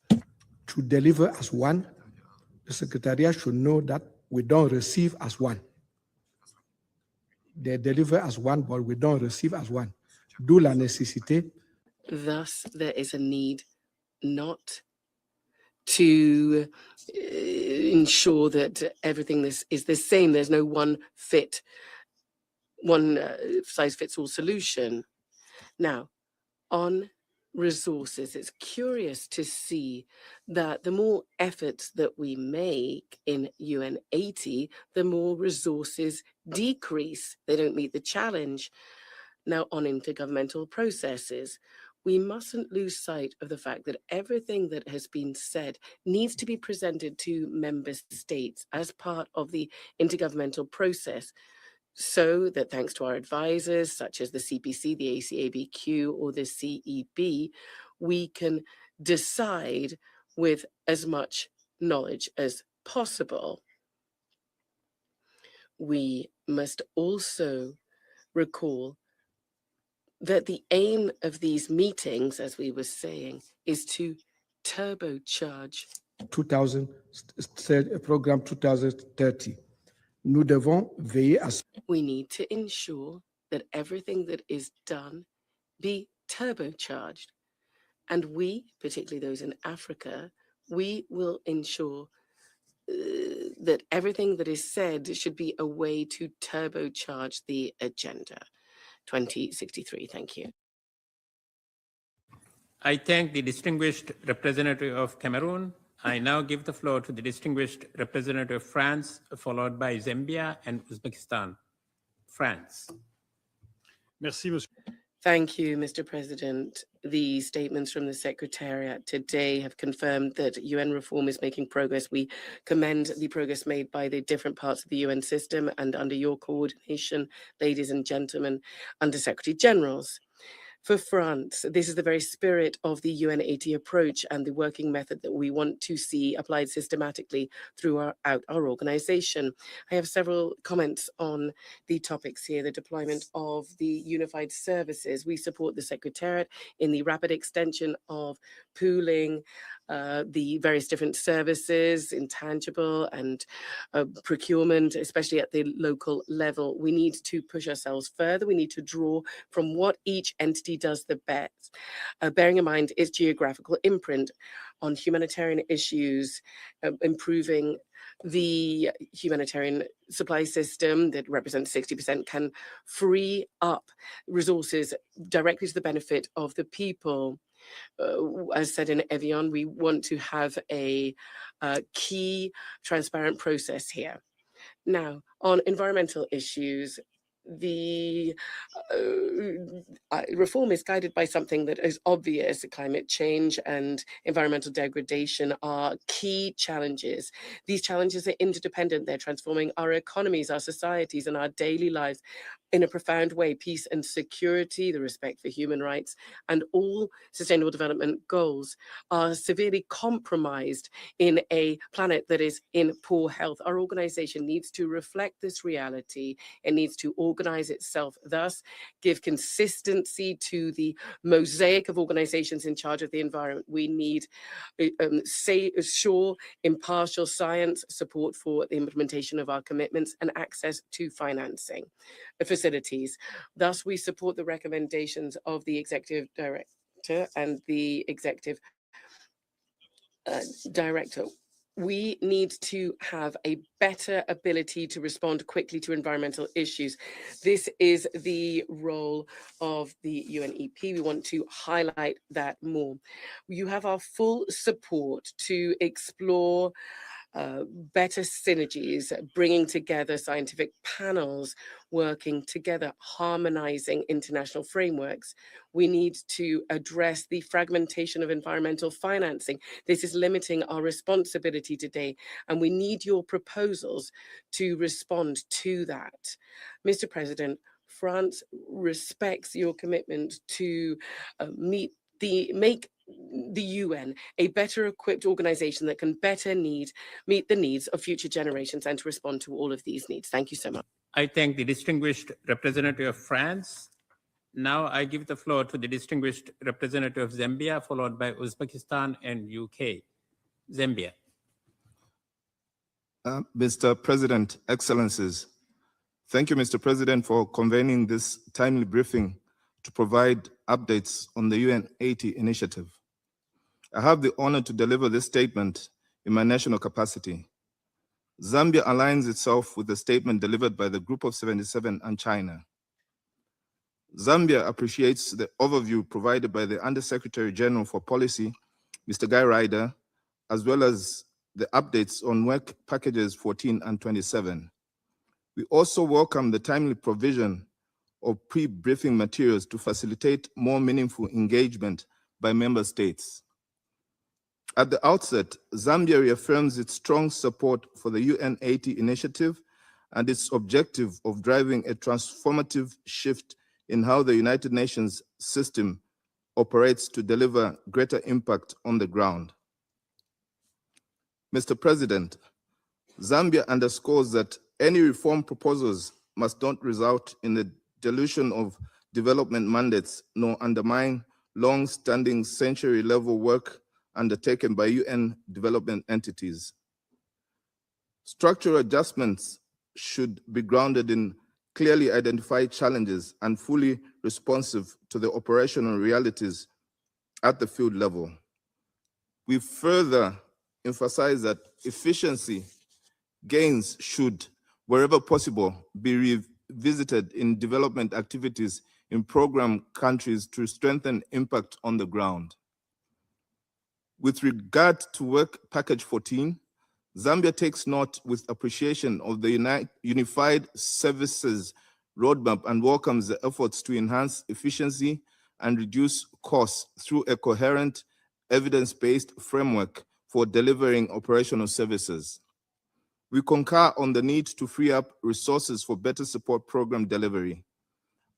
To deliver as one, the Secretariat should know that we don't receive as one. They deliver as one, but we don't receive as one. D'où la nécessité. Thus, there is a need not to ensure that everything is the same. There's no one size fits all solution. Now, on resources, it's curious to see that the more efforts that we make in UN80, the more resources decrease. They don't meet the challenge. Now, on intergovernmental processes, we mustn't lose sight of the fact that everything that has been said needs to be presented to member states as part of the intergovernmental process, so that thanks to our advisors, such as the CPC, the ACABQ, or the CEB, we can decide with as much knowledge as possible. We must also recall that the aim of these meetings, as we were saying, is to turbocharge Programme 2030. Nous devons veiller à ce we need to ensure that everything that is done be turbocharged. And we, particularly those in Africa, we will ensure that everything that is said should be a way to turbocharge the agenda. 2063, thank you. I thank the distinguished representative of Cameroon. I now give the floor to the distinguished representative of France, followed by Zambia and Uzbekistan. France. Merci, monsieur. Thank you, Mr. President. The statements from the Secretariat today have confirmed that UN reform is making progress. We commend the progress made by the different parts of the UN system and under your coordination, ladies and gentlemen, Under Secretary Generals. For France, this is the very spirit of the UN80 approach and the working method that we want to see applied systematically throughout our organization. I have several comments on the topics here. The deployment of the unified services. We support the Secretariat in the rapid extension of pooling the various different services, intangible and procurement, especially at the local level. We need to push ourselves further. We need to draw from what each entity does the best, bearing in mind its geographical imprint on humanitarian issues, improving the humanitarian supply system that represents 60% can free up resources directly to the benefit of the people. As said in Evian, we want to have a key transparent process here. Now, on environmental issues, the reform is guided by something that is obvious. Climate change and environmental degradation are key challenges. These challenges are interdependent. They're transforming our economies, our societies, and our daily lives in a profound way. Peace and security, the respect for human rights, and all sustainable development goals are severely compromised in a planet that is in poor health. Our organization needs to reflect this reality. It needs to organize itself, thus give consistency to the mosaic of organizations in charge of the environment. We need sure, impartial science, support for the implementation of our commitments, and access to financing facilities. Thus, we support the recommendations of the executive director and the executive director. We need to have a better ability to respond quickly to environmental issues. This is the role of the UNEP. We want to highlight that more. You have our full support to explore better synergies, bringing together scientific panels, working together, harmonizing international frameworks. We need to address the fragmentation of environmental financing. This is limiting our responsibility today, and we need your proposals to respond to that. Mr. President, France respects your commitment to make the UN a better equipped organization that can better meet the needs of future generations and to respond to all of these needs. Thank you so much. I thank the distinguished representative of France. Now I give the floor to the distinguished representative of Zambia, followed by Uzbekistan and UK. Zambia. Mr. President, Excellencies, thank you, Mr. President, for convening this timely briefing to provide updates on the UN80 initiative. I have the honor to deliver this statement in my national capacity. Zambia aligns itself with the statement delivered by the Group of 77 and China. Zambia appreciates the overview provided by the Undersecretary General for Policy, Mr. Guy Ryder, as well as the updates on work packages 14 and 27. We also welcome the timely provision of pre-briefing materials to facilitate more meaningful engagement by member states. At the outset, Zambia reaffirms its strong support for the UN80 initiative and its objective of driving a transformative shift in how the United Nations system operates to deliver greater impact on the ground. Mr. President, Zambia underscores that any reform proposals must not result in the dilution of development mandates nor undermine long-standing century-level work undertaken by UN development entities. Structural adjustments should be grounded in clearly identified challenges and fully responsive to the operational realities at the field level. We further emphasize that efficiency gains should, wherever possible, be revisited in development activities in program countries to strengthen impact on the ground. With regard to Work Package 14, Zambia takes note with appreciation of the Unified Services Roadmap and welcomes the efforts to enhance efficiency and reduce costs through a coherent, evidence-based framework for delivering operational services. We concur on the need to free up resources for better support program delivery.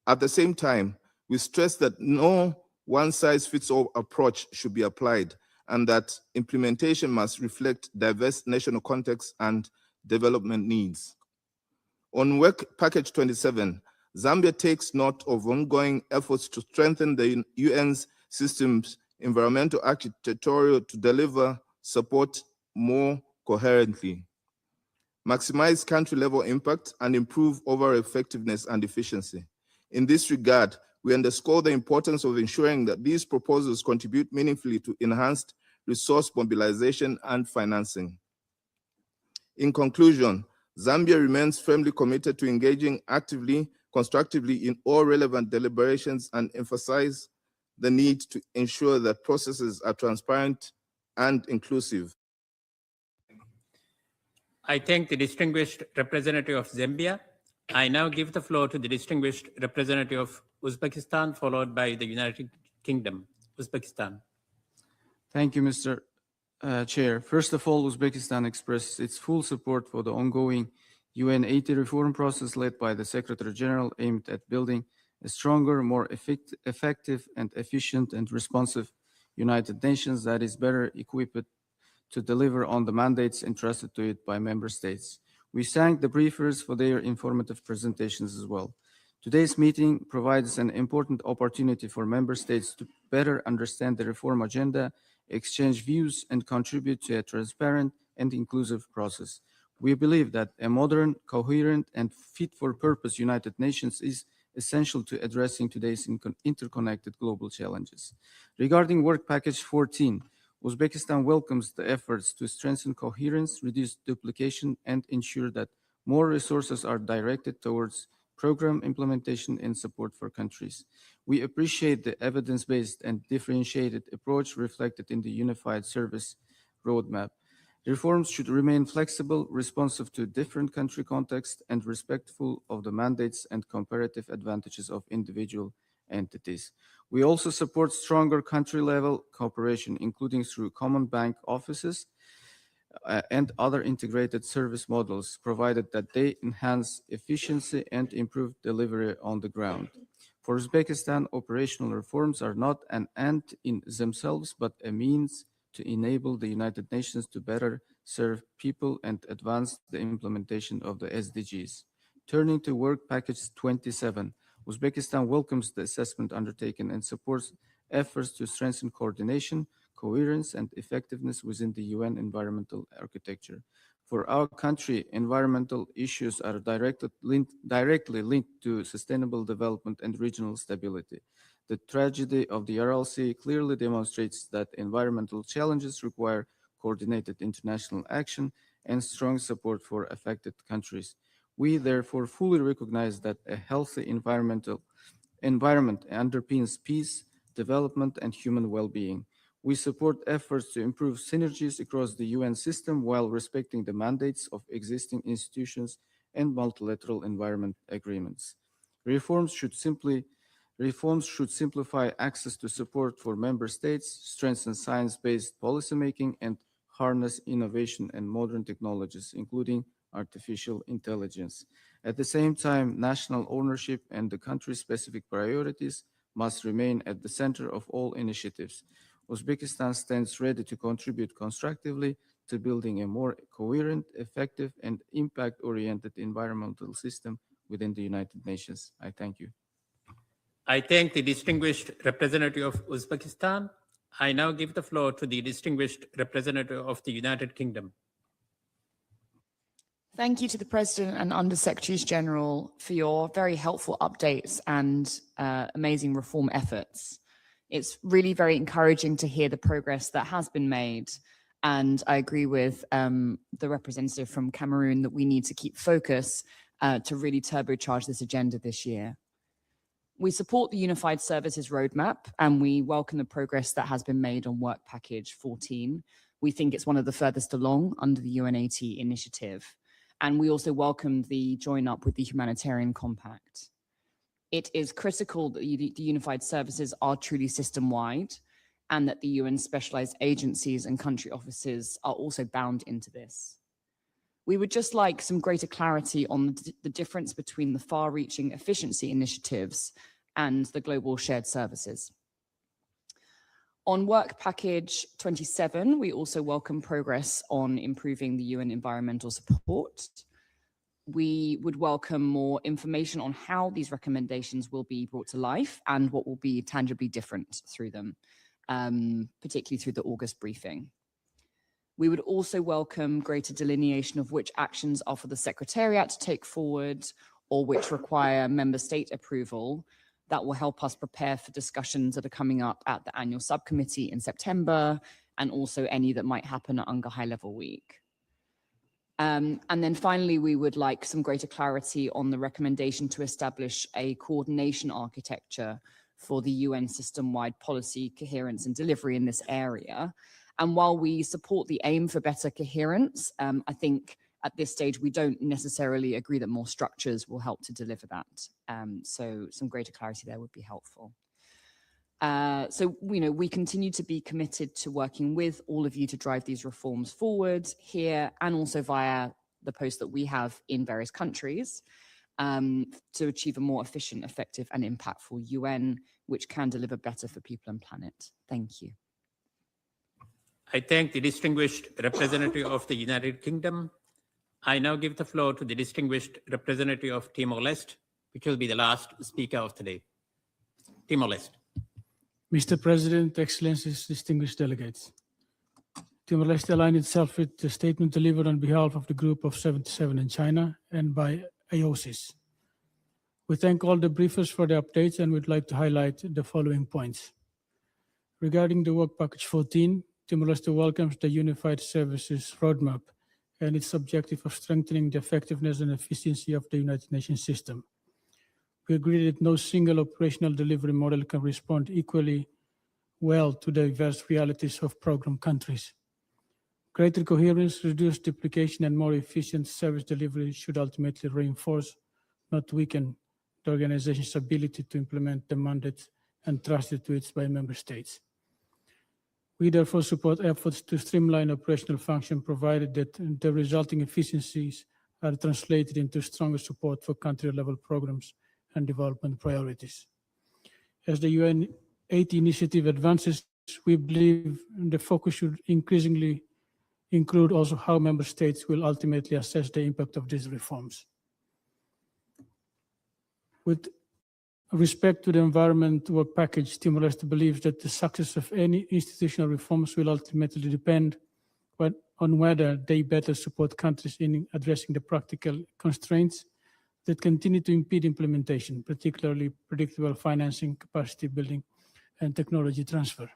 At the same time, We stress that no one-size-fits-all approach should be applied and that implementation must reflect diverse national contexts and development needs. On Work Package 27, Zambia takes note of ongoing efforts to strengthen the UN's systems environmental architecture to deliver support more coherently, maximize country-level impact, and improve overall effectiveness and efficiency. In this regard, we underscore the importance of ensuring that these proposals contribute meaningfully to enhanced resource mobilization and financing. In conclusion, Zambia remains firmly committed to engaging actively, constructively in all relevant deliberations and emphasize the need to ensure that processes are transparent and inclusive. I thank the distinguished representative of Zambia. I now give the floor to the distinguished representative of Uzbekistan, followed by the United Kingdom. Uzbekistan. Thank you, Mr. Chair. First of all, Uzbekistan expresses its full support for the ongoing UN80 reform process led by the Secretary General aimed at building a stronger, more effective and efficient and responsive United Nations that is better equipped to deliver on the mandates entrusted to it by member states. We thank the briefers for their informative presentations as well. Today's meeting provides an important opportunity for member states to better understand the reform agenda, exchange views, and contribute to a transparent and inclusive process. We believe that a modern, coherent, and fit-for-purpose United Nations is essential to addressing today's interconnected global challenges. Regarding Work Package 14, Uzbekistan welcomes the efforts to strengthen coherence, reduce duplication, and ensure that more resources are directed towards program implementation and support for countries. We appreciate the evidence-based and differentiated approach reflected in the Unified Service Roadmap. Reforms should remain flexible, responsive to different country contexts, and respectful of the mandates and comparative advantages of individual entities. We also support stronger country-level cooperation, including through common bank offices and other integrated service models, provided that they enhance efficiency and improve delivery on the ground. For Uzbekistan, operational reforms are not an end in themselves, but a means to enable the United Nations to better serve people and advance the implementation of the SDGs. Turning to Work Package 27, Uzbekistan welcomes the assessment undertaken and supports efforts to strengthen coordination, coherence, and effectiveness within the UN environmental architecture. For our country, environmental issues are directly linked to sustainable development and regional stability. The tragedy of the RLC clearly demonstrates that environmental challenges require coordinated international action and strong support for affected countries. We therefore fully recognize that a healthy environment underpins peace, development, and human well-being. We support efforts to improve synergies across the UN system while respecting the mandates of existing institutions and multilateral environment agreements. Reforms should simplify access to support for member states, strengthen science-based policymaking, and harness innovation and modern technologies, including artificial intelligence. At the same time, national ownership and the country-specific priorities must remain at the center of all initiatives. Uzbekistan stands ready to contribute constructively to building a more coherent, effective, and impact-oriented environmental system within the United Nations. I thank you. I thank the distinguished representative of Uzbekistan. I now give the floor to the distinguished representative of the United Kingdom. Thank you to the President and Under-Secretaries General for your very helpful updates and amazing reform efforts. It's really very encouraging to hear the progress that has been made. And I agree with the representative from Cameroon that we need to keep focus to really turbocharge this agenda this year. We support the Unified Services Roadmap and we welcome the progress that has been made on Work Package 14. We think it's one of the furthest along under the UN80 Initiative. And we also welcome the join up with the Humanitarian Compact. It is critical that the unified services are truly system-wide and that the UN specialized agencies and country offices are also bound into this. We would just like some greater clarity on the difference between the far-reaching efficiency initiatives and the global shared services. On work package 27, we also welcome progress on improving the UN environmental support. We would welcome more information on how these recommendations will be brought to life and what will be tangibly different through them, particularly through the August briefing. We would also welcome greater delineation of which actions are for the Secretariat to take forward or which require member state approval. That will help us prepare for discussions that are coming up at the annual subcommittee in September, and also any that might happen at UNGA High Level Week. And then finally, we would like some greater clarity on the recommendation to establish a coordination architecture for the UN system-wide policy coherence and delivery in this area. And while we support the aim for better coherence, I think at this stage, we don't necessarily agree that more structures will help to deliver that. So some greater clarity there would be helpful. We continue to be committed to working with all of you to drive these reforms forward here and also via the posts that we have in various countries to achieve a more efficient, effective and impactful UN, which can deliver better for people and planet. Thank you. I thank the distinguished representative of the United Kingdom. I now give the floor to the distinguished representative of Timor-Leste, which will be the last speaker of the day. Timor-Leste. Mr. President, Excellencies, distinguished delegates. Timor-Leste aligned itself with the statement delivered on behalf of the Group of 77 in China and by IOSIS. We thank all the briefers for the updates and would like to highlight the following points. Regarding the Work Package 14, Timor-Leste welcomes the Unified Services Roadmap and its objective of strengthening the effectiveness and efficiency of the United Nations system. We agree that no single operational delivery model can respond equally well to the diverse realities of program countries. Greater coherence, reduced duplication, and more efficient service delivery should ultimately reinforce, not weaken, the organization's ability to implement the mandate entrusted to it by member states. We therefore support efforts to streamline operational function, provided that the resulting efficiencies are translated into stronger support for country-level programs and development priorities. As the UN80 Initiative advances, we believe the focus should increasingly include also how member states will ultimately assess the impact of these reforms. With respect to the environment work package, Timor-Leste believes that the success of any institutional reforms will ultimately depend on whether they better support countries in addressing the practical constraints that continue to impede implementation, particularly predictable financing, capacity building, and technology transfer.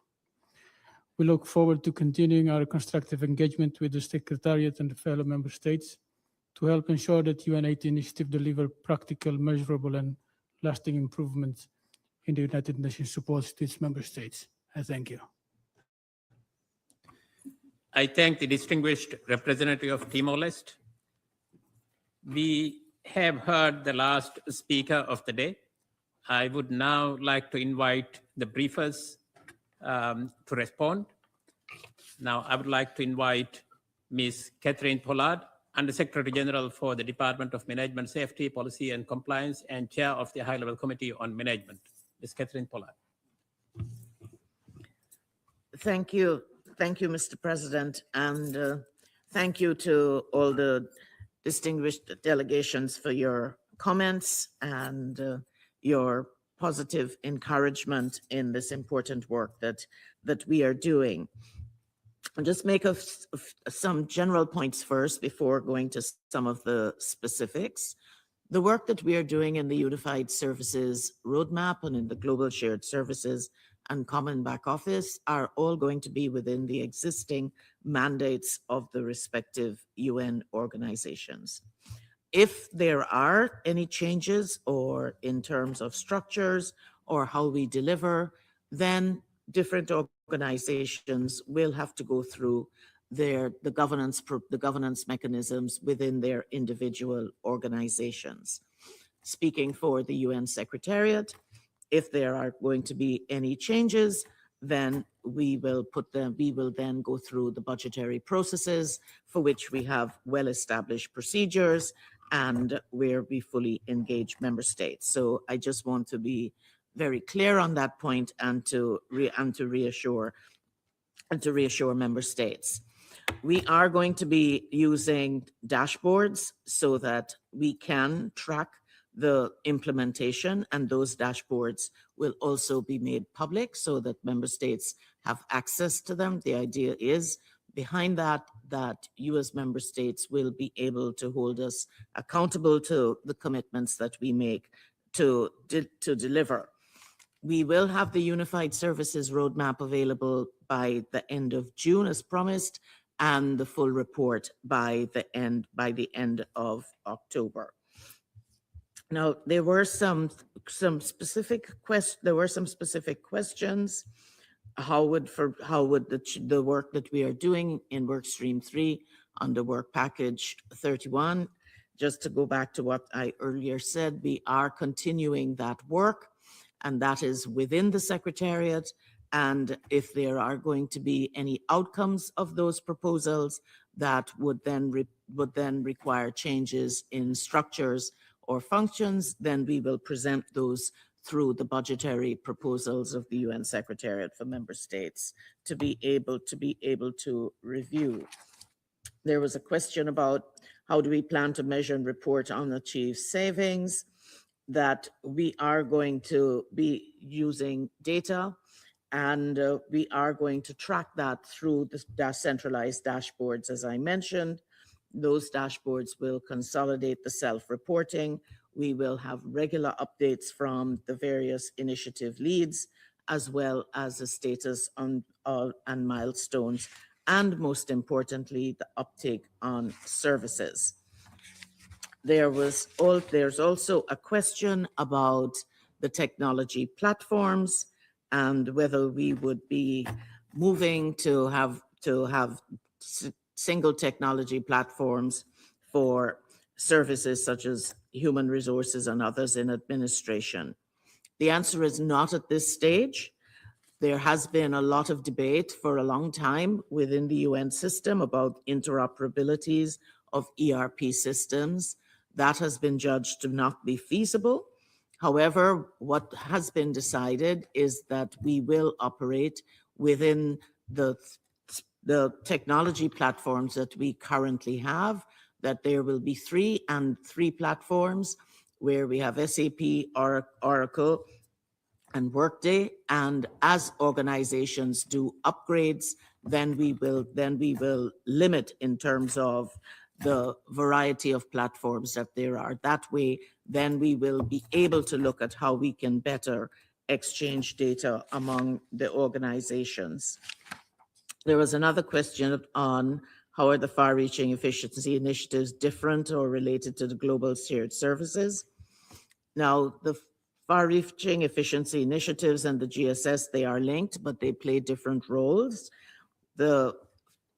We look forward to continuing our constructive engagement with the Secretariat and the fellow member states to help ensure that UN80 Initiative deliver practical, measurable, and lasting improvements in the United Nations support to its member states. I thank you. I thank the distinguished representative of Timor-Leste. We have heard the last speaker of the day. I would now like to invite the briefers to respond. Now, I would like to invite Ms. Catherine Pollard, Under-Secretary General for the Department of Management, Safety, Policy and Compliance, and Chair of the High-Level Committee on Management. Ms. Catherine Pollard. Thank you. Thank you, Mr. President, and thank you to all the distinguished delegations for your comments and your positive encouragement in this important work that we are doing. I'll just make some general points first before going to some of the specifics. The work that we are doing in the Unified Services Roadmap and in the Global Shared Services and Common Back Office are all going to be within the existing mandates of the respective UN organizations. If there are any changes or in terms of structures or how we deliver, then different organizations will have to go through the governance mechanisms within their individual organizations. Speaking for the UN Secretariat, if there are going to be any changes, then we will then go through the budgetary processes for which we have well-established procedures and where we fully engage member states. So I just want to be very clear on that point and to reassure member states. We are going to be using dashboards so that we can track the implementation, and those dashboards will also be made public so that member states have access to them. The idea is behind that you as member states will be able to hold us accountable to the commitments that we make to deliver. We will have the Unified Services Roadmap available by the end of June as promised, and the full report by the end of October. Now, there were some specific questions. How would the work that we are doing in work stream 3 under work package 31, just to go back to what I earlier said, we are continuing that work, and that is within the Secretariat. And if there are going to be any outcomes of those proposals that would then require changes in structures or functions, then we will present those through the budgetary proposals of the UN Secretariat for member states to be able to review. There was a question about how do we plan to measure and report on achieved savings, that we are going to be using data, and we are going to track that through the centralized dashboards, as I mentioned. Those dashboards will consolidate the self-reporting. We will have regular updates from the various initiative leads, as well as the status on and milestones, and most importantly, the uptake on services. There's also a question about the technology platforms and whether we would be moving to have single technology platforms for services such as human resources and others in administration. The answer is not at this stage. There has been a lot of debate for a long time within the UN system about interoperabilities of ERP systems. That has been judged to not be feasible. However, what has been decided is that we will operate within the technology platforms that we currently have, that there will be three platforms where we have SAP, Oracle, and Workday. And as organizations do upgrades, then we will limit in terms of the variety of platforms that there are. That way, then we will be able to look at how we can better exchange data among the organizations. There was another question on how are the far-reaching efficiency initiatives different or related to the global shared services. Now, the far-reaching efficiency initiatives and the GSS, they are linked, but they play different roles. The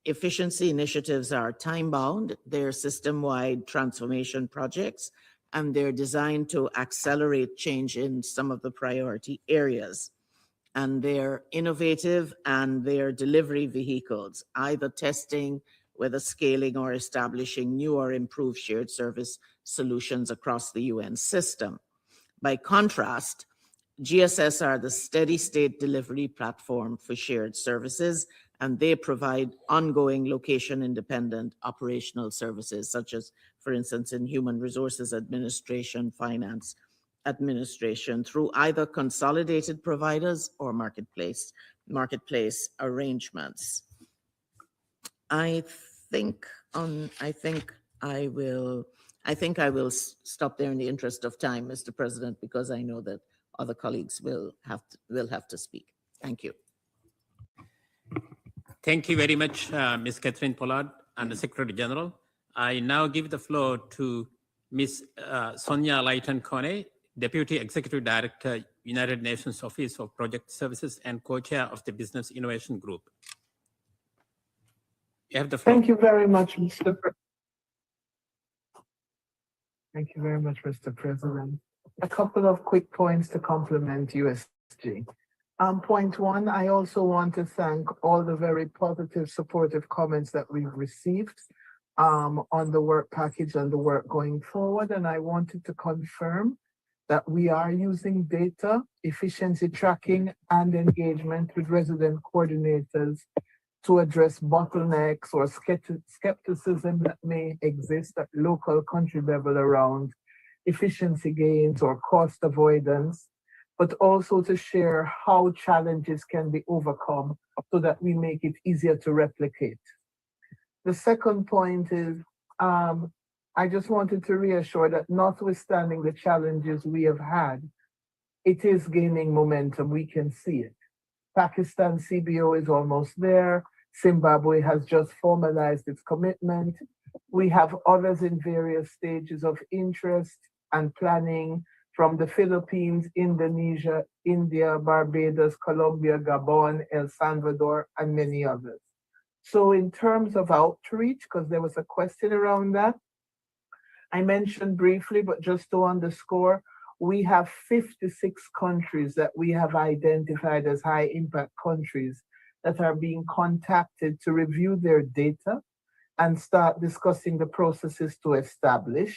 efficiency initiatives are time-bound, they're system-wide transformation projects, and they're designed to accelerate change in some of the priority areas. And they're innovative and they're delivery vehicles, either testing, whether scaling or establishing new or improved shared service solutions across the UN system. By contrast, GSS are the steady state delivery platform for shared services, and they provide ongoing location independent operational services, such as, for instance, in human resources administration, finance administration, through either consolidated providers or marketplace arrangements. I think I will stop there in the interest of time, Mr. President, because I know that other colleagues will have to speak. Thank you. Thank you very much, Ms. Catherine Pollard, Under Secretary General. I now give the floor to Ms. Sonia Layton-Kone, Deputy Executive Director, United Nations Office of Project Services and co-chair of the Business Innovation Group. You have the floor. Thank you very much, Mr. Thank you very much, Mr. President. A couple of quick points to complement USG. Point one, I also want to thank all the very positive, supportive comments that we've received on the work package and the work going forward. And I wanted to confirm that we are using data, efficiency tracking, and engagement with resident coordinators to address bottlenecks or skepticism that may exist at local country level around efficiency gains or cost avoidance, but also to share how challenges can be overcome so that we make it easier to replicate. The second point is, I just wanted to reassure that notwithstanding the challenges we have had, it is gaining momentum. We can see it. Pakistan CBO is almost there. Zimbabwe has just formalized its commitment. We have others in various stages of interest and planning from the Philippines, Indonesia, India, Barbados, Colombia, Gabon, El Salvador, and many others. So in terms of outreach, because there was a question around that, I mentioned briefly, but just to underscore, we have 56 countries that we have identified as high impact countries that are being contacted to review their data and start discussing the processes to establish.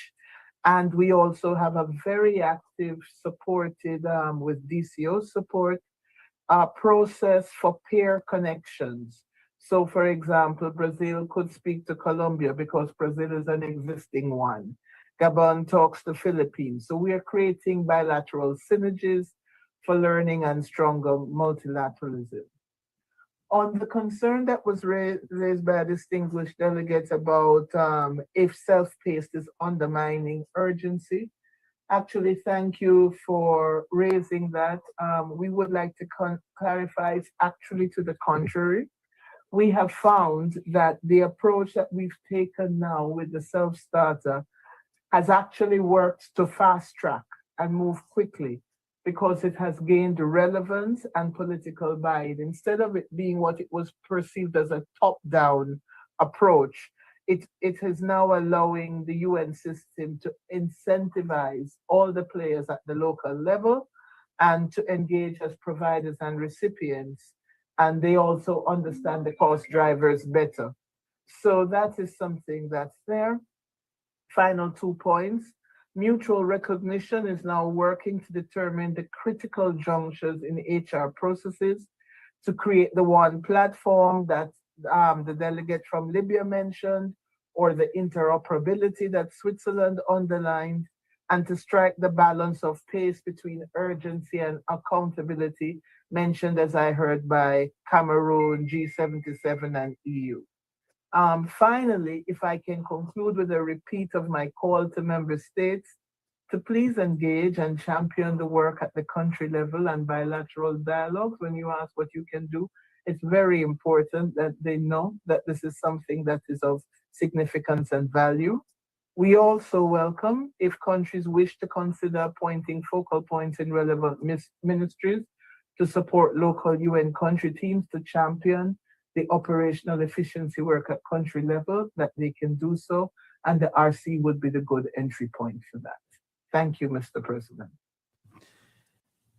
And we also have a very active, supported with DCO support, process for peer connections. So for example, Brazil could speak to Colombia because Brazil is an existing one. Gabon talks to Philippines. So we are creating bilateral synergies for learning and stronger multilateralism. On the concern that was raised by a distinguished delegate about if self-paced is undermining urgency, actually, thank you for raising that. We would like to clarify it's actually to the contrary. We have found that the approach that we've taken now with the self-starter has actually worked to fast track and move quickly because it has gained relevance and political buy-in. Instead of it being what it was perceived as a top-down approach, it is now allowing the UN system to incentivize all the players at the local level and to engage as providers and recipients. And they also understand the cost drivers better. So that is something that's there. Final 2 points. Mutual recognition is now working to determine the critical junctures in HR processes to create the one platform that the delegate from Libya mentioned, or the interoperability that Switzerland underlined, and to strike the balance of pace between urgency and accountability mentioned, as I heard, by Cameroon, G77, and EU. Finally, if I can conclude with a repeat of my call to member states to please engage and champion the work at the country level and bilateral dialogues. When you ask what you can do, it's very important that they know that this is something that is of significance and value. We also welcome if countries wish to consider appointing focal points in relevant ministries to support local UN country teams to champion the operational efficiency work at country level, that they can do so, and the RC would be the good entry point for that. Thank you, Mr. President.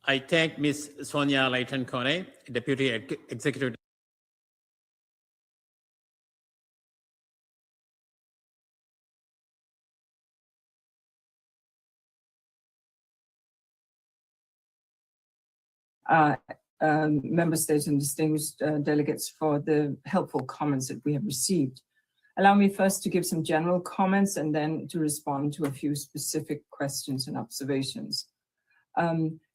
I thank Ms. Sonia Layton-Kone, Deputy Executive. Member states and distinguished delegates for the helpful comments that we have received. Allow me first to give some general comments and then to respond to a few specific questions and observations.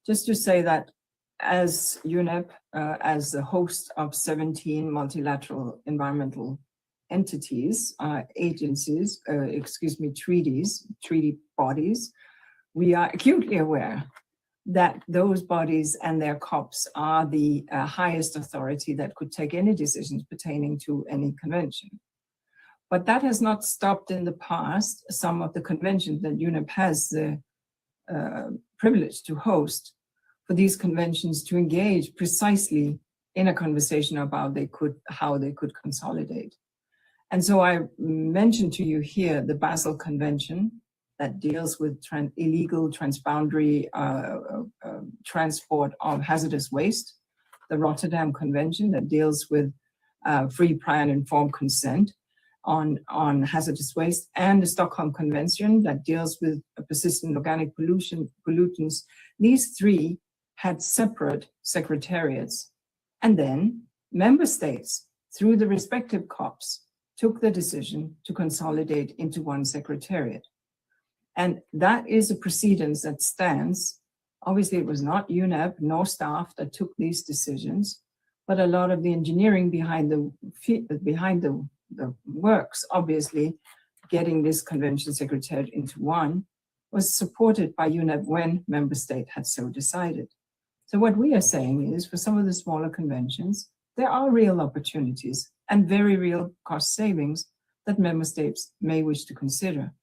Just to say that as UNEP, as the host of 17 multilateral environmental entities, agencies, treaty bodies, we are acutely aware that those bodies and their COPs are the highest authority that could take any decisions pertaining to any convention. But that has not stopped in the past some of the conventions that UNEP has the privilege to host for these conventions to engage precisely in a conversation about how they could consolidate. And so I mentioned to you here the Basel Convention that deals with illegal transboundary transport of hazardous waste, the Rotterdam Convention that deals with free, prior, and informed consent, on hazardous waste, and the Stockholm Convention that deals with persistent organic pollutants. These three had separate secretariats. And then member states, through the respective COPs, took the decision to consolidate into one secretariat. And that is a precedence that stands. Obviously, it was not UNEP nor staff that took these decisions, but a lot of the engineering behind the works, obviously, getting this convention secretariat into one, was supported by UNEP when member state had so decided. So what we are saying is, for some of the smaller conventions, there are real opportunities and very real cost savings that member states may wish to consider.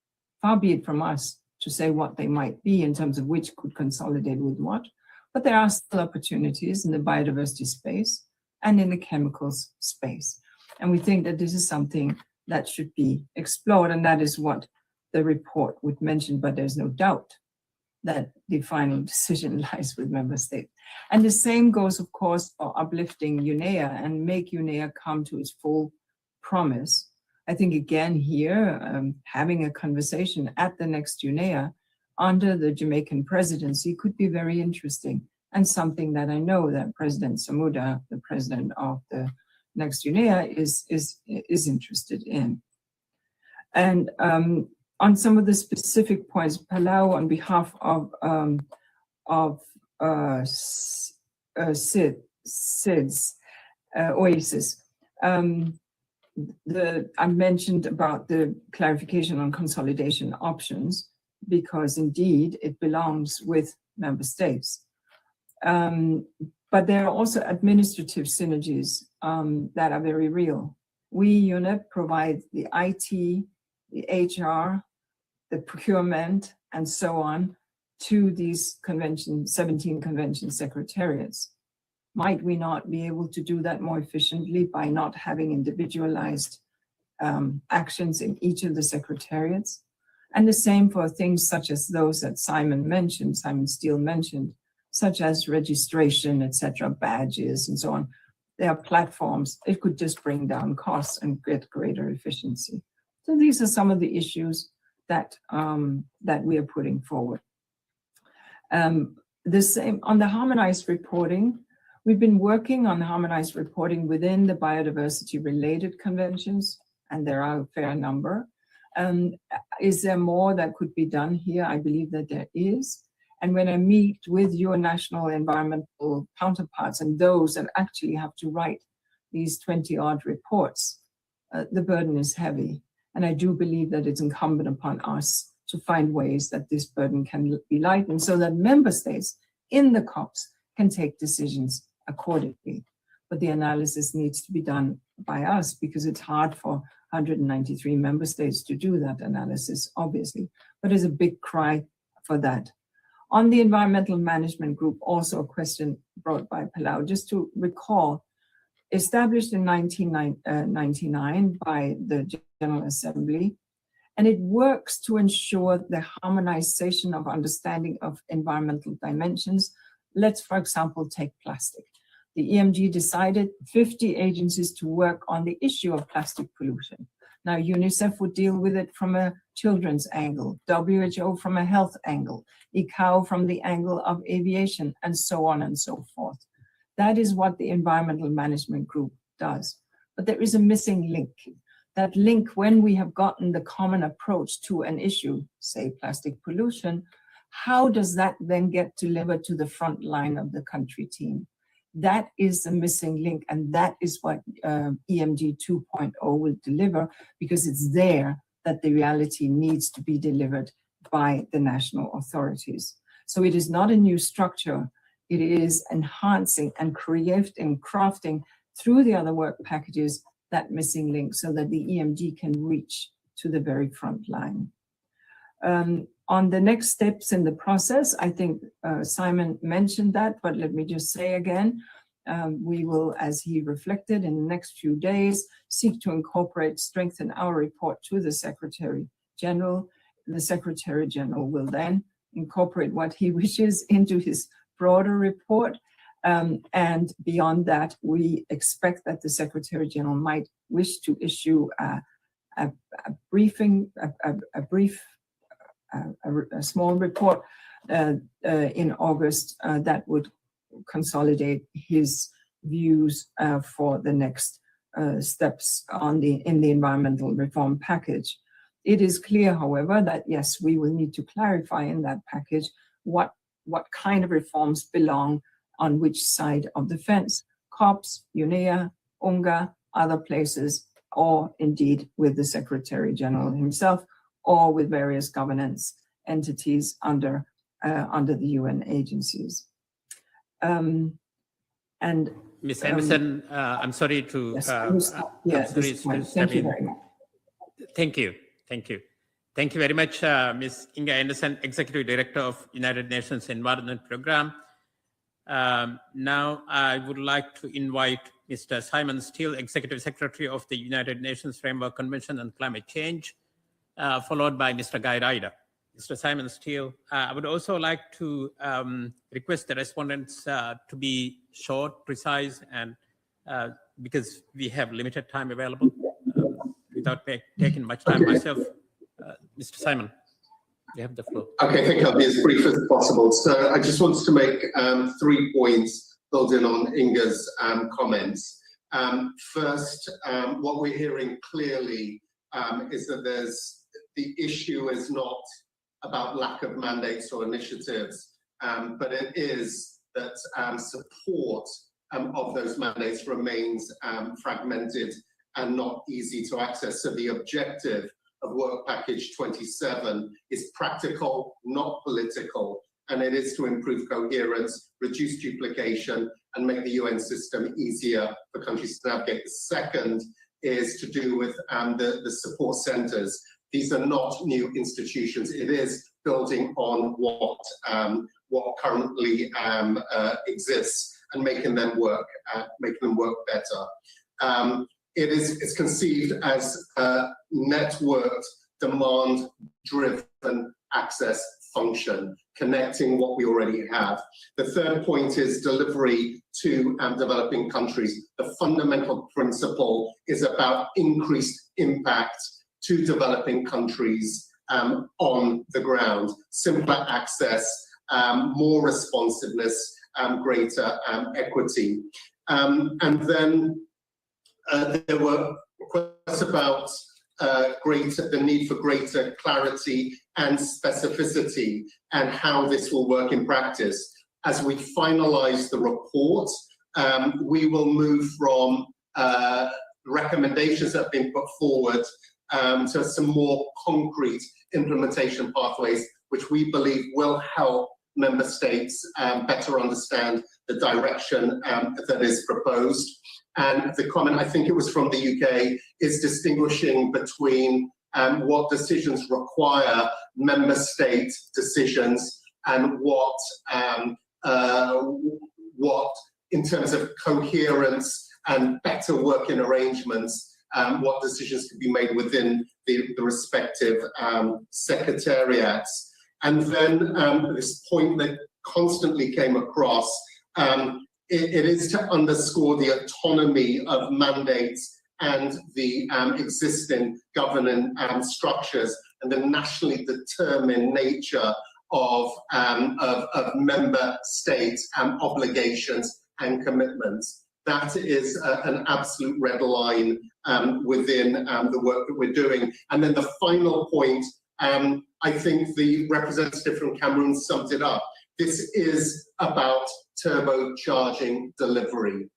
Far be it from us to say what they might be in terms of which could consolidate with what, but there are still opportunities in the biodiversity space and in the chemicals space. And we think that this is something that should be explored, and that is what the report would mention, but there's no doubt that the final decision lies with member states. And the same goes, of course, for uplifting UNEA and make UNEA come to its full promise. I think, again, here, having a conversation at the next UNEA under the Jamaican presidency could be very interesting, and something that I know that President Samuda, the president of the next UNEA, is interested in. And on some of the specific points, Palau, on behalf of SIDS, Oasis, I mentioned about the clarification on consolidation options, because indeed it belongs with member states. But there are also administrative synergies that are very real. We, UNEP, provide the IT, the HR, the procurement, and so on to these 17 convention secretariats. Might we not be able to do that more efficiently by not having individualized actions in each of the secretariats? And the same for things such as those that Simon Steele mentioned, such as registration, etc., badges, and so on. There are platforms. It could just bring down costs and get greater efficiency. So these are some of the issues that that we are putting forward. The same on the harmonized reporting. We've been working on harmonized reporting within the biodiversity-related conventions, and there are a fair number. Is there more that could be done here? I believe that there is. And when I meet with your national environmental counterparts and those that actually have to write these 20-odd reports, the burden is heavy. And I do believe that it's incumbent upon us to find ways that this burden can be lightened so that member states in the COPs can take decisions accordingly. But the analysis needs to be done by us, because it's hard for 193 member states to do that analysis, obviously. But there's a big cry for that. On the environmental management group, also a question brought by Palau, just to recall, established in 1999 by the General Assembly, and it works to ensure the harmonization of understanding of environmental dimensions. Let's, for example, take plastic. The EMG decided 50 agencies to work on the issue of plastic pollution. Now, UNICEF would deal with it from a children's angle, WHO from a health angle, ICAO from the angle of aviation, and so on and so forth. That is what the Environmental Management Group does. But there is a missing link. That link, when we have gotten the common approach to an issue, say plastic pollution, how does that then get delivered to the front line of the country team? That is the missing link, and that is what EMG 2.0 will deliver, because it's there that the reality needs to be delivered by the national authorities. So it is not a new structure. It is enhancing and creating, crafting through the other work packages that missing link so that the EMG can reach to the very front line. On the next steps in the process, I think Simon mentioned that, but let me just say again, we will, as he reflected in the next few days, seek to incorporate, strengthen our report to the Secretary General. The Secretary General will then incorporate what he wishes into his broader report. And beyond that, we expect that the Secretary General might wish to issue a briefing, a small report in August that would consolidate his views for the next steps in the environmental reform package. It is clear, however, that yes, we will need to clarify in that package what kind of reforms belong on which side of the fence: COPs, UNEA, UNGA, other places, or indeed with the Secretary General himself, or with various governance entities under the UN agencies. And Ms. Anderson, I'm sorry to. Yes, I will stop here at this point. Thank you very much. Thank you. Thank you. Thank you very much, Ms. Inga Anderson, Executive Director of United Nations Environment Program. Now I would like to invite Mr. Simon Steele, Executive Secretary of the United Nations Framework Convention on Climate Change, followed by Mr. Guy Ryder. Mr. Simon Steele, I would also like to request the respondents to be short, precise, and because we have limited time available, without taking much time myself. Mr. Simon, you have the floor. Okay, I think I'll be as brief as possible. So I just wanted to make 3 points building on Inga's comments. First, what we're hearing clearly is that the issue is not about lack of mandates or initiatives, but it is that support of those mandates remains fragmented and not easy to access. So the objective of Work Package 27 is practical, not political, and it is to improve coherence, reduce duplication, and make the UN system easier for countries to navigate. The second is to do with the support centers. These are not new institutions. It is building on what currently exists and making them work better. It's conceived as a networked, demand-driven access function, connecting what we already have. The third point is delivery to developing countries. The fundamental principle is about increased impact to developing countries on the ground, simpler access, more responsiveness, greater equity. And then there were requests about the need for greater clarity and specificity and how this will work in practice. As we finalize the report, we will move from recommendations that have been put forward to some more concrete implementation pathways, which we believe will help member states better understand the direction that is proposed. And the comment, I think it was from the UK, is distinguishing between what decisions require member state decisions and what in terms of coherence and better working arrangements, what decisions can be made within the respective secretariats. And then this point that constantly came across, it is to underscore the autonomy of mandates and the existing governing structures and the nationally determined nature of member states' obligations and commitments. That is an absolute red line within the work that we're doing. And then the final point, I think the representative from Cameroon summed it up. This is about turbocharging delivery.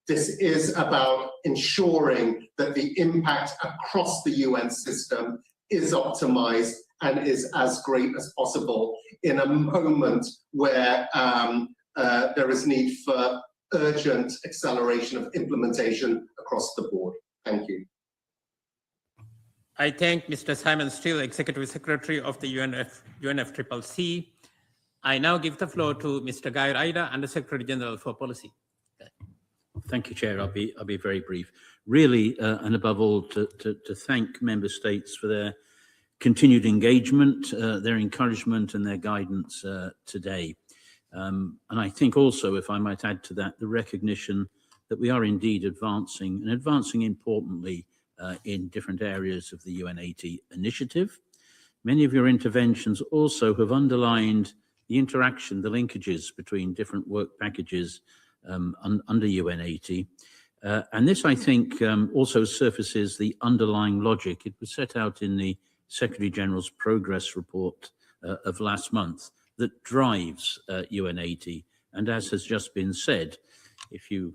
This is about ensuring that the impact across the UN system is optimized and is as great as possible in a moment where there is need for urgent acceleration of implementation across the board. Thank you. I thank Mr. Simon Steele, Executive Secretary of the UNFCCC. I now give the floor to Mr. Guy Ryder, Under Secretary General for Policy. Thank you, Chair. I'll be very brief. Really, and above all, to thank member states for their continued engagement, their encouragement, and their guidance today. And I think also, if I might add to that, the recognition that we are indeed advancing, and advancing importantly, in different areas of the UN80 initiative. Many of your interventions also have underlined the interaction, the linkages between different work packages under UN80. And this, I think, also surfaces the underlying logic. It was set out in the Secretary General's progress report of last month that drives UN80. And as has just been said, if you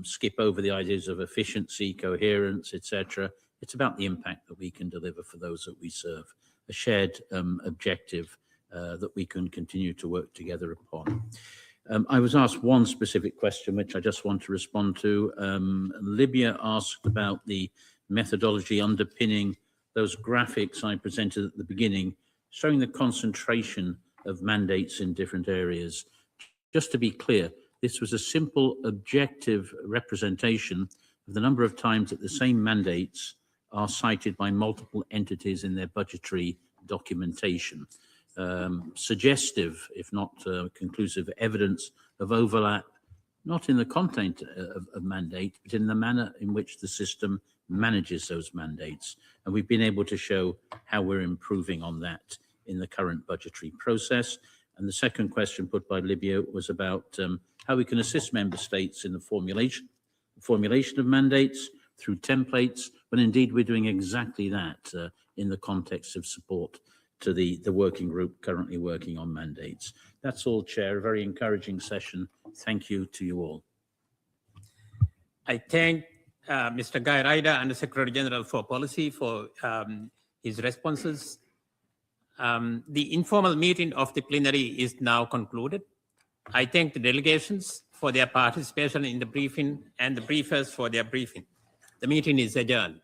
skip over the ideas of efficiency, coherence, etc., it's about the impact that we can deliver for those that we serve, a shared objective that we can continue to work together upon. I was asked one specific question, which I just want to respond to. Libya asked about the methodology underpinning those graphics I presented at the beginning, showing the concentration of mandates in different areas. Just to be clear, this was a simple objective representation of the number of times that the same mandates are cited by multiple entities in their budgetary documentation. Suggestive, if not conclusive, evidence of overlap, not in the content of mandate, but in the manner in which the system manages those mandates. And we've been able to show how we're improving on that in the current budgetary process. And the second question put by Libya was about how we can assist member states in the formulation of mandates through templates, when indeed we're doing exactly that in the context of support to the working group currently working on mandates. That's all, Chair. A very encouraging session. Thank you to you all. I thank Mr. Guy Ryder and the Secretary General for Policy for his responses. The informal meeting of the plenary is now concluded. I thank the delegations for their participation in the briefing and the briefers for their briefing. The meeting is adjourned.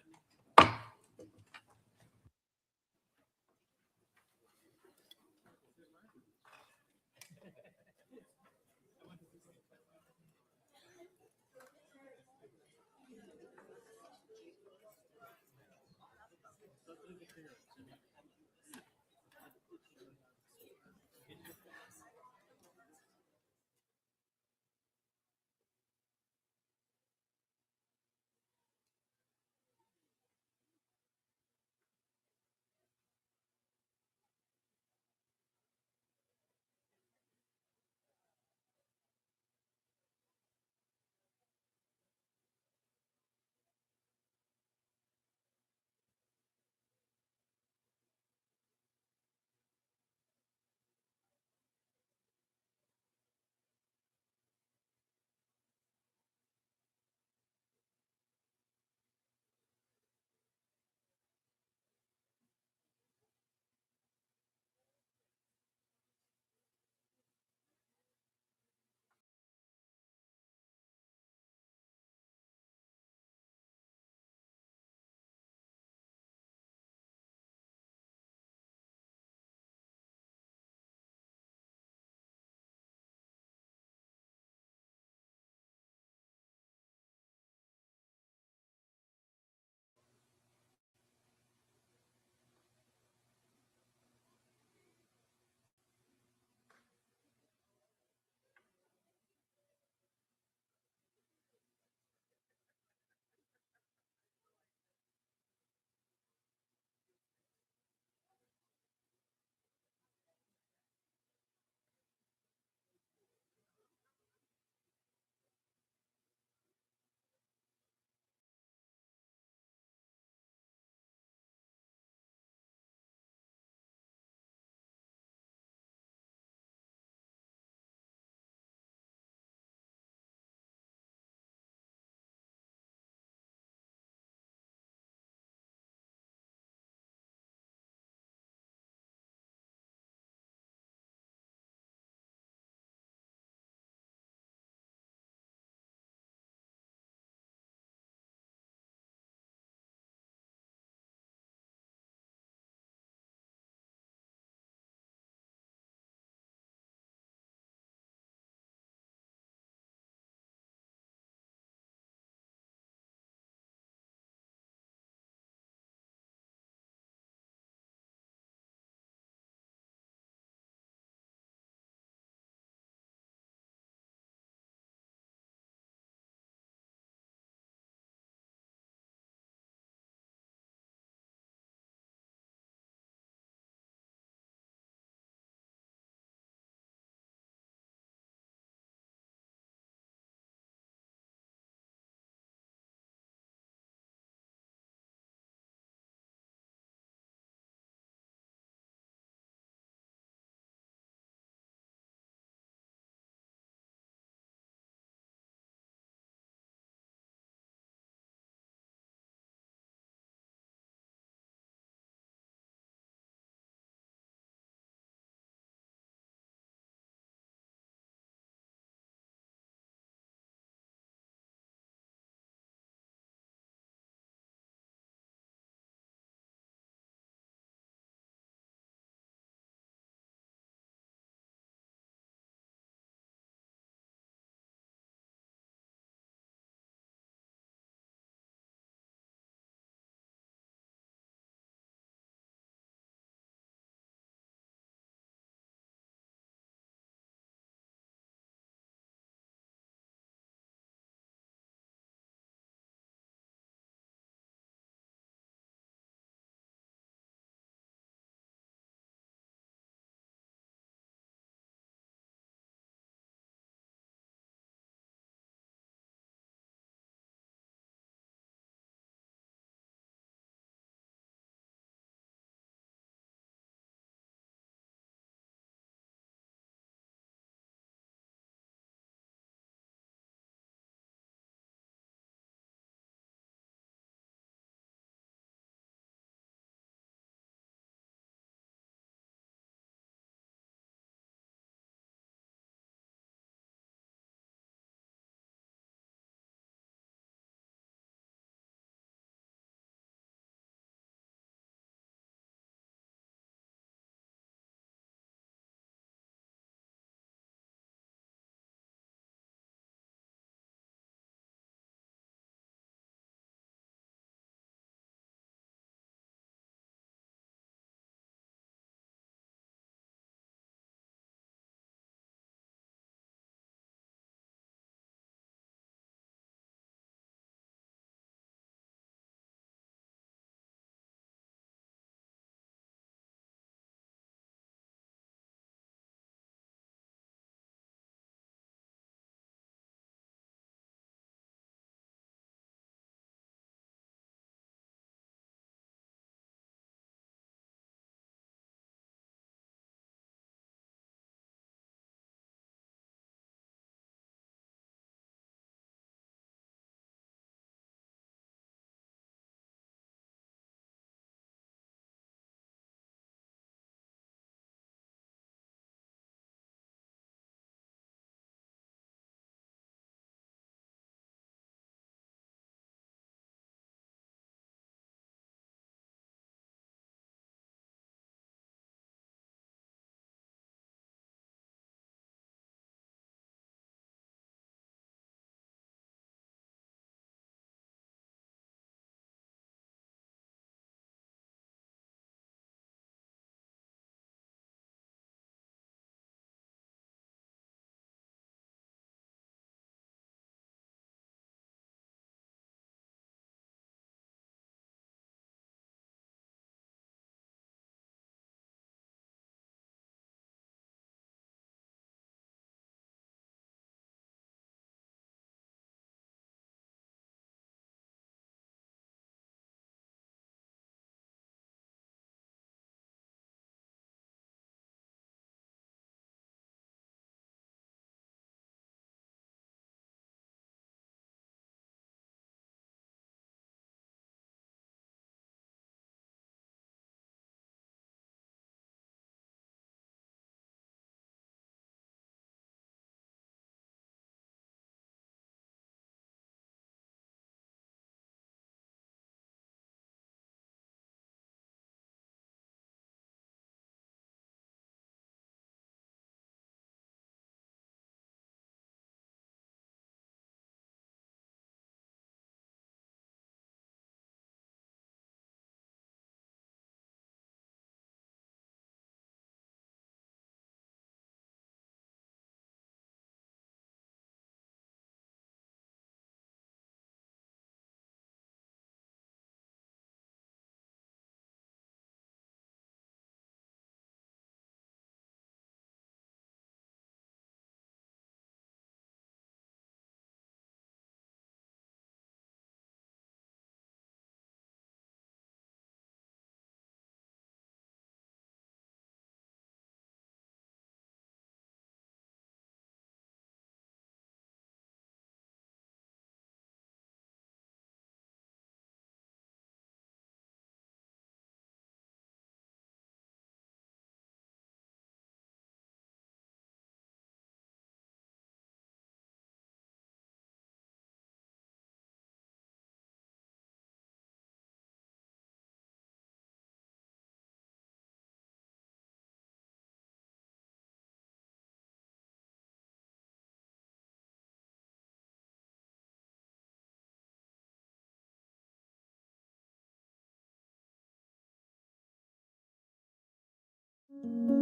you.